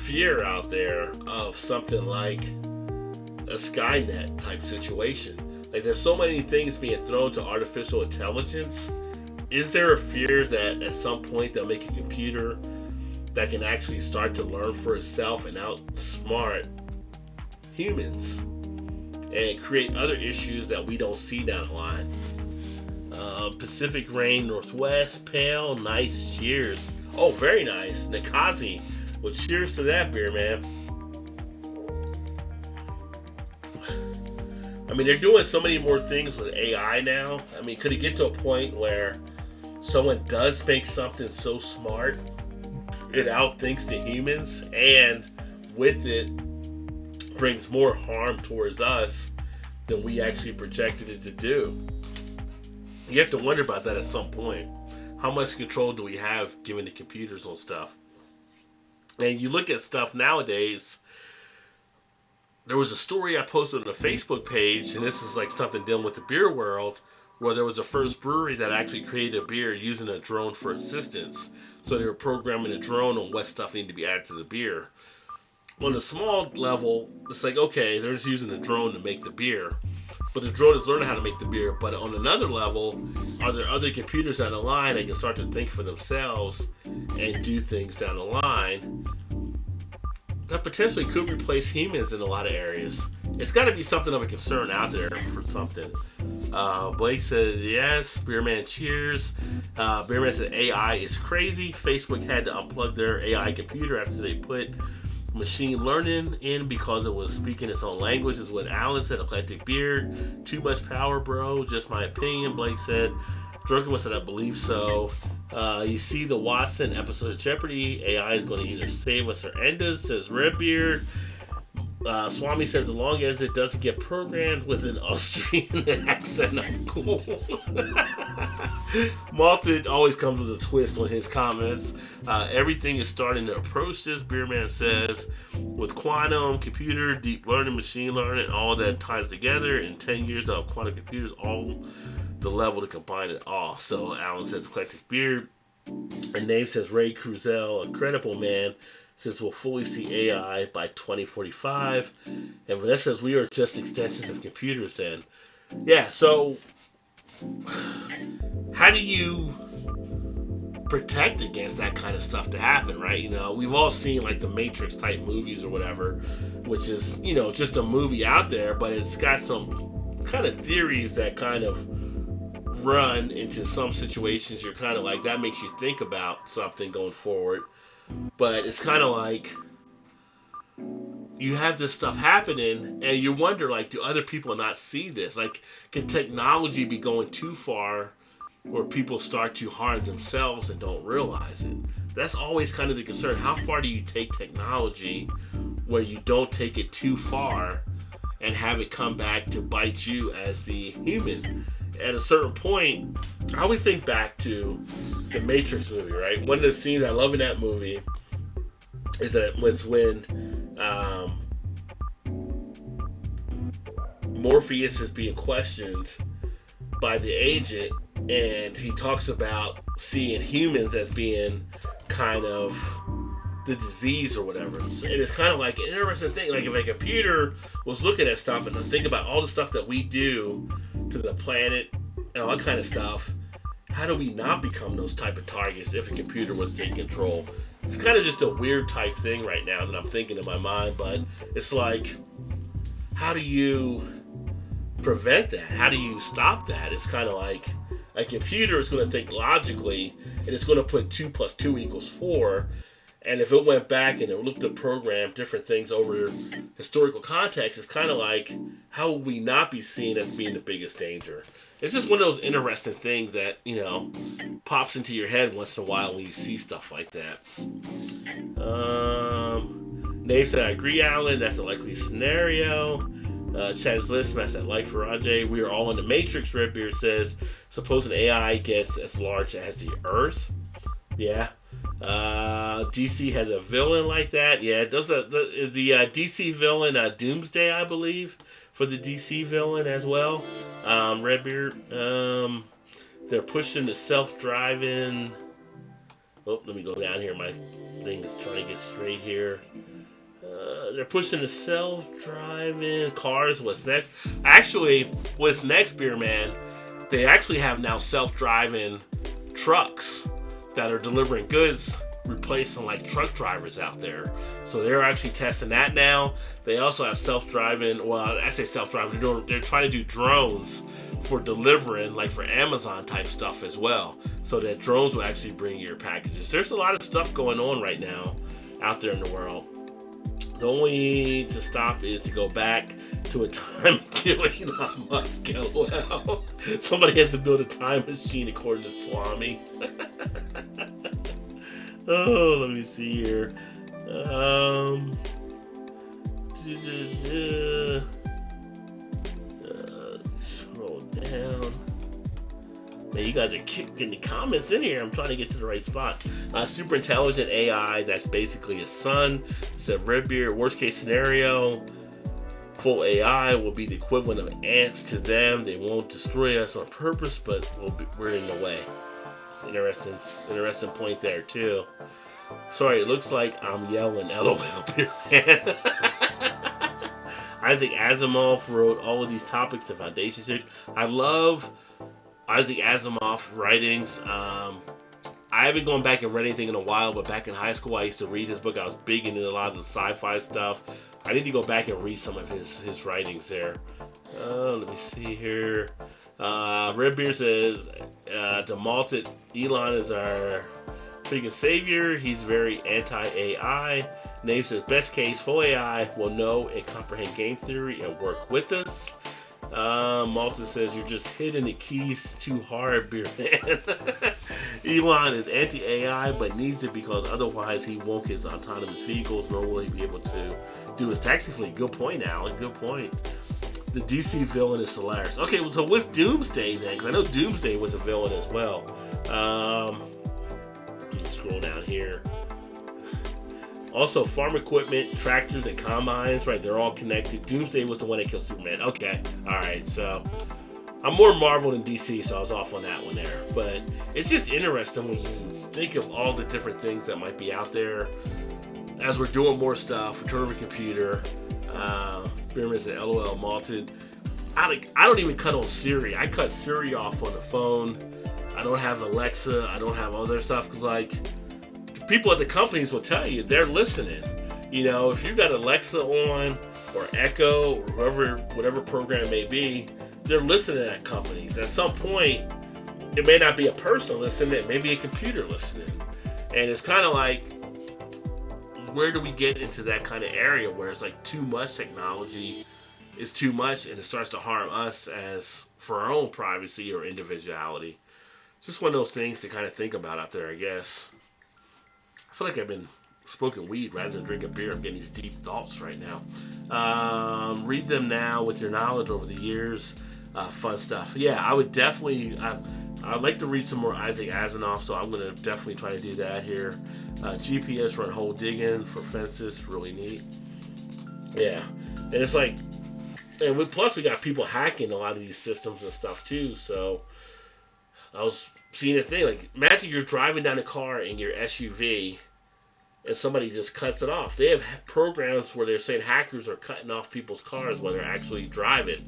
[SPEAKER 1] fear out there of something like a Skynet type situation? Like, there's so many things being thrown to artificial intelligence. Is there a fear that at some point they'll make a computer that can actually start to learn for itself and outsmart humans and create other issues that we don't see down the line? Pacific Rain Northwest, Pale, nice, cheers. Oh, very nice. Nikazi. Well, cheers to that, beer, man. I mean, they're doing so many more things with AI now. I mean, could it get to a point where someone does make something so smart it outthinks the humans, and with it brings more harm towards us than we actually projected it to do. You have to wonder about that at some point. How much control do we have given the computers on stuff? And you look at stuff nowadays. There was a story I posted on the Facebook page, and this is like something dealing with the beer world, where there was a first brewery that actually created a beer using a drone for assistance. So they were programming a drone on what stuff needed to be added to the beer. On a small level, it's like, okay, they're just using a drone to make the beer. But the drone is learning how to make the beer. But on another level, are there other computers down the line that can start to think for themselves and do things down the line that potentially could replace humans in a lot of areas? It's got to be something of a concern out there for something. Blake said, yes. Beerman cheers. Beerman said, AI is crazy. Facebook had to unplug their AI computer after they put machine learning in because it was speaking its own language, is what Alan said. Eclectic Beard. Too much power, bro. Just my opinion, Blake said. Drunken said, I believe so. You see the Watson episode of Jeopardy. AI is going to either save us or end us, says Redbeard. Swami says, as long as it doesn't get programmed with an Austrian accent, I'm cool. Malted always comes with a twist on his comments. Everything is starting to approach this, Beerman says, with quantum, computer, deep learning, machine learning, all that ties together. In 10 years, of quantum computers, all the level to combine it all. So Alan says, Eclectic Beard. And Dave says, Ray Cruzel, a credible man, says we'll fully see AI by 2045. And Vanessa says, we are just extensions of computers then. Yeah, so how do you protect against that kind of stuff to happen, right? You know, we've all seen like the Matrix type movies or whatever, which is, you know, just a movie out there, but it's got some kind of theories that kind of run into some situations. You're kind of like, that makes you think about something going forward. But it's kind of like you have this stuff happening and you wonder, like, do other people not see this? Like, can technology be going too far where people start to harm themselves and don't realize it? That's always kind of the concern. How far do you take technology where you don't take it too far and have it come back to bite you as the human? At a certain point, I always think back to the Matrix movie, right? One of the scenes I love in that movie is that was when Morpheus is being questioned by the agent, and he talks about seeing humans as being kind of the disease or whatever. So it is kind of like an interesting thing. Like if a computer was looking at stuff and think about all the stuff that we do to the planet and all that kind of stuff, how do we not become those type of targets if a computer was to take control? It's kind of just a weird type thing right now that I'm thinking in my mind, but it's like, how do you prevent that? How do you stop that? It's kind of like a computer is going to think logically, and it's going to put 2 + 2 = 4. And if it went back and it looked to program different things over historical context, it's kind of like, how will we not be seen as being the biggest danger? It's just one of those interesting things that, you know, pops into your head once in a while when you see stuff like that. Dave said, I agree, Alan. That's a likely scenario. Chad's list, I said, like for Rajay, we are all in the Matrix. Redbeard says, suppose an AI gets as large as the Earth. Yeah. DC has a villain like that. Yeah, it does. Is the DC villain Doomsday, I believe, for the DC villain as well. Redbeard. They're pushing the self-driving. Oh, let me go down here. My thing is trying to get straight here. They're pushing the self-driving cars. What's next? Actually, what's next, Beer Man? They actually have now self-driving trucks that are delivering goods, replacing like truck drivers out there. So they're actually testing that now. They also have self-driving, well, I say self-driving, they're trying to do drones for delivering, like for Amazon type stuff as well. So that drones will actually bring your packages. There's a lot of stuff going on right now out there in the world. The only need to stop is to go back to a time kill Elon Musk. LOL. Somebody has to build a time machine according to Swami. Oh, let me see here. Man, you guys are kicking the comments in here. I'm trying to get to the right spot. Super intelligent AI, that's basically his son. Said Red Beard, worst case scenario, full AI will be the equivalent of ants to them. They won't destroy us on purpose, but we're in the way. It's an interesting point there too. Sorry, it looks like I'm yelling LOL here. Isaac Asimov wrote all of these topics in Foundation Series. I love Isaac Asimov writings. I haven't gone back and read anything in a while, but back in high school I used to read his book. I was big into a lot of the sci-fi stuff. I need to go back and read some of his writings there. Let me see here. Redbeard says, Demalted, Elon is our freaking savior. He's very anti-AI. Nave says, best case, full AI will know and comprehend game theory and work with us. Malta says, you're just hitting the keys too hard, beer man. Elon is anti-AI, but needs it because otherwise he won't get his autonomous vehicles, nor will he be able to do his taxi fleet. Good point, Alan. Good point. The DC villain is Solaris. Okay, so what's Doomsday then? Because I know Doomsday was a villain as well. Let me scroll down here. Also, farm equipment, tractors, and combines, right? They're all connected. Doomsday was the one that killed Superman. Okay, all right. So I'm more Marvel than DC, so I was off on that one there. But it's just interesting when you think of all the different things that might be out there. As we're doing more stuff, Return of a Computer, Beerman's and LOL Malted. I don't even cut on Siri. I cut Siri off on the phone. I don't have Alexa. I don't have other stuff because, like, people at the companies will tell you they're listening. You know, if you got Alexa on or Echo or whatever program it may be, they're listening at companies. At some point, it may not be a person listening, it may be a computer listening. And it's kind of like, where do we get into that kind of area where it's like too much technology is too much and it starts to harm us as for our own privacy or individuality? Just one of those things to kind of think about out there, I guess. I feel like I've been smoking weed rather than drinking beer. I'm getting these deep thoughts right now. Read them now with your knowledge over the years. Fun stuff. Yeah, I would definitely. I'd like to read some more Isaac Asimov, so I'm going to definitely try to do that here. GPS run hole digging for fences, really neat. Yeah, and it's like, and plus we got people hacking a lot of these systems and stuff too. So I was seeing a thing like, imagine you're driving down a car in your SUV and somebody just cuts it off. They have programs where they're saying hackers are cutting off people's cars when they're actually driving.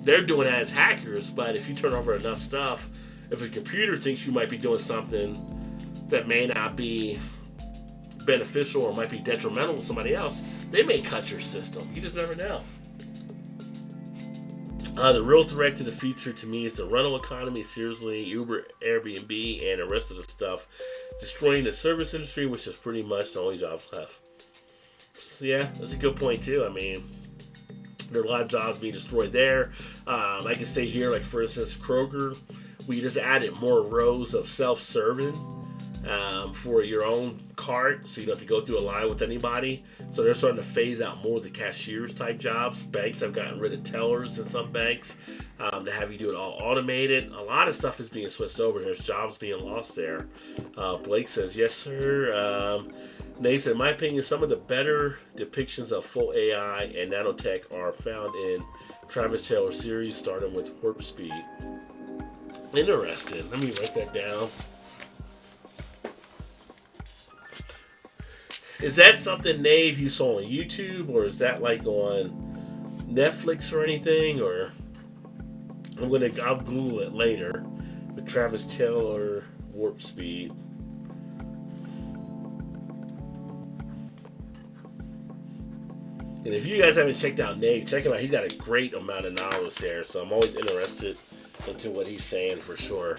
[SPEAKER 1] They're doing that as hackers, but if you turn over enough stuff, if a computer thinks you might be doing something that may not be beneficial or might be detrimental to somebody else, they may cut your system. You just never know. The real threat to the future to me is the rental economy, seriously, Uber, Airbnb, and the rest of the stuff. Destroying the service industry, which is pretty much the only jobs left. So yeah, that's a good point too. I mean, there are a lot of jobs being destroyed there. I can say here, like for instance, Kroger, we just added more rows of self-serving for your own cart, so you don't have to go through a line with anybody. So they're starting to phase out more of the cashiers type jobs. Banks have gotten rid of tellers in some banks to have you do it all automated. A lot of stuff is being switched over. There's jobs being lost there. Blake says, yes, sir. Nate said, in my opinion, some of the better depictions of full AI and nanotech are found in Travis Taylor's series, starting with Warp Speed. Interesting. Let me write that down. Is that something, Nave, you saw on YouTube, or is that like on Netflix or anything? Or I'll Google it later. With Travis Taylor, Warp Speed. And if you guys haven't checked out Nave, check him out. He's got a great amount of knowledge there, so I'm always interested into what he's saying for sure.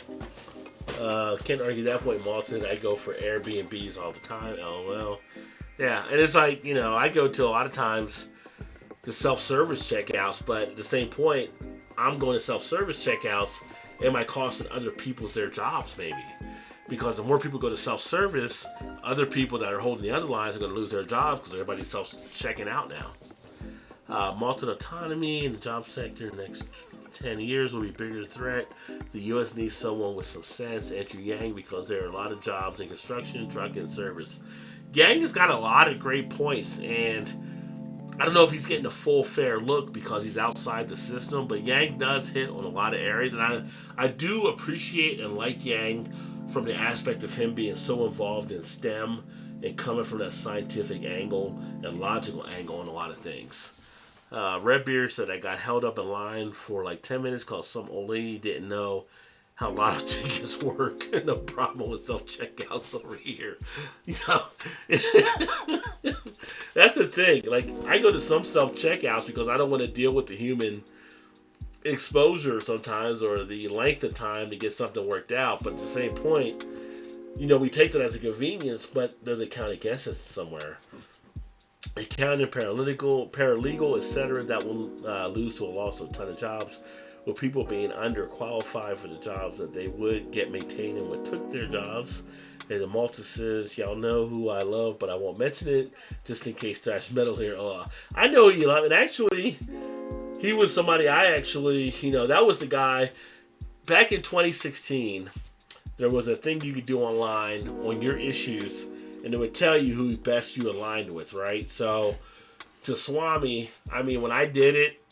[SPEAKER 1] Can't argue that point, Malton. I go for Airbnbs all the time. LOL. Yeah, and it's like, you know, I go to a lot of times the self-service checkouts, but at the same point, I'm going to self-service checkouts. It might cost other people's their jobs maybe, because the more people go to self-service, other people that are holding the other lines are going to lose their jobs because everybody's self-checking out now. Malton autonomy in the job sector next 10 years will be a bigger threat. The U.S. needs someone with some sense. Enter Yang because there are a lot of jobs in construction, trucking, and service. Yang has got a lot of great points, and I don't know if he's getting a full fair look because he's outside the system, but Yang does hit on a lot of areas, and I do appreciate and like Yang from the aspect of him being so involved in STEM and coming from that scientific angle and logical angle on a lot of things. Redbeard said I got held up in line for like 10 minutes because some old lady didn't know how lotto tickets work. No problem with self-checkouts over here. You know, that's the thing. Like, I go to some self-checkouts because I don't want to deal with the human exposure sometimes or the length of time to get something worked out. But at the same point, you know, we take that as a convenience, but does it count against us somewhere? Accounting, paralegal, etc. That will lose to a loss of a ton of jobs, with people being underqualified for the jobs that they would get maintained and what took their jobs. And the Malta says, y'all know who I love, but I won't mention it just in case Thrash Metal's here. I know who you love, and actually, he was somebody I actually, you know, that was the guy back in 2016. There was a thing you could do online on your issues, and it would tell you who best you aligned with, right? So, to Swami, I mean, when I did it,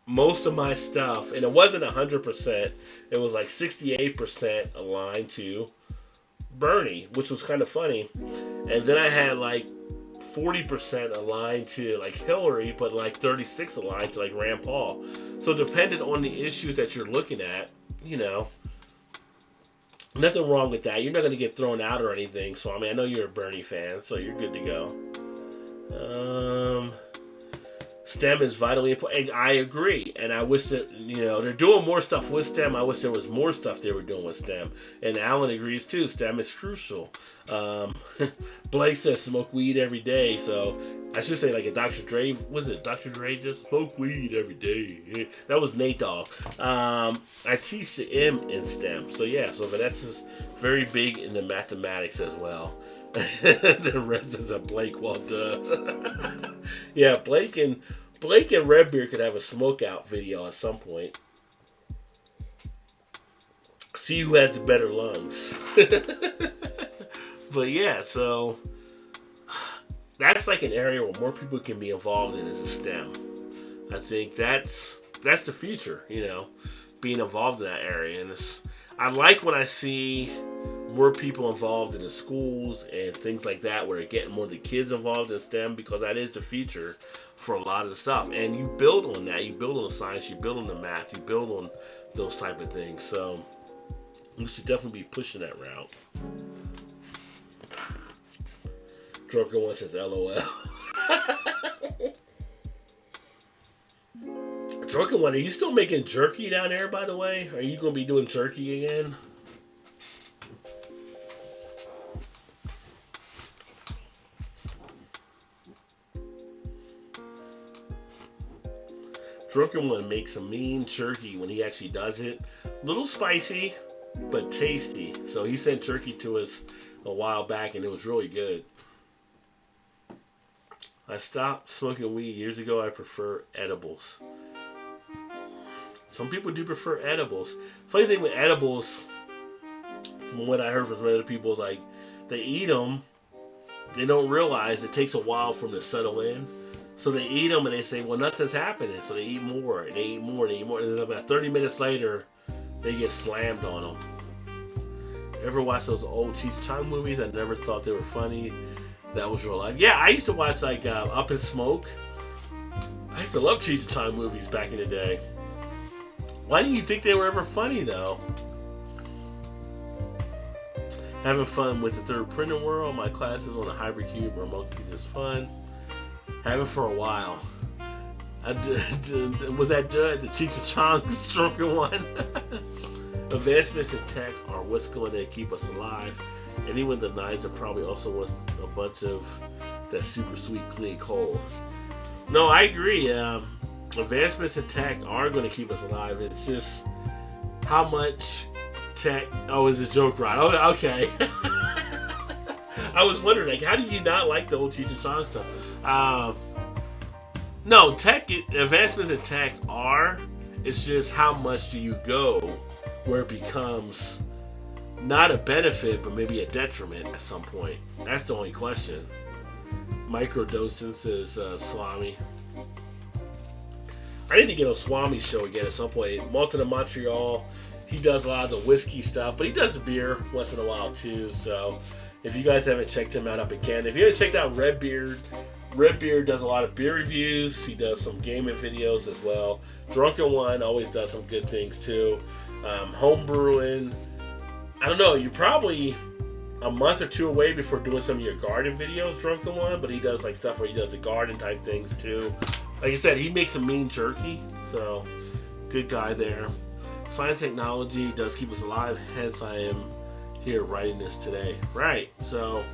[SPEAKER 1] most of my stuff, and it wasn't 100%, it was like 68% aligned to Bernie, which was kind of funny. And then I had like 40% aligned to like Hillary, but like 36 aligned to like Rand Paul. So depending on the issues that you're looking at, you know, nothing wrong with that. You're not going to get thrown out or anything. So, I mean, I know you're a Bernie fan, so you're good to go. STEM is vitally important. I agree. And I wish that, you know, they're doing more stuff with STEM. I wish there was more stuff they were doing with STEM. And Alan agrees too. STEM is crucial. Blake says smoke weed every day. So I should say like a Dr. Dre. Was it Dr. Dre just smoke weed every day? That was Nate Dogg. I teach the M in STEM. So yeah, so Vanessa's very big into mathematics as well. The rest is a Blake. Well, duh. Yeah, Blake and Redbeard could have a smoke out video at some point. See who has the better lungs. But yeah, so that's like an area where more people can be involved in as a STEM. I think that's the future, you know, being involved in that area. And I like when I see more people involved in the schools and things like that, where they're getting more of the kids involved in STEM, because that is the future for a lot of the stuff. And you build on that. You build on the science. You build on the math. You build on those type of things. So we should definitely be pushing that route. Drunken one says LOL. Drunken one, are you still making jerky down there, by the way? Are you going to be doing jerky again? Drunken one makes a mean jerky when he actually does it. A little spicy, but tasty. So he sent jerky to us a while back, and it was really good. I stopped smoking weed years ago. I prefer edibles. Some people do prefer edibles. Funny thing with edibles, from what I heard from other people, is like they eat them, they don't realize it takes a while for them to settle in. So they eat them and they say, well, nothing's happening. So they eat more and they eat more and they eat more. And then about 30 minutes later, they get slammed on them. Ever watch those old Cheech and Chong movies? I never thought they were funny. That was real life. Yeah, I used to watch like Up in Smoke. I used to love Cheech and Chong movies back in the day. Why didn't you think they were ever funny though? Having fun with the third printing world. My classes on the hybrid cube or monkeys is fun. Having for a while. Was that the Cheech and Chong stroking one? Advancements in tech are what's going to keep us alive. Anyone denies it probably also wants a bunch of that super sweet clean coal. No, I agree. Advancements in tech are going to keep us alive. It's just how much tech. Oh, it's a joke, right? Oh, okay. I was wondering, like, how do you not like the old Cheech and Chong stuff? No, tech advancements in tech are It's just how much do you go where it becomes not a benefit, but maybe a detriment at some point. That's the only question. Microdosing says Swami. I need to get on Swami's show again at some point. Malton of Montreal, he does a lot of the whiskey stuff, but he does the beer once in a while too. So if you guys haven't checked him out up again, if you haven't checked out Redbeard does a lot of beer reviews. He does some gaming videos as well. Drunken One always does some good things too. Home brewing. I don't know, you're probably a month or two away before doing some of your garden videos, Drunken One, but he does like stuff where he does the garden type things too. Like I said, he makes a mean jerky, so good guy there. Science technology does keep us alive, hence I am here writing this today. Right, so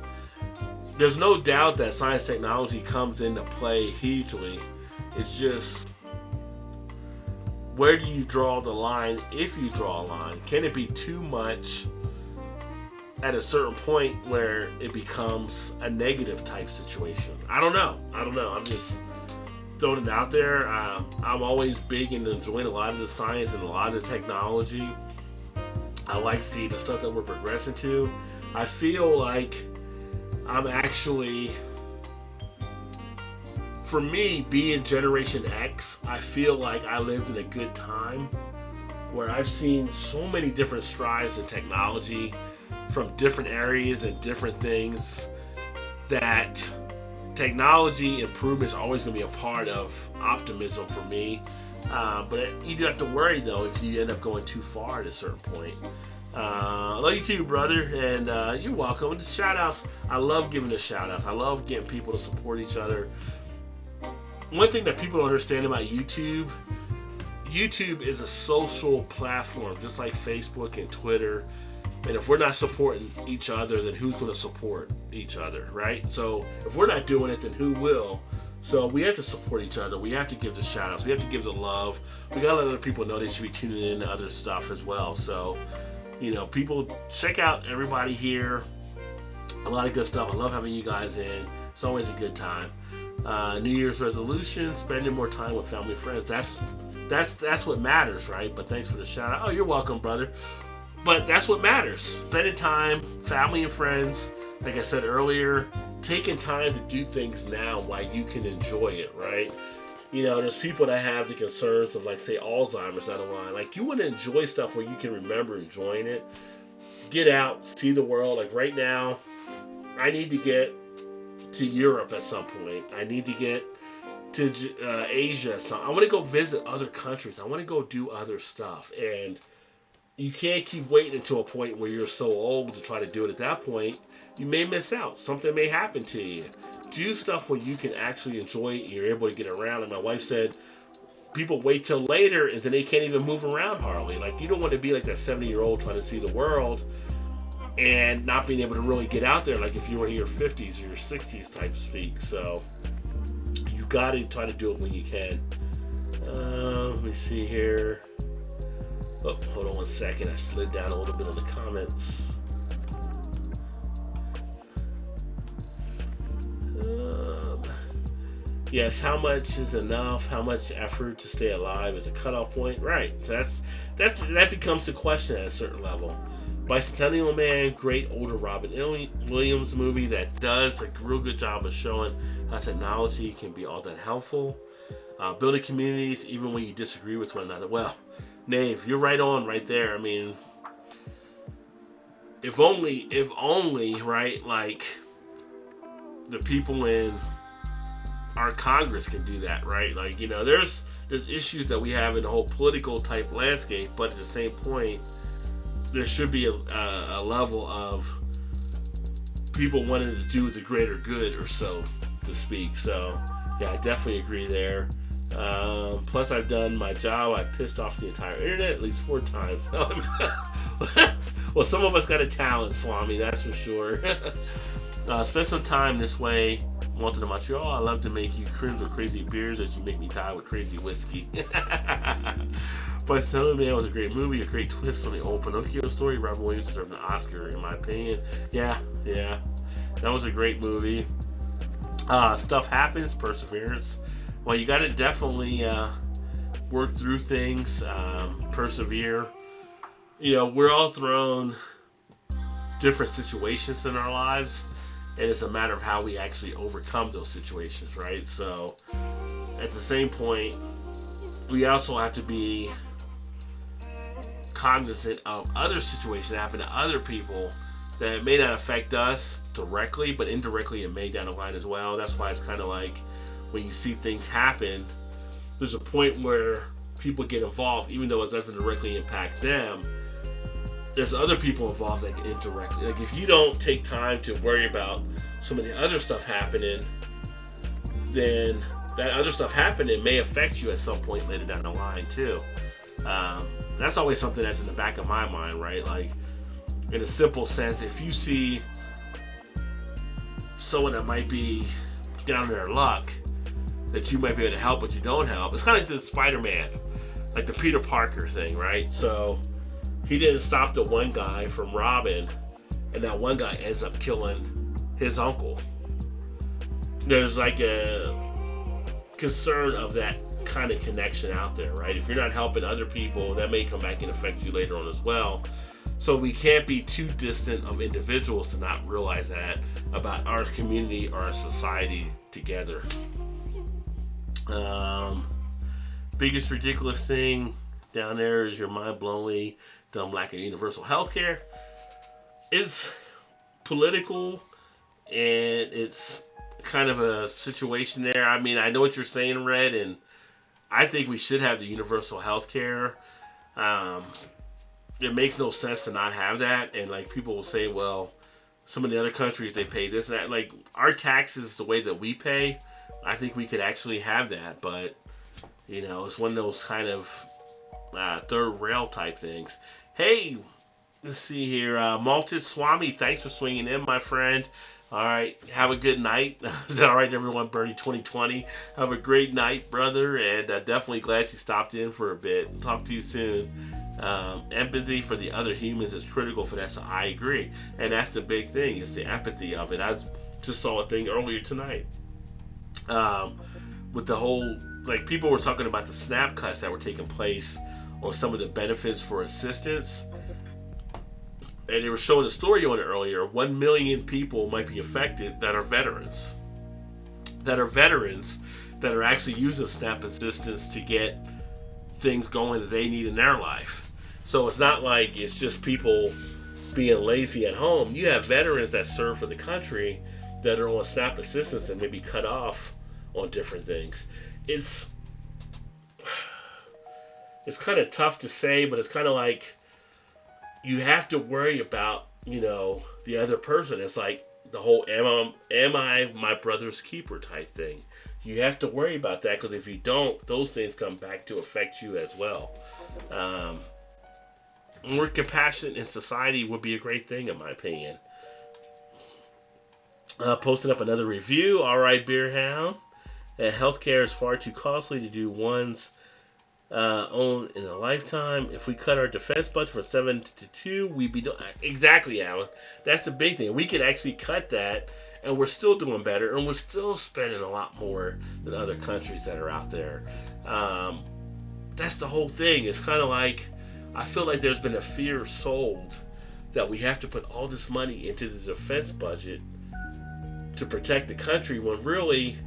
[SPEAKER 1] there's no doubt that science technology comes into play hugely. It's just, where do you draw the line if you draw a line? Can it be too much at a certain point where it becomes a negative type situation? I don't know. I'm just throwing it out there. I'm always big into enjoying a lot of the science and a lot of the technology. I like seeing the stuff that we're progressing to. I feel like I'm actually, for me, being Generation X, I feel like I lived in a good time where I've seen so many different strides in technology from different areas and different things, that technology improvement is always going to be a part of optimism for me. But you do have to worry, though, if you end up going too far at a certain point. Love you too, brother, and you're welcome. The shout outs, I love giving the shout outs. I love getting people to support each other. One thing that people don't understand about YouTube is a social platform, just like Facebook and Twitter. And if we're not supporting each other, then who's going to support each other, right? So if we're not doing it, then who will? So we have to support each other. We have to give the shout outs. We have to give the love. We got to let other people know they should be tuning in to other stuff as well. So, people, check out everybody here. A lot of good stuff. I love having you guys in. It's always a good time. New Year's resolution, spending more time with family and friends. That's what matters, right? But thanks for the shout out. Oh, you're welcome, brother. But that's what matters. Spending time, family and friends. Like I said earlier, taking time to do things now while you can enjoy it, right? There's people that have the concerns of, like, say, Alzheimer's down the line. Like, you want to enjoy stuff where you can remember enjoying it. Get out, see the world. Like, right now, I need to get to Europe at some point. I need to get to Asia. So I want to go visit other countries. I want to go do other stuff. And you can't keep waiting until a point where you're so old to try to do it. At that point, you may miss out. Something may happen to you. Do stuff where you can actually enjoy it and you're able to get around. And my wife said, people wait till later and then they can't even move around hardly. Like, you don't want to be like that 70-year-old trying to see the world and not being able to really get out there, like if you were in your 50s or your 60s type speak. So you got to try to do it when you can. Let me see here. Oh, hold on one second. I slid down a little bit on the comments. Yes, how much is enough? How much effort to stay alive is a cutoff point? Right. So that becomes the question at a certain level. Bicentennial Man, great older Robin Williams movie that does a real good job of showing how technology can be all that helpful. Building communities even when you disagree with one another. Well, Nave, you're right on right there. I mean, if only, right, like the people in our Congress can do that, right? Like, there's issues that we have in the whole political type landscape, but at the same point, there should be a level of people wanting to do the greater good, or so to speak. So, yeah, I definitely agree there. Plus, I've done my job. I pissed off the entire internet at least 4 times. Well, some of us got a talent, Swami, that's for sure. Spend some time this way. Malton of Montreal, I love to make you cringe with crazy beers as you make me die with crazy whiskey. But Stout was a great movie, a great twist on the old Pinocchio story. Robin Williams deserved an Oscar, in my opinion. Yeah, that was a great movie. Stuff happens, perseverance. Well, you got to definitely work through things, persevere. We're all thrown different situations in our lives, and it's a matter of how we actually overcome those situations, right? So, at the same point, we also have to be cognizant of other situations that happen to other people that may not affect us directly, but indirectly it may down the line as well. That's why it's kind of like when you see things happen, there's a point where people get involved, even though it doesn't directly impact them. There's other people involved that indirectly. Like if you don't take time to worry about some of the other stuff happening, then that other stuff happening may affect you at some point later down the line too. That's always something that's in the back of my mind, right? Like in a simple sense, if you see someone that might be down in their luck that you might be able to help but you don't help, it's kind of like the Spider-Man, like the Peter Parker thing, right? So he didn't stop the one guy from robbing, and that one guy ends up killing his uncle. There's like a concern of that kind of connection out there, right? If you're not helping other people, that may come back and affect you later on as well. So we can't be too distant of individuals to not realize that about our community or our society together. Biggest ridiculous thing down there is your mind-blowingly dumb lack of universal health care. It's political, and it's kind of a situation there. I mean, I know what you're saying, Red, and I think we should have the universal health care. It makes no sense to not have that. And like people will say, well, some of the other countries, they pay this and that. Like our taxes, the way that we pay, I think we could actually have that. But, it's one of those kind of third rail type things. Hey, let's see here. Malted Swami, thanks for swinging in, my friend. All right, have a good night. Is that all right, everyone? Bernie 2020. Have a great night, brother, and definitely glad you stopped in for a bit. Talk to you soon. Empathy for the other humans is critical for that, so I agree. And that's the big thing, is the empathy of it. I just saw a thing earlier tonight with the whole, like, people were talking about the snap cuts that were taking place on some of the benefits for assistance. And they were showing a story on it earlier. 1 million people might be affected that are veterans. That are actually using SNAP assistance to get things going that they need in their life. So it's not like it's just people being lazy at home. You have veterans that serve for the country that are on SNAP assistance and maybe cut off on different things. It's kind of tough to say, but it's kind of like you have to worry about, the other person. It's like the whole am I my brother's keeper type thing. You have to worry about that, because if you don't, those things come back to affect you as well. More compassion in society would be a great thing, in my opinion. Posting up another review. All right, Beer Hound. Healthcare is far too costly to do one's own in a lifetime. If we cut our defense budget from 7 to 2, we'd be doing exactly, Alan. That's the big thing. We could actually cut that, and we're still doing better, and we're still spending a lot more than other countries that are out there. That's the whole thing. It's kind of like, I feel like there's been a fear sold that we have to put all this money into the defense budget to protect the country, when really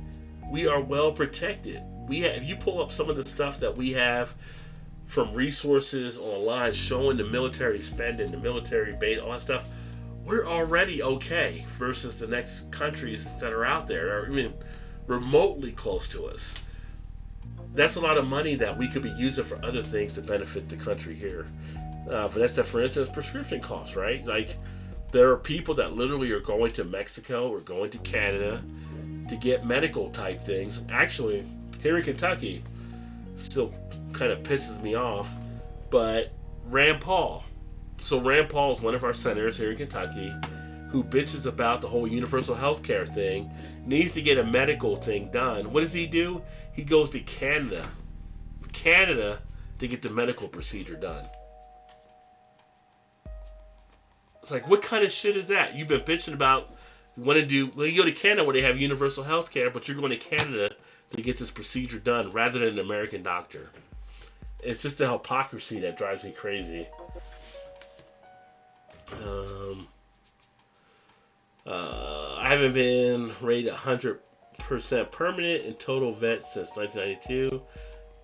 [SPEAKER 1] we are well protected. If you pull up some of the stuff that we have from resources online showing the military spending, the military base, all that stuff, we're already okay versus the next countries that are out there, or even remotely close to us. That's a lot of money that we could be using for other things to benefit the country here. For instance, prescription costs, right? Like, there are people that literally are going to Mexico or going to Canada to get medical type things. Actually, here in Kentucky, still kind of pisses me off, but Rand Paul. So Rand Paul is one of our senators here in Kentucky who bitches about the whole universal health care thing, needs to get a medical thing done. What does he do? He goes to Canada to get the medical procedure done. It's like, what kind of shit is that? You've been bitching about, you go to Canada where they have universal health care, but you're going to Canada to get this procedure done rather than an American doctor. it's just the hypocrisy that drives me crazy. Um, I haven't been rated 100% permanent in total vet since 1992.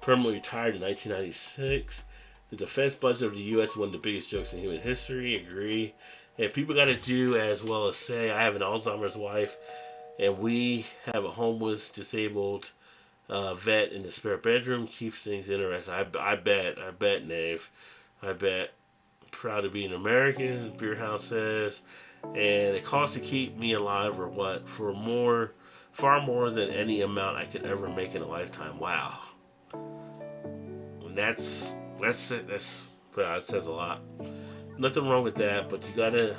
[SPEAKER 1] Permanently retired in 1996. The defense budget of the U.S. is one of the biggest jokes in human history. Agree. And people got to do as well as say. I have an Alzheimer's wife, and we have a homeless, disabled vet in the spare bedroom. Keeps things interesting. I bet, Nave. I bet. Proud to be an American, Beer House says. And it costs to keep me alive, or what? Far more than any amount I could ever make in a lifetime. Wow. And that says a lot. Nothing wrong with that, but you gotta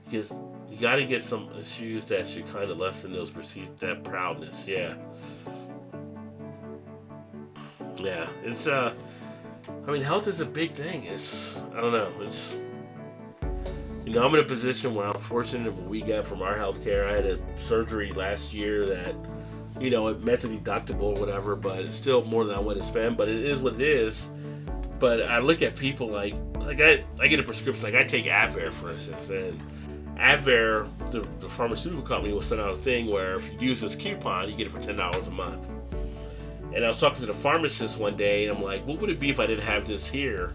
[SPEAKER 1] get some issues that should kind of lessen those that proudness. Yeah. It's I mean, health is a big thing. I don't know. I'm in a position where I'm fortunate of what we get from our healthcare. I had a surgery last year that, it met the deductible or whatever, but it's still more than I want to spend. But it is what it is. But I look at people like I get a prescription. Like I take Advair, for instance, and Advair, the pharmaceutical company, will send out a thing where if you use this coupon, you get it for $10 a month. And I was talking to the pharmacist one day, and I'm like, what would it be if I didn't have this here?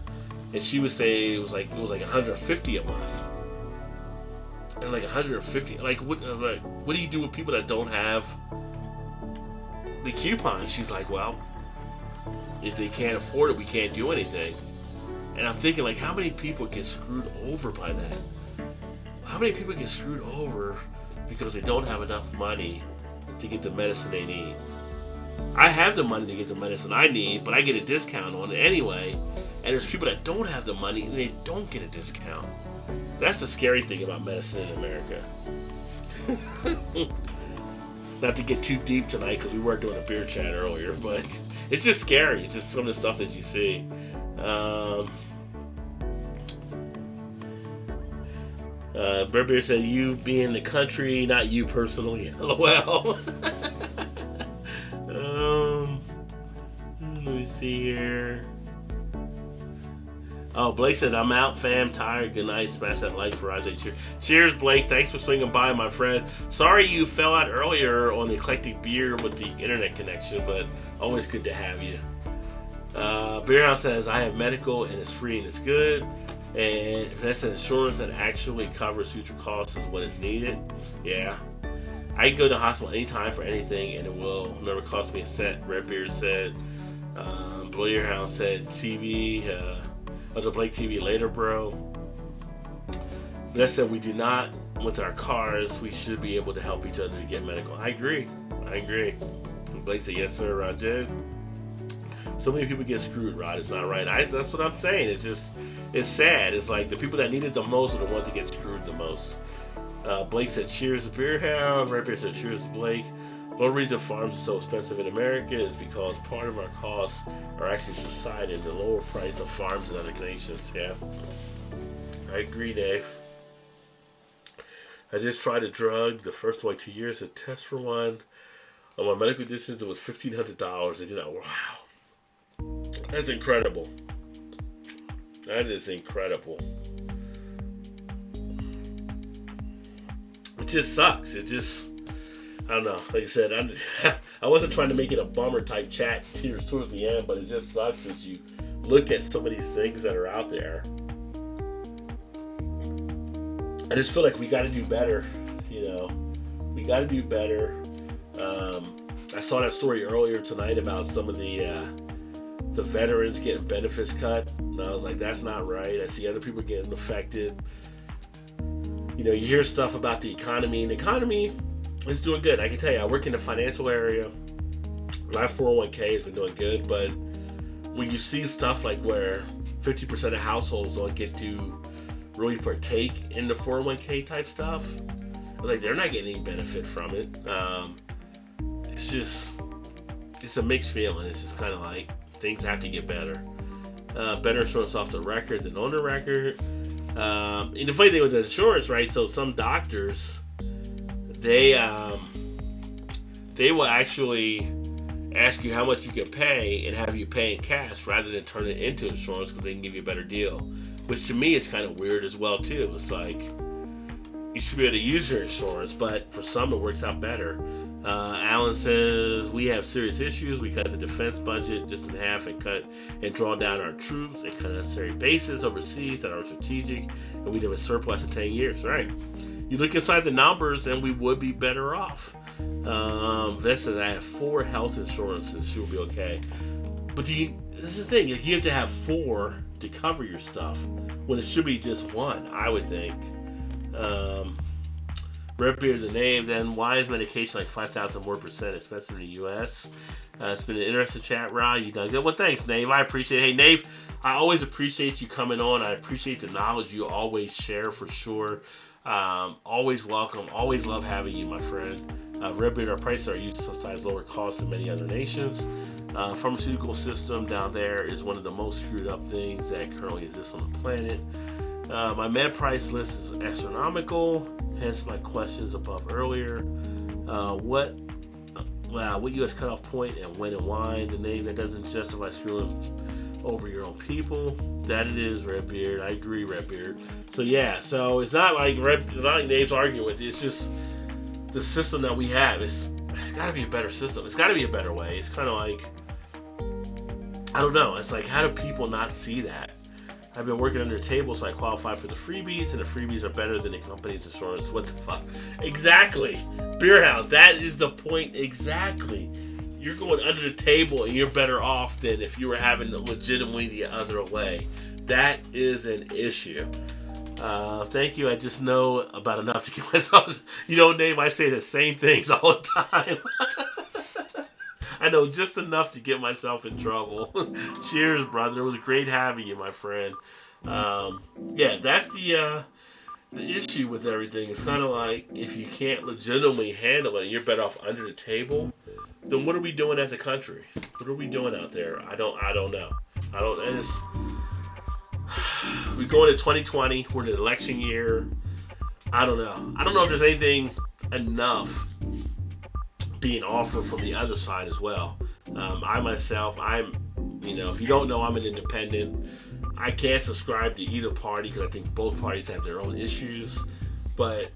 [SPEAKER 1] And she would say it was like $150 a month. And like $150, what do you do with people that don't have the coupon? She's like, well, if they can't afford it, we can't do anything. And I'm thinking, like, how many people get screwed over by that? How many people get screwed over because they don't have enough money to get the medicine they need? I have the money to get the medicine I need, but I get a discount on it anyway. And there's people that don't have the money and they don't get a discount. That's the scary thing about medicine in America. Not to get too deep tonight because we weren't doing a beer chat earlier, but it's just scary. It's just some of the stuff that you see. Bear Beer said, you be in the country, not you personally. LOL. Let me see here. Oh, Blake said, I'm out, fam, tired, good night, smash that like for Rajay. Cheers, Blake, thanks for swinging by, my friend. Sorry you fell out earlier on the eclectic beer with the internet connection, but always good to have you. Beer House says, I have medical and it's free and it's good. And if that's an insurance that actually covers future costs is what is needed. Yeah. I can go to the hospital anytime for anything and it will never cost me a cent. Redbeard said. Beer House said, TV, the Blake TV later, bro. That said, we do not, with our cars, we should be able to help each other to get medical. I agree. Blake said, yes, sir, Roger. So many people get screwed, Rod. It's not right. That's what I'm saying. It's sad. It's like the people that need it the most are the ones that get screwed the most. Blake said, cheers to Beer Hound. Redbeard said, cheers to Blake. One reason farms are so expensive in America is because part of our costs are actually subsided the lower price of farms in other nations. Yeah, I agree, Dave. I just tried a drug the first 2 years to test for one. On my medical conditions, it was $1,500. They did not. Wow, that's incredible. That is incredible. It just sucks. I don't know. Like I said, I wasn't trying to make it a bummer type chat towards the end, but it just sucks as you look at some of these things that are out there. I just feel like we got to do better. We got to do better. I saw that story earlier tonight about some of the veterans getting benefits cut, and I was like, that's not right. I see other people getting affected. You hear stuff about the economy, and the economy is doing good. I can tell you, I work in the financial area. My 401k has been doing good, but when you see stuff like where 50% of households don't get to really partake in the 401k type stuff, like they're not getting any benefit from it. It's a mixed feeling. It's just kind of like things have to get better. Better insurance off the record than on the record. And the funny thing with the insurance, right? So some doctors, they will actually ask you how much you can pay and have you pay in cash rather than turn it into insurance because they can give you a better deal. Which to me is kind of weird as well too. It's like you should be able to use your insurance, but for some it works out better. Alan says we have serious issues. We cut the defense budget just in half and draw down our troops and cut necessary bases overseas that are strategic, and we'd have a surplus in 10 years. Right? You look inside the numbers, and we would be better off. Vest says I have 4 health insurances. She will be okay. But this is the thing. You have to have 4 to cover your stuff when it should be just 1. I would think. Redbeard, the name, then why is medication like 5,000 more percent expensive in the U.S.? It's been an interesting chat, Rod. You done good. Well, thanks, Nave. I appreciate it. Hey, Nave, I always appreciate you coming on. I appreciate the knowledge you always share for sure. Always welcome. Always love having you, my friend. Redbeard, our prices are used to sometimes lower costs than many other nations. Pharmaceutical system down there is one of the most screwed up things that currently exists on the planet. My med price list is astronomical, hence my questions above earlier. What U.S. cutoff point and when and why? The name that doesn't justify screwing over your own people. That it is, Redbeard. I agree, Redbeard. So yeah, so it's not like Dave's arguing with you. It's just the system that we have. It's got to be a better system. It's got to be a better way. It's kind of like, I don't know. It's like, how do people not see that? I've been working under the table, so I qualify for the freebies, and the freebies are better than the company's insurance. What the fuck? Exactly. Beerhound, that is the point exactly. You're going under the table, and you're better off than if you were having it legitimately the other way. That is an issue. Thank you. I just know about enough to get myself... You know, Dave, I say the same things all the time. I know just enough to get myself in trouble. Cheers, brother. It was great having you, my friend. Yeah, that's the issue with everything. It's kind of like if you can't legitimately handle it and you're better off under the table, then what are we doing as a country? What are we doing out there? I don't know. And it's... We go into 2020. We're in an election year. I don't know. I don't know if there's anything enough being offered from the other side as well. If you don't know, I'm an independent. I can't subscribe to either party because I think both parties have their own issues. But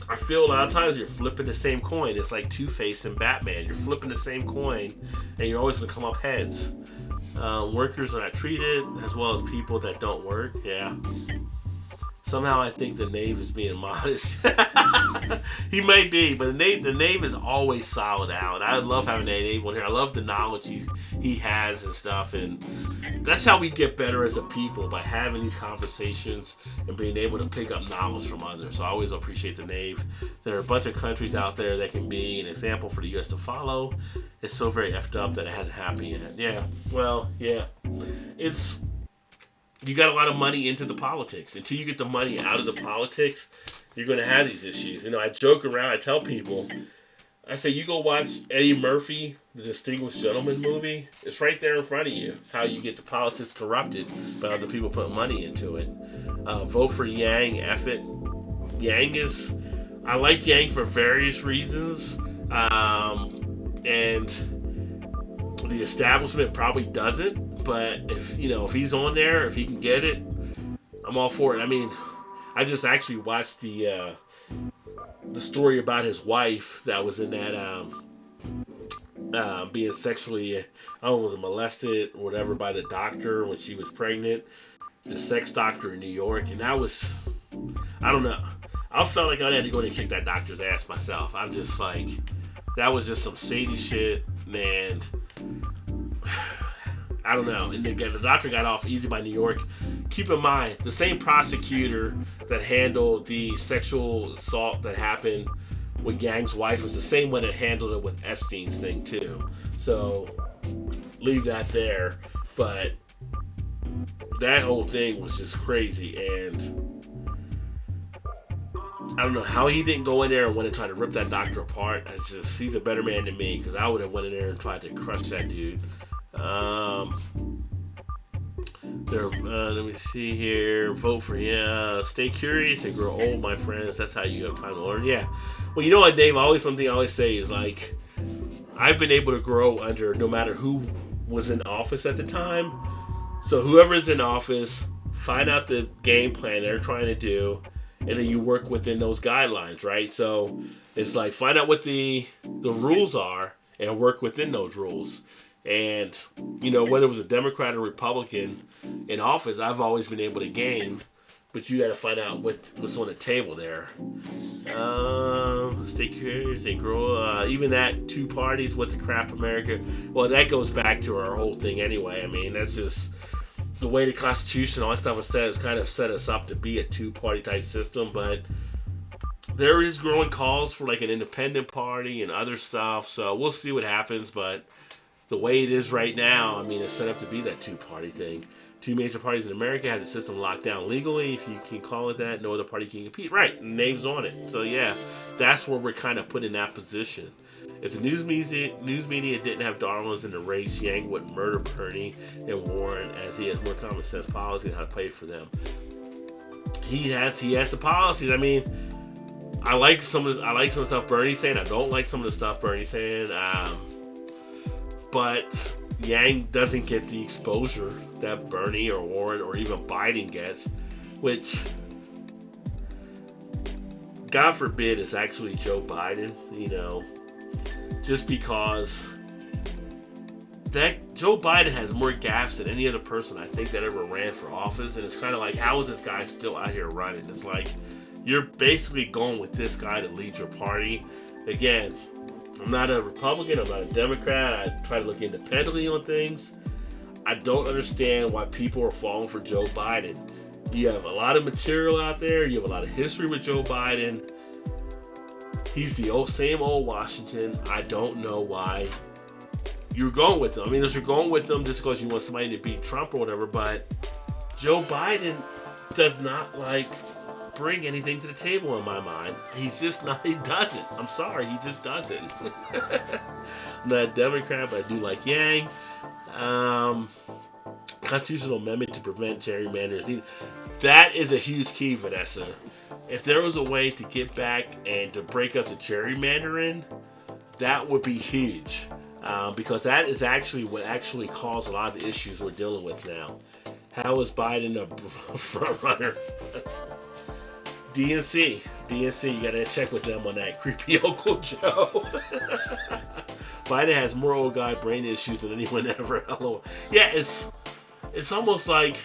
[SPEAKER 1] I feel a lot of times you're flipping the same coin. It's like Two-Face and Batman. You're flipping the same coin, and you're always going to come up heads. Workers are not treated as well as people that don't work. Yeah. Somehow I think the Knave is being modest. He may be, but the Knave is always solid out. I love having that Knave on here. I love the knowledge he has and stuff, and that's how we get better as a people, by having these conversations and being able to pick up knowledge from others. So I always appreciate the Knave. There are a bunch of countries out there that can be an example for the U.S. to follow. It's so very effed up that it hasn't happened yet. Yeah, well, yeah. You got a lot of money into the politics. Until you get the money out of the politics, you're going to have these issues. I joke around. I tell people, I say, you go watch Eddie Murphy, the Distinguished Gentleman movie. It's right there in front of you, how you get the politics corrupted by other people putting money into it. Vote for Yang, F it. I like Yang for various reasons. And the establishment probably doesn't. But if he's on there, if he can get it, I'm all for it. I just actually watched the story about his wife that was in that being sexually, I don't know, was molested or whatever by the doctor when she was pregnant, the sex doctor in New York, and that was, I don't know. I felt like I had to go in and kick that doctor's ass myself. I'm just like, that was just some shady shit, and I don't know. And the doctor got off easy by New York. Keep in mind, the same prosecutor that handled the sexual assault that happened with Yang's wife was the same one that handled it with Epstein's thing too. So leave that there. But that whole thing was just crazy, and I don't know how he didn't go in there and want to try to rip that doctor apart. He's a better man than me, because I would have went in there and tried to crush that dude. Let me see here. Vote for stay curious and grow old, my friends. That's how you have time to learn. Yeah. Well, you know what, Dave? One thing I always say is like, I've been able to grow under no matter who was in office at the time. So whoever's in office, find out the game plan they're trying to do, and then you work within those guidelines, right? So it's like find out what the rules are and work within those rules. And whether it was a Democrat or Republican in office, I've always been able to gain. But you got to find out what's on the table there. Stay curious and grow. Even that two parties, what the crap America. Well, that goes back to our whole thing anyway. I mean, that's just the way the Constitution, all that stuff was set, is kind of set us up to be a two-party type system. But there is growing calls for like an independent party and other stuff. So we'll see what happens. But the way it is right now, I mean, it's set up to be that two-party thing. Two major parties in America have the system locked down legally, if you can call it that. No other party can compete. Right, names on it. So yeah, that's where we're kind of put in that position. If the news media didn't have darlings in the race, Yang would murder Bernie and Warren, as he has more common sense policy and how to pay for them. He has the policies. I mean, I like some of the stuff Bernie's saying. I don't like some of the stuff Bernie's saying. But Yang doesn't get the exposure that Bernie or Warren or even Biden gets, which, God forbid, is actually Joe Biden, just because that Joe Biden has more gaffes than any other person I think that ever ran for office, and it's kind of like, how is this guy still out here running? It's like, you're basically going with this guy to lead your party. Again, I'm not a Republican, I'm not a Democrat, I try to look independently on things. I don't understand why people are falling for Joe Biden. You have a lot of material out there, you have a lot of history with Joe Biden. He's the same old Washington. I don't know why you're going with him. I mean, if you're going with him just because you want somebody to beat Trump or whatever, but Joe Biden does not bring anything to the table in my mind. He's just not, he doesn't. I'm sorry, he just doesn't. I'm not a Democrat, but I do like Yang. Constitutional amendment to prevent gerrymandering. That is a huge key, Vanessa. If there was a way to get back and to break up the gerrymandering, that would be huge. Because that is actually what actually caused a lot of the issues we're dealing with now. How is Biden a front runner? DNC, you gotta check with them on that creepy Uncle Joe. Biden has more old guy brain issues than anyone ever. Hello. Yeah, it's almost like,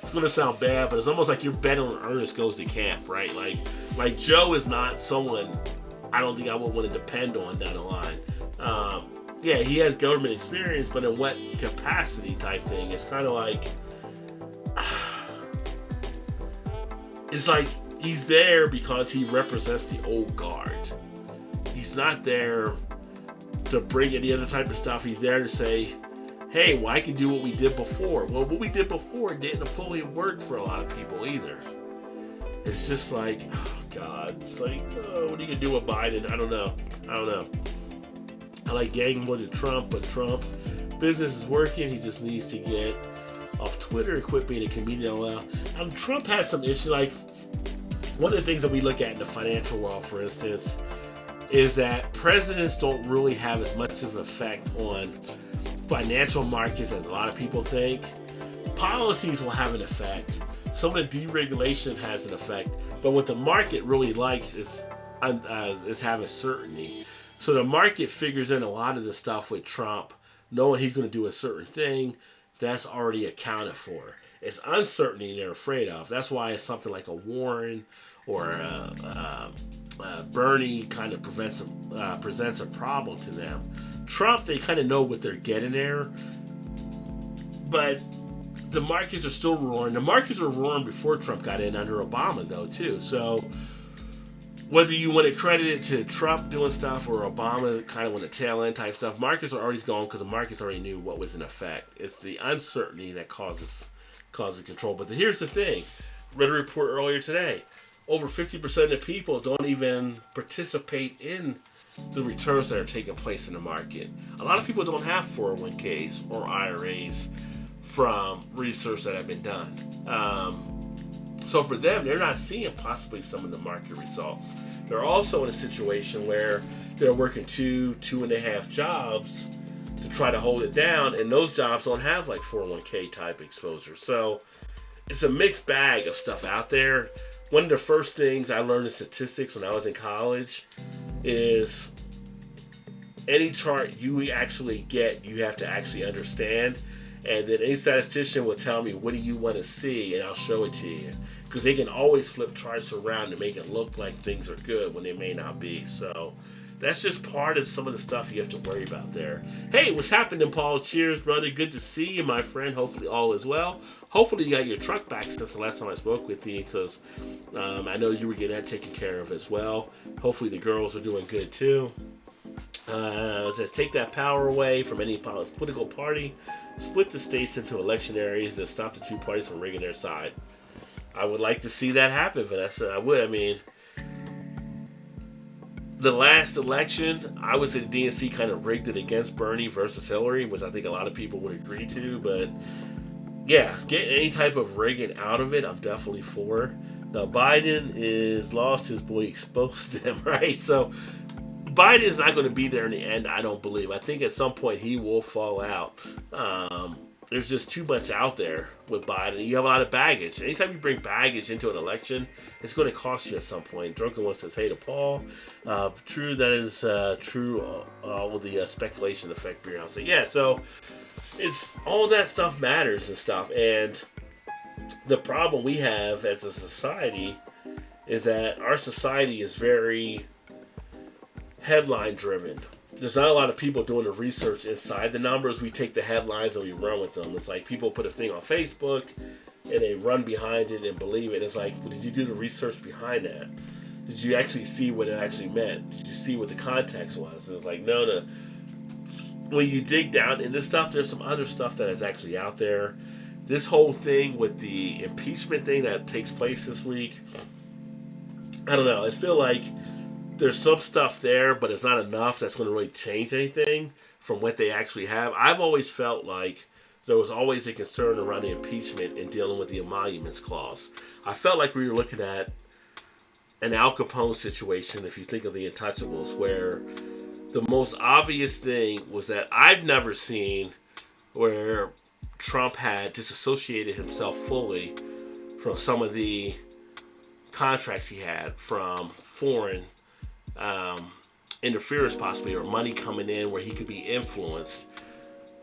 [SPEAKER 1] it's gonna sound bad, but it's almost like you're betting on Ernest goes to camp, right? Like Joe is not someone I don't think I would want to depend on down the line. Yeah, he has government experience, but in what capacity type thing? It's kind of like, it's like he's there because he represents the old guard. He's not there to bring any other type of stuff. He's there to say, hey, well, I can do what we did before. Well, what we did before didn't fully work for a lot of people either. It's just like, oh God, it's like, what are you gonna do with Biden? I don't know. I like Yang more than Trump, but Trump's business is working. He just needs to get off Twitter and quit being a comedian. Well, Trump has some issues. Like, one of the things that we look at in the financial world, for instance, is that presidents don't really have as much of an effect on financial markets as a lot of people think. Policies will have an effect. Some of the deregulation has an effect, but what the market really likes is having certainty. So the market figures in a lot of the stuff with Trump, knowing he's going to do a certain thing. That's already accounted for. It's uncertainty they're afraid of. That's why it's something like a Warren or Bernie kind of presents a problem to them. Trump, they kind of know what they're getting there, but the markets are still roaring. The markets were roaring before Trump got in under Obama, though, too. So whether you want to credit it to Trump doing stuff or Obama kind of on the tail end type stuff, markets are already going because the markets already knew what was in effect. It's the uncertainty that causes control. But here's the thing. Read a report earlier today. Over 50% of the people don't even participate in the returns that are taking place in the market. A lot of people don't have 401ks or IRAs from research that have been done. So for them, they're not seeing possibly some of the market results. They're also in a situation where they're working 2.5 jobs to try to hold it down, and those jobs don't have like 401k type exposure. So it's a mixed bag of stuff out there. One of the first things I learned in statistics when I was in college is any chart you actually get, you have to actually understand. And then any statistician will tell me, what do you want to see? And I'll show it to you. Because they can always flip charts around to make it look like things are good when they may not be. So that's just part of some of the stuff you have to worry about there. Hey, what's happening, Paul? Cheers, brother. Good to see you, my friend. Hopefully all is well. Hopefully you got your truck back since the last time I spoke with you, because I know you were getting that taken care of as well. Hopefully the girls are doing good too. It says, take that power away from any political party, split the states into election areas, and stop the two parties from rigging their side. I would like to see that happen, Vanessa. I would. I mean, the last election, I was at the DNC, kind of rigged it against Bernie versus Hillary, which I think a lot of people would agree to. But yeah, get any type of rigging out of it, I'm definitely for. Now, Biden is lost his boy, exposed him, right? So Biden is not going to be there in the end, I don't believe. I think at some point he will fall out. There's just too much out there with Biden. You have a lot of baggage. Anytime you bring baggage into an election, it's going to cost you at some point. Drunken One says, hey to Paul. True, that is true. All of the speculation affect beer. I'll say, yeah, so it's all that stuff matters and stuff. And the problem we have as a society is that our society is very headline driven. There's not a lot of people doing the research inside the numbers. We take the headlines and we run with them. It's like people put a thing on Facebook and they run behind it and believe it. It's like, well, did you do the research behind that? Did you actually see what it actually meant? Did you see what the context was? And it's like, no. When you dig down into stuff, there's some other stuff that is actually out there. This whole thing with the impeachment thing that takes place this week, I don't know. I feel like there's some stuff there, but it's not enough that's going to really change anything from what they actually have. I've always felt like there was always a concern around the impeachment and dealing with the emoluments clause. I felt like we were looking at an Al Capone situation, if you think of the Untouchables, where the most obvious thing was that I've never seen where Trump had disassociated himself fully from some of the contracts he had from foreign interference possibly, or money coming in where he could be influenced.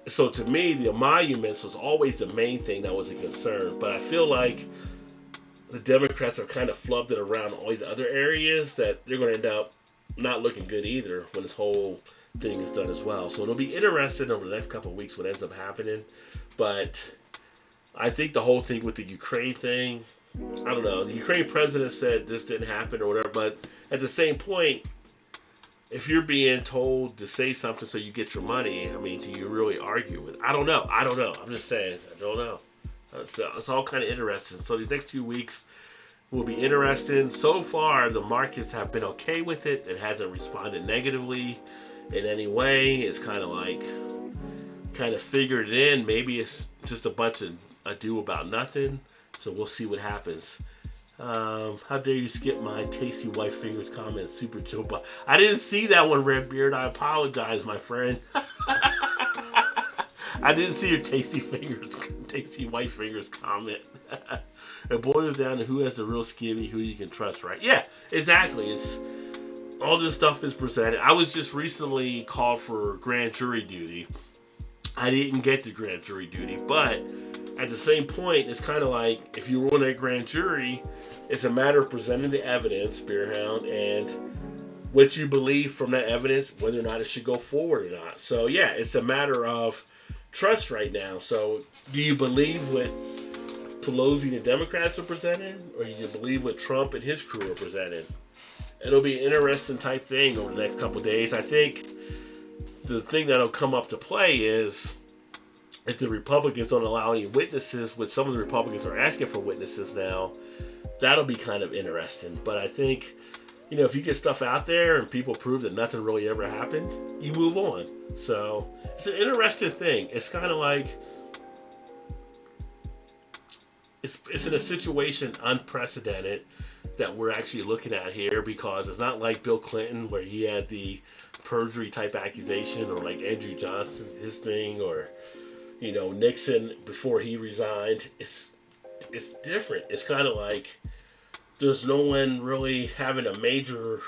[SPEAKER 1] So to me, the emoluments was always the main thing that was a concern. But I feel like the Democrats have kind of flubbed it around all these other areas that they're going to end up not looking good either when this whole thing is done as well. So it'll be interesting over the next couple of weeks what ends up happening. But I think the whole thing with the Ukraine thing, I don't know. The Ukraine president said this didn't happen or whatever, but at the same point, if you're being told to say something so you get your money, I mean, do you really argue with it? I don't know. I'm just saying. I don't know. It's all kind of interesting. So these next 2 weeks will be interesting. So far, the markets have been okay with it. It hasn't responded negatively in any way. It's kind of figured it in. Maybe it's just a bunch of ado about nothing. So we'll see what happens. How dare you skip my tasty white fingers comment, Super Joe? I didn't see that one, Redbeard. I apologize, my friend. I didn't see your tasty white fingers comment. It boils down to who has the real skivvy, who you can trust, right? Yeah, exactly. It's all this stuff is presented. I was just recently called for grand jury duty. I didn't get the grand jury duty, but at the same point, it's kind of like if you were on a grand jury, it's a matter of presenting the evidence, Beerhound, and what you believe from that evidence, whether or not it should go forward or not. So yeah, it's a matter of trust right now. So do you believe what Pelosi and the Democrats are presenting, or do you believe what Trump and his crew are presenting? It'll be an interesting type thing over the next couple of days. I think the thing that'll come up to play is if the Republicans don't allow any witnesses, which some of the Republicans are asking for witnesses now, that'll be kind of interesting. But I think, if you get stuff out there and people prove that nothing really ever happened, you move on. So it's an interesting thing. It's kind of like it's in a situation unprecedented that we're actually looking at here, because it's not like Bill Clinton where he had the perjury type accusation, or like Andrew Johnson his thing, or Nixon before he resigned. It's different. It's kind of like there's no one really having a major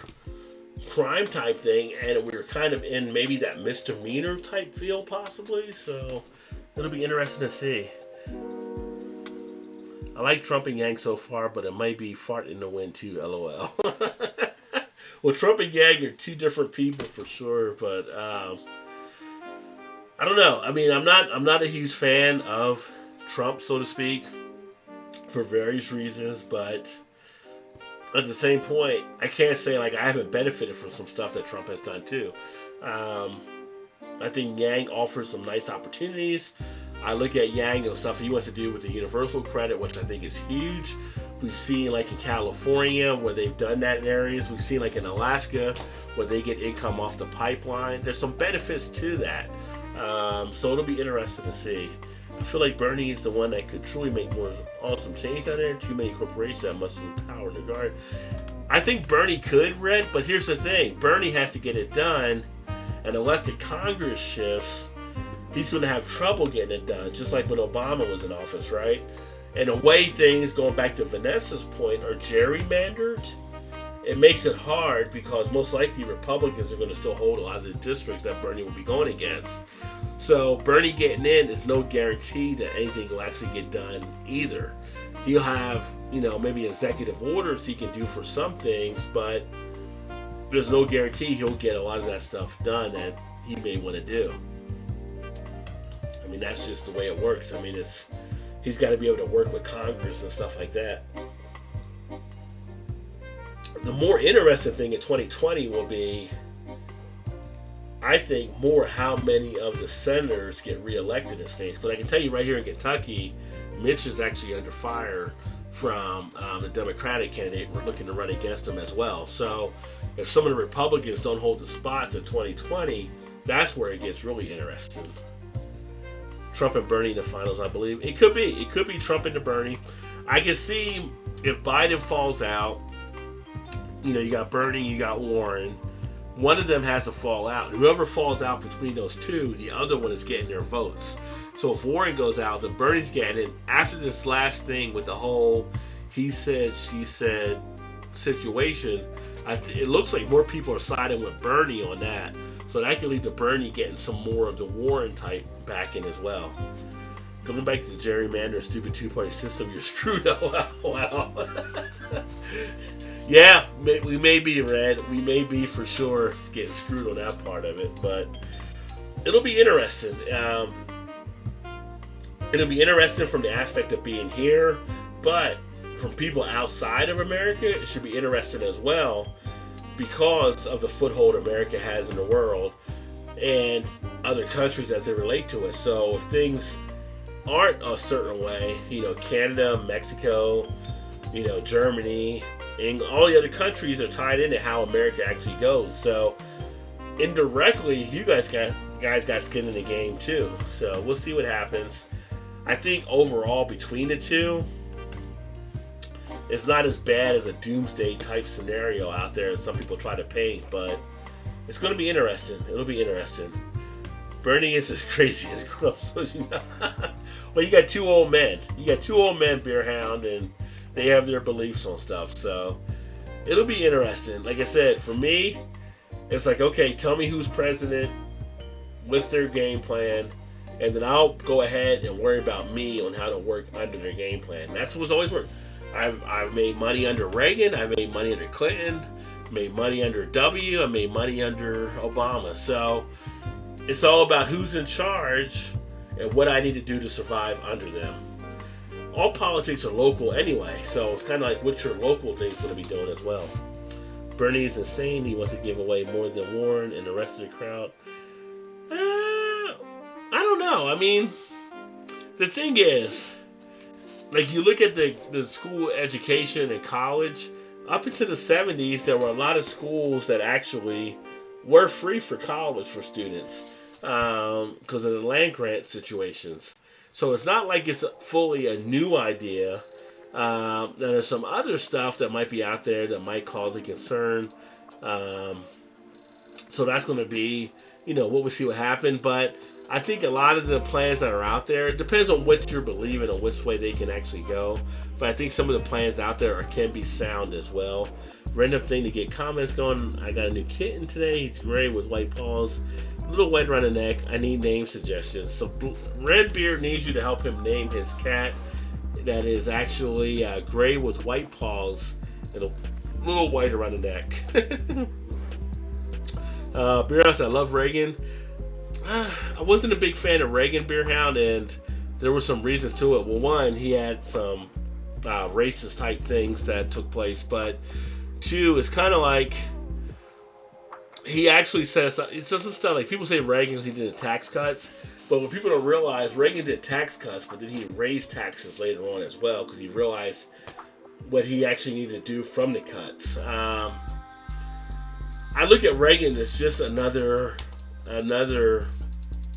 [SPEAKER 1] crime type thing, and we're kind of in maybe that misdemeanor type feel possibly. So it'll be interesting to see. I like Trump and Yang so far, but it might be fart in the wind too. LOL. Well, Trump and Yang are two different people for sure, but I don't know. I mean, I'm not a huge fan of Trump, so to speak, for various reasons, but at the same point, I can't say like I haven't benefited from some stuff that Trump has done too. Um, I think Yang offers some nice opportunities. I look at Yang and stuff he wants to do with the universal credit, which I think is huge. We've seen like in California where they've done that in areas. We've seen like in Alaska where they get income off the pipeline. There's some benefits to that. So it'll be interesting to see. I feel like Bernie is the one that could truly make more awesome change out there. Too many corporations that must have power in the guard. I think Bernie could, Red, but here's the thing. Bernie has to get it done, and unless the Congress shifts, he's going to have trouble getting it done, just like when Obama was in office, right? And the way things, going back to Vanessa's point, are gerrymandered, it makes it hard because most likely Republicans are going to still hold a lot of the districts that Bernie will be going against. So Bernie getting in is no guarantee that anything will actually get done either. He'll have, maybe executive orders he can do for some things, but there's no guarantee he'll get a lot of that stuff done that he may want to do. I mean, that's just the way it works. I mean, he's got to be able to work with Congress and stuff like that. The more interesting thing in 2020 will be, I think, more how many of the senators get reelected in states. But I can tell you right here in Kentucky, Mitch is actually under fire from the Democratic candidate. We're looking to run against him as well. So if some of the Republicans don't hold the spots in 2020, that's where it gets really interesting. Trump and Bernie in the finals, I believe. It could be. It could be Trump and Bernie. I can see if Biden falls out, you got Bernie, you got Warren. One of them has to fall out. Whoever falls out between those two, the other one is getting their votes. So if Warren goes out, then Bernie's getting it. After this last thing with the whole he said, she said situation, it looks like more people are siding with Bernie on that. So that could lead to Bernie getting some more of the Warren type back in as well. Coming back to the gerrymander stupid two-party system, you're screwed. Oh, wow. Yeah, we may be, Red. We may be for sure getting screwed on that part of it, but it'll be interesting. It'll be interesting from the aspect of being here, but from people outside of America, it should be interesting as well because of the foothold America has in the world and other countries as they relate to it. So if things aren't a certain way, Canada, Mexico, Germany, and all the other countries are tied into how America actually goes. So indirectly, you guys got skin in the game too. So we'll see what happens. I think overall between the two, it's not as bad as a doomsday type scenario out there as some people try to paint, but it's going to be interesting. It'll be interesting. Bernie is as crazy as Trump, so Well, you got two old men. Beer Hound, and they have their beliefs on stuff. So it'll be interesting. Like I said, for me, it's like, okay, tell me who's president, what's their game plan, and then I'll go ahead and worry about me on how to work under their game plan. That's what's always worked. I've made money under Reagan. I made money under Clinton. Made money under W. I made money under Obama. So it's all about who's in charge and what I need to do to survive under them. All politics are local anyway, so it's kind of like what your local thing's going to be doing as well. Bernie is insane. He wants to give away more than Warren and the rest of the crowd. I don't know. I mean, the thing is, like, you look at the school education and college, up into the 70s, there were a lot of schools that actually were free for college for students because of the land grant situations. So it's not like it's fully a new idea. There's some other stuff that might be out there that might cause a concern. Um, so that's going to be, what we see what happen. But I think a lot of the plans that are out there, it depends on what you're believing and which way they can actually go. But I think some of the plans out there can be sound as well. Random thing to get comments going. I got a new kitten today. He's gray with white paws, a little wet around the neck. I need name suggestions. So Redbeard needs you to help him name his cat. That is actually gray with white paws and a little white around the neck. Beer House, I love Reagan. I wasn't a big fan of Reagan Beer Hound, and there were some reasons to it. Well, one, he had some racist type things that took place, but two, it's kind of like he actually says some stuff like people say Reagan because he did the tax cuts, but what people don't realize, Reagan did tax cuts, but then he raised taxes later on as well because he realized what he actually needed to do from the cuts. I look at Reagan as just another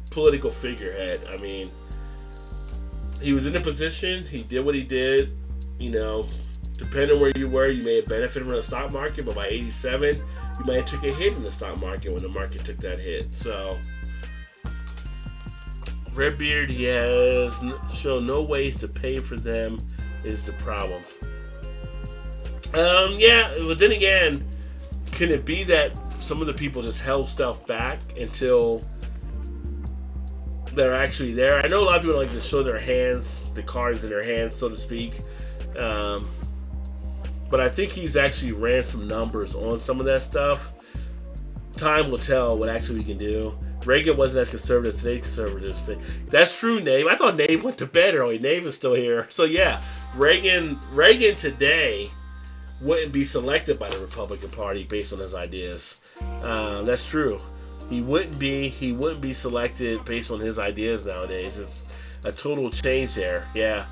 [SPEAKER 1] political figurehead. I mean, he was in a position, he did what he did. Depending on where you were, you may have benefited from the stock market, but by 87, you might have took a hit in the stock market when the market took that hit. So, Redbeard, he has shown no ways to pay for them is the problem. Yeah, but then again, can it be that some of the people just held stuff back until they're actually there? I know a lot of people like to show their hands, the cards in their hands, so to speak. But I think he's actually ran some numbers on some of that stuff. Time will tell what actually we can do. Reagan wasn't as conservative as today's conservatives think. That's true, Nave. I thought Nave went to bed early. Nave is still here. So yeah, Reagan today wouldn't be selected by the Republican Party based on his ideas. That's true. He wouldn't be selected based on his ideas nowadays. It's a total change there. Yeah.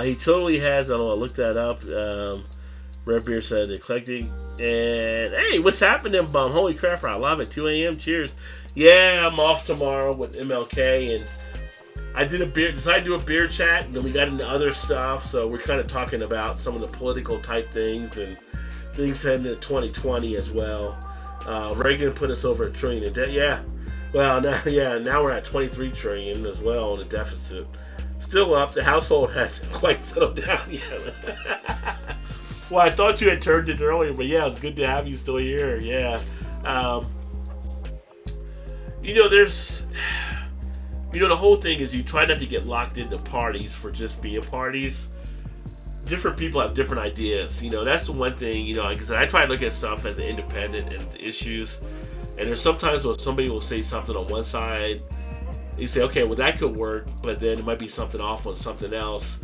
[SPEAKER 1] He totally has. I don't know. I looked that up. Redbeard said eclectic. And hey, what's happening, bum? Holy crap! I love it. 2 a.m. Cheers. Yeah, I'm off tomorrow with MLK, and I decided to do a beer chat, and then we got into other stuff. So we're kind of talking about some of the political type things and things heading into 2020 as well. Reagan put us over $1 trillion in debt. Yeah. Well, now we're at 23 trillion as well on the deficit. Still up. The household hasn't quite settled down yet. Well, I thought you had turned it earlier, but yeah, it's good to have you still here. Yeah. There's, the whole thing is you try not to get locked into parties for just being parties. Different people have different ideas. That's the one thing, like I said, I try to look at stuff as independent and issues. And there's sometimes when somebody will say something on one side, you say, okay, well, that could work, but then it might be something off on something else.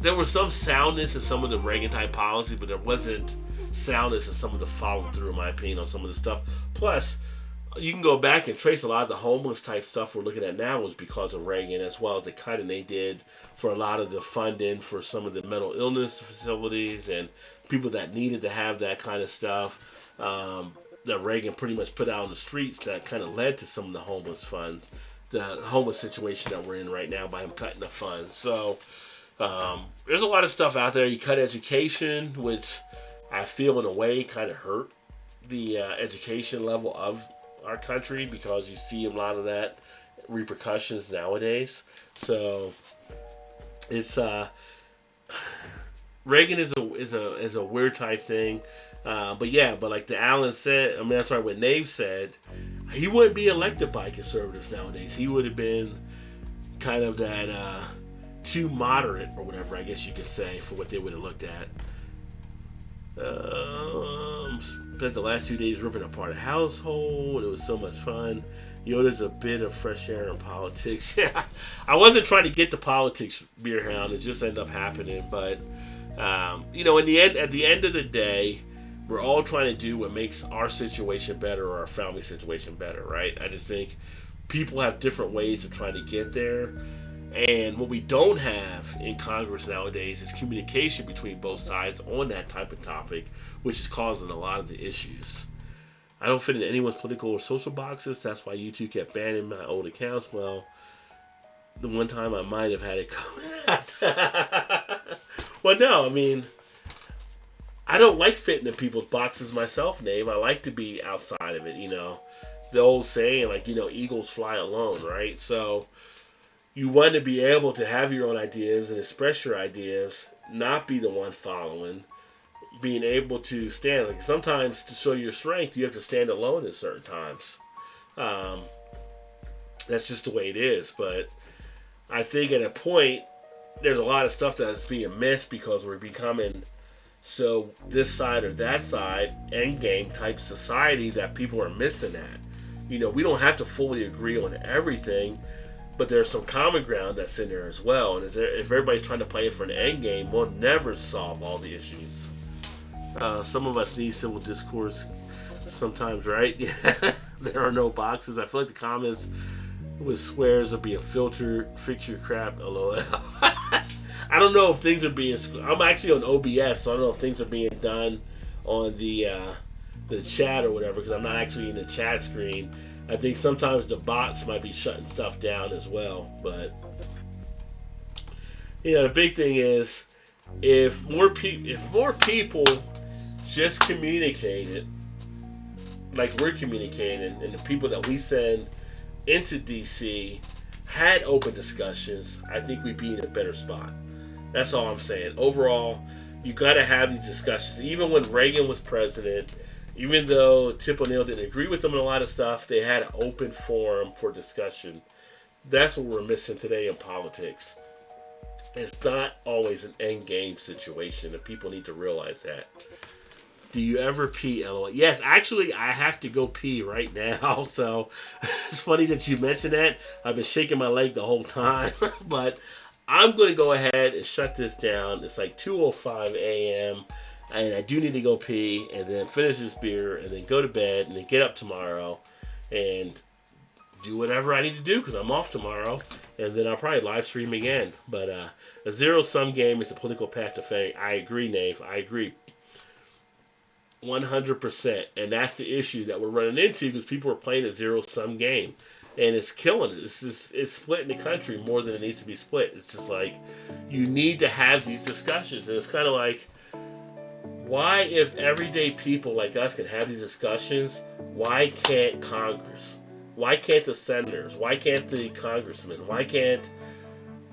[SPEAKER 1] There was some soundness in some of the Reagan-type policy, but there wasn't soundness in some of the follow-through, in my opinion, on some of the stuff. Plus, you can go back and trace a lot of the homeless-type stuff we're looking at now was because of Reagan, as well as the cutting they did for a lot of the funding for some of the mental illness facilities and people that needed to have that kind of stuff. That Reagan pretty much put out on the streets that kind of led to some of the homeless funds, the homeless situation that we're in right now by him cutting the funds. So there's a lot of stuff out there. You cut education, which I feel in a way kind of hurt the education level of our country because you see a lot of that repercussions nowadays. So it's Reagan is a weird type thing. But like the Allen said, that's right, what Nave said, he wouldn't be elected by conservatives nowadays. He would have been kind of that too moderate or whatever, I guess you could say, for what they would have looked at. Spent the last 2 days ripping apart a household. It was so much fun. There's a bit of fresh air in politics. Yeah, I wasn't trying to get to politics, Beer Hound. It just ended up happening. But at the end of the day, we're all trying to do what makes our situation better or our family situation better, right? I just think people have different ways of trying to get there. And what we don't have in Congress nowadays is communication between both sides on that type of topic, which is causing a lot of the issues. I don't fit in anyone's political or social boxes. That's why YouTube kept banning my old accounts. Well, the one time I might have had it come out. Well, no, I mean, I don't like fitting in people's boxes myself, Dave. I like to be outside of it, you know. The old saying, like, you know, eagles fly alone, right? So you want to be able to have your own ideas and express your ideas, not be the one following, being able to stand. Like, sometimes to show your strength, you have to stand alone at certain times. Um, that's just the way it is. But I think at a point, there's a lot of stuff that's being missed because we're becoming so this side or that side end game type society that people are missing that. You know, we don't have to fully agree on everything, but there's some common ground that's in there as well. And if everybody's trying to play it for an end game, we'll never solve all the issues. Some of us need civil discourse sometimes, right? Yeah, there are no boxes. I feel like the comments with swears are being filtered. Fix your crap, lol. I don't know if things are being. I'm actually on OBS, so I don't know if things are being done on the chat or whatever, because I'm not actually in the chat screen. I think sometimes the bots might be shutting stuff down as well. But you know, the big thing is if more people just communicated like we're communicating, and the people that we send into DC had open discussions, I think we'd be in a better spot. That's all I'm saying. Overall, you got to have these discussions. Even when Reagan was president, even though Tip O'Neill didn't agree with them on a lot of stuff, they had an open forum for discussion. That's what we're missing today in politics. It's not always an end game situation, and people need to realize that. Do you ever pee, LOL? Yes, actually, I have to go pee right now. So it's funny that you mentioned that. I've been shaking my leg the whole time. But I'm going to go ahead and shut this down. It's like 2:05 a.m. And I do need to go pee and then finish this beer and then go to bed and then get up tomorrow and do whatever I need to do because I'm off tomorrow. And then I'll probably live stream again. But a zero-sum game is a political path to fame. I agree, Nave. I agree. 100%. And that's the issue that we're running into because people are playing a zero-sum game. And it's killing it. It's splitting the country more than it needs to be split. It's just like, you need to have these discussions. And it's kind of like, why, if everyday people like us can have these discussions, why can't Congress? Why can't the senators? Why can't the congressmen? Why can't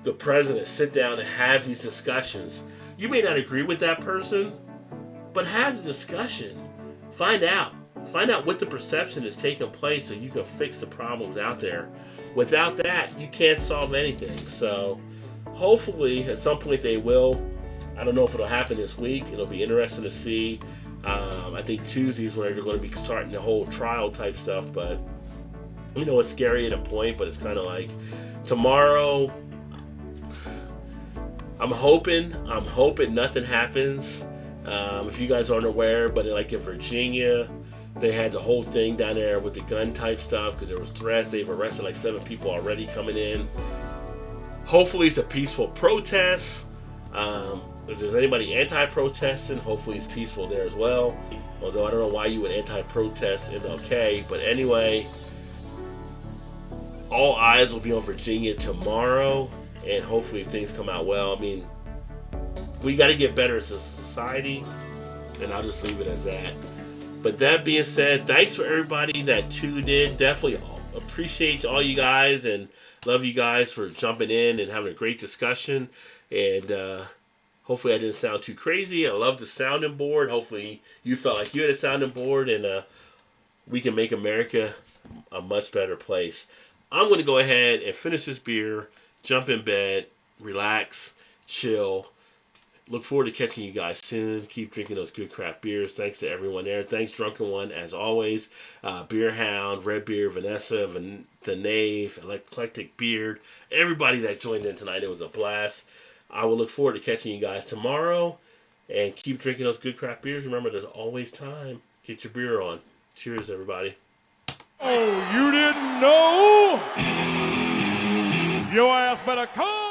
[SPEAKER 1] the president sit down and have these discussions? You may not agree with that person, but have the discussion. Find out what the perception is taking place so you can fix the problems out there. Without that, you can't solve anything. So hopefully at some point they will. I don't know if it'll happen this week. It'll be interesting to see. I think Tuesday is when they're going to be starting the whole trial type stuff. But, you know, it's scary at a point, but it's kind of like tomorrow. I'm hoping nothing happens. If you guys aren't aware, but like in Virginia, they had the whole thing down there with the gun type stuff because there was threats. They've arrested like 7 people already coming in. Hopefully it's a peaceful protest. If there's anybody anti-protesting, hopefully it's peaceful there as well. Although I don't know why you would anti-protest MLK. But anyway, all eyes will be on Virginia tomorrow. And hopefully things come out well. I mean, we got to get better as a society. And I'll just leave it as that. But that being said, thanks for everybody that tuned in. Definitely appreciate all you guys and love you guys for jumping in and having a great discussion. And hopefully I didn't sound too crazy. I love the sounding board. Hopefully you felt like you had a sounding board and we can make America a much better place. I'm going to go ahead and finish this beer, jump in bed, relax, chill. Look forward to catching you guys soon. Keep drinking those good craft beers. Thanks to everyone there. Thanks, Drunken One, as always. Beer Hound, Red Beer, Vanessa, The Knave, Eclectic Beard. Everybody that joined in tonight, it was a blast. I will look forward to catching you guys tomorrow. And keep drinking those good craft beers. Remember, there's always time. Get your beer on. Cheers, everybody.
[SPEAKER 2] Oh, you didn't know? Your ass better come.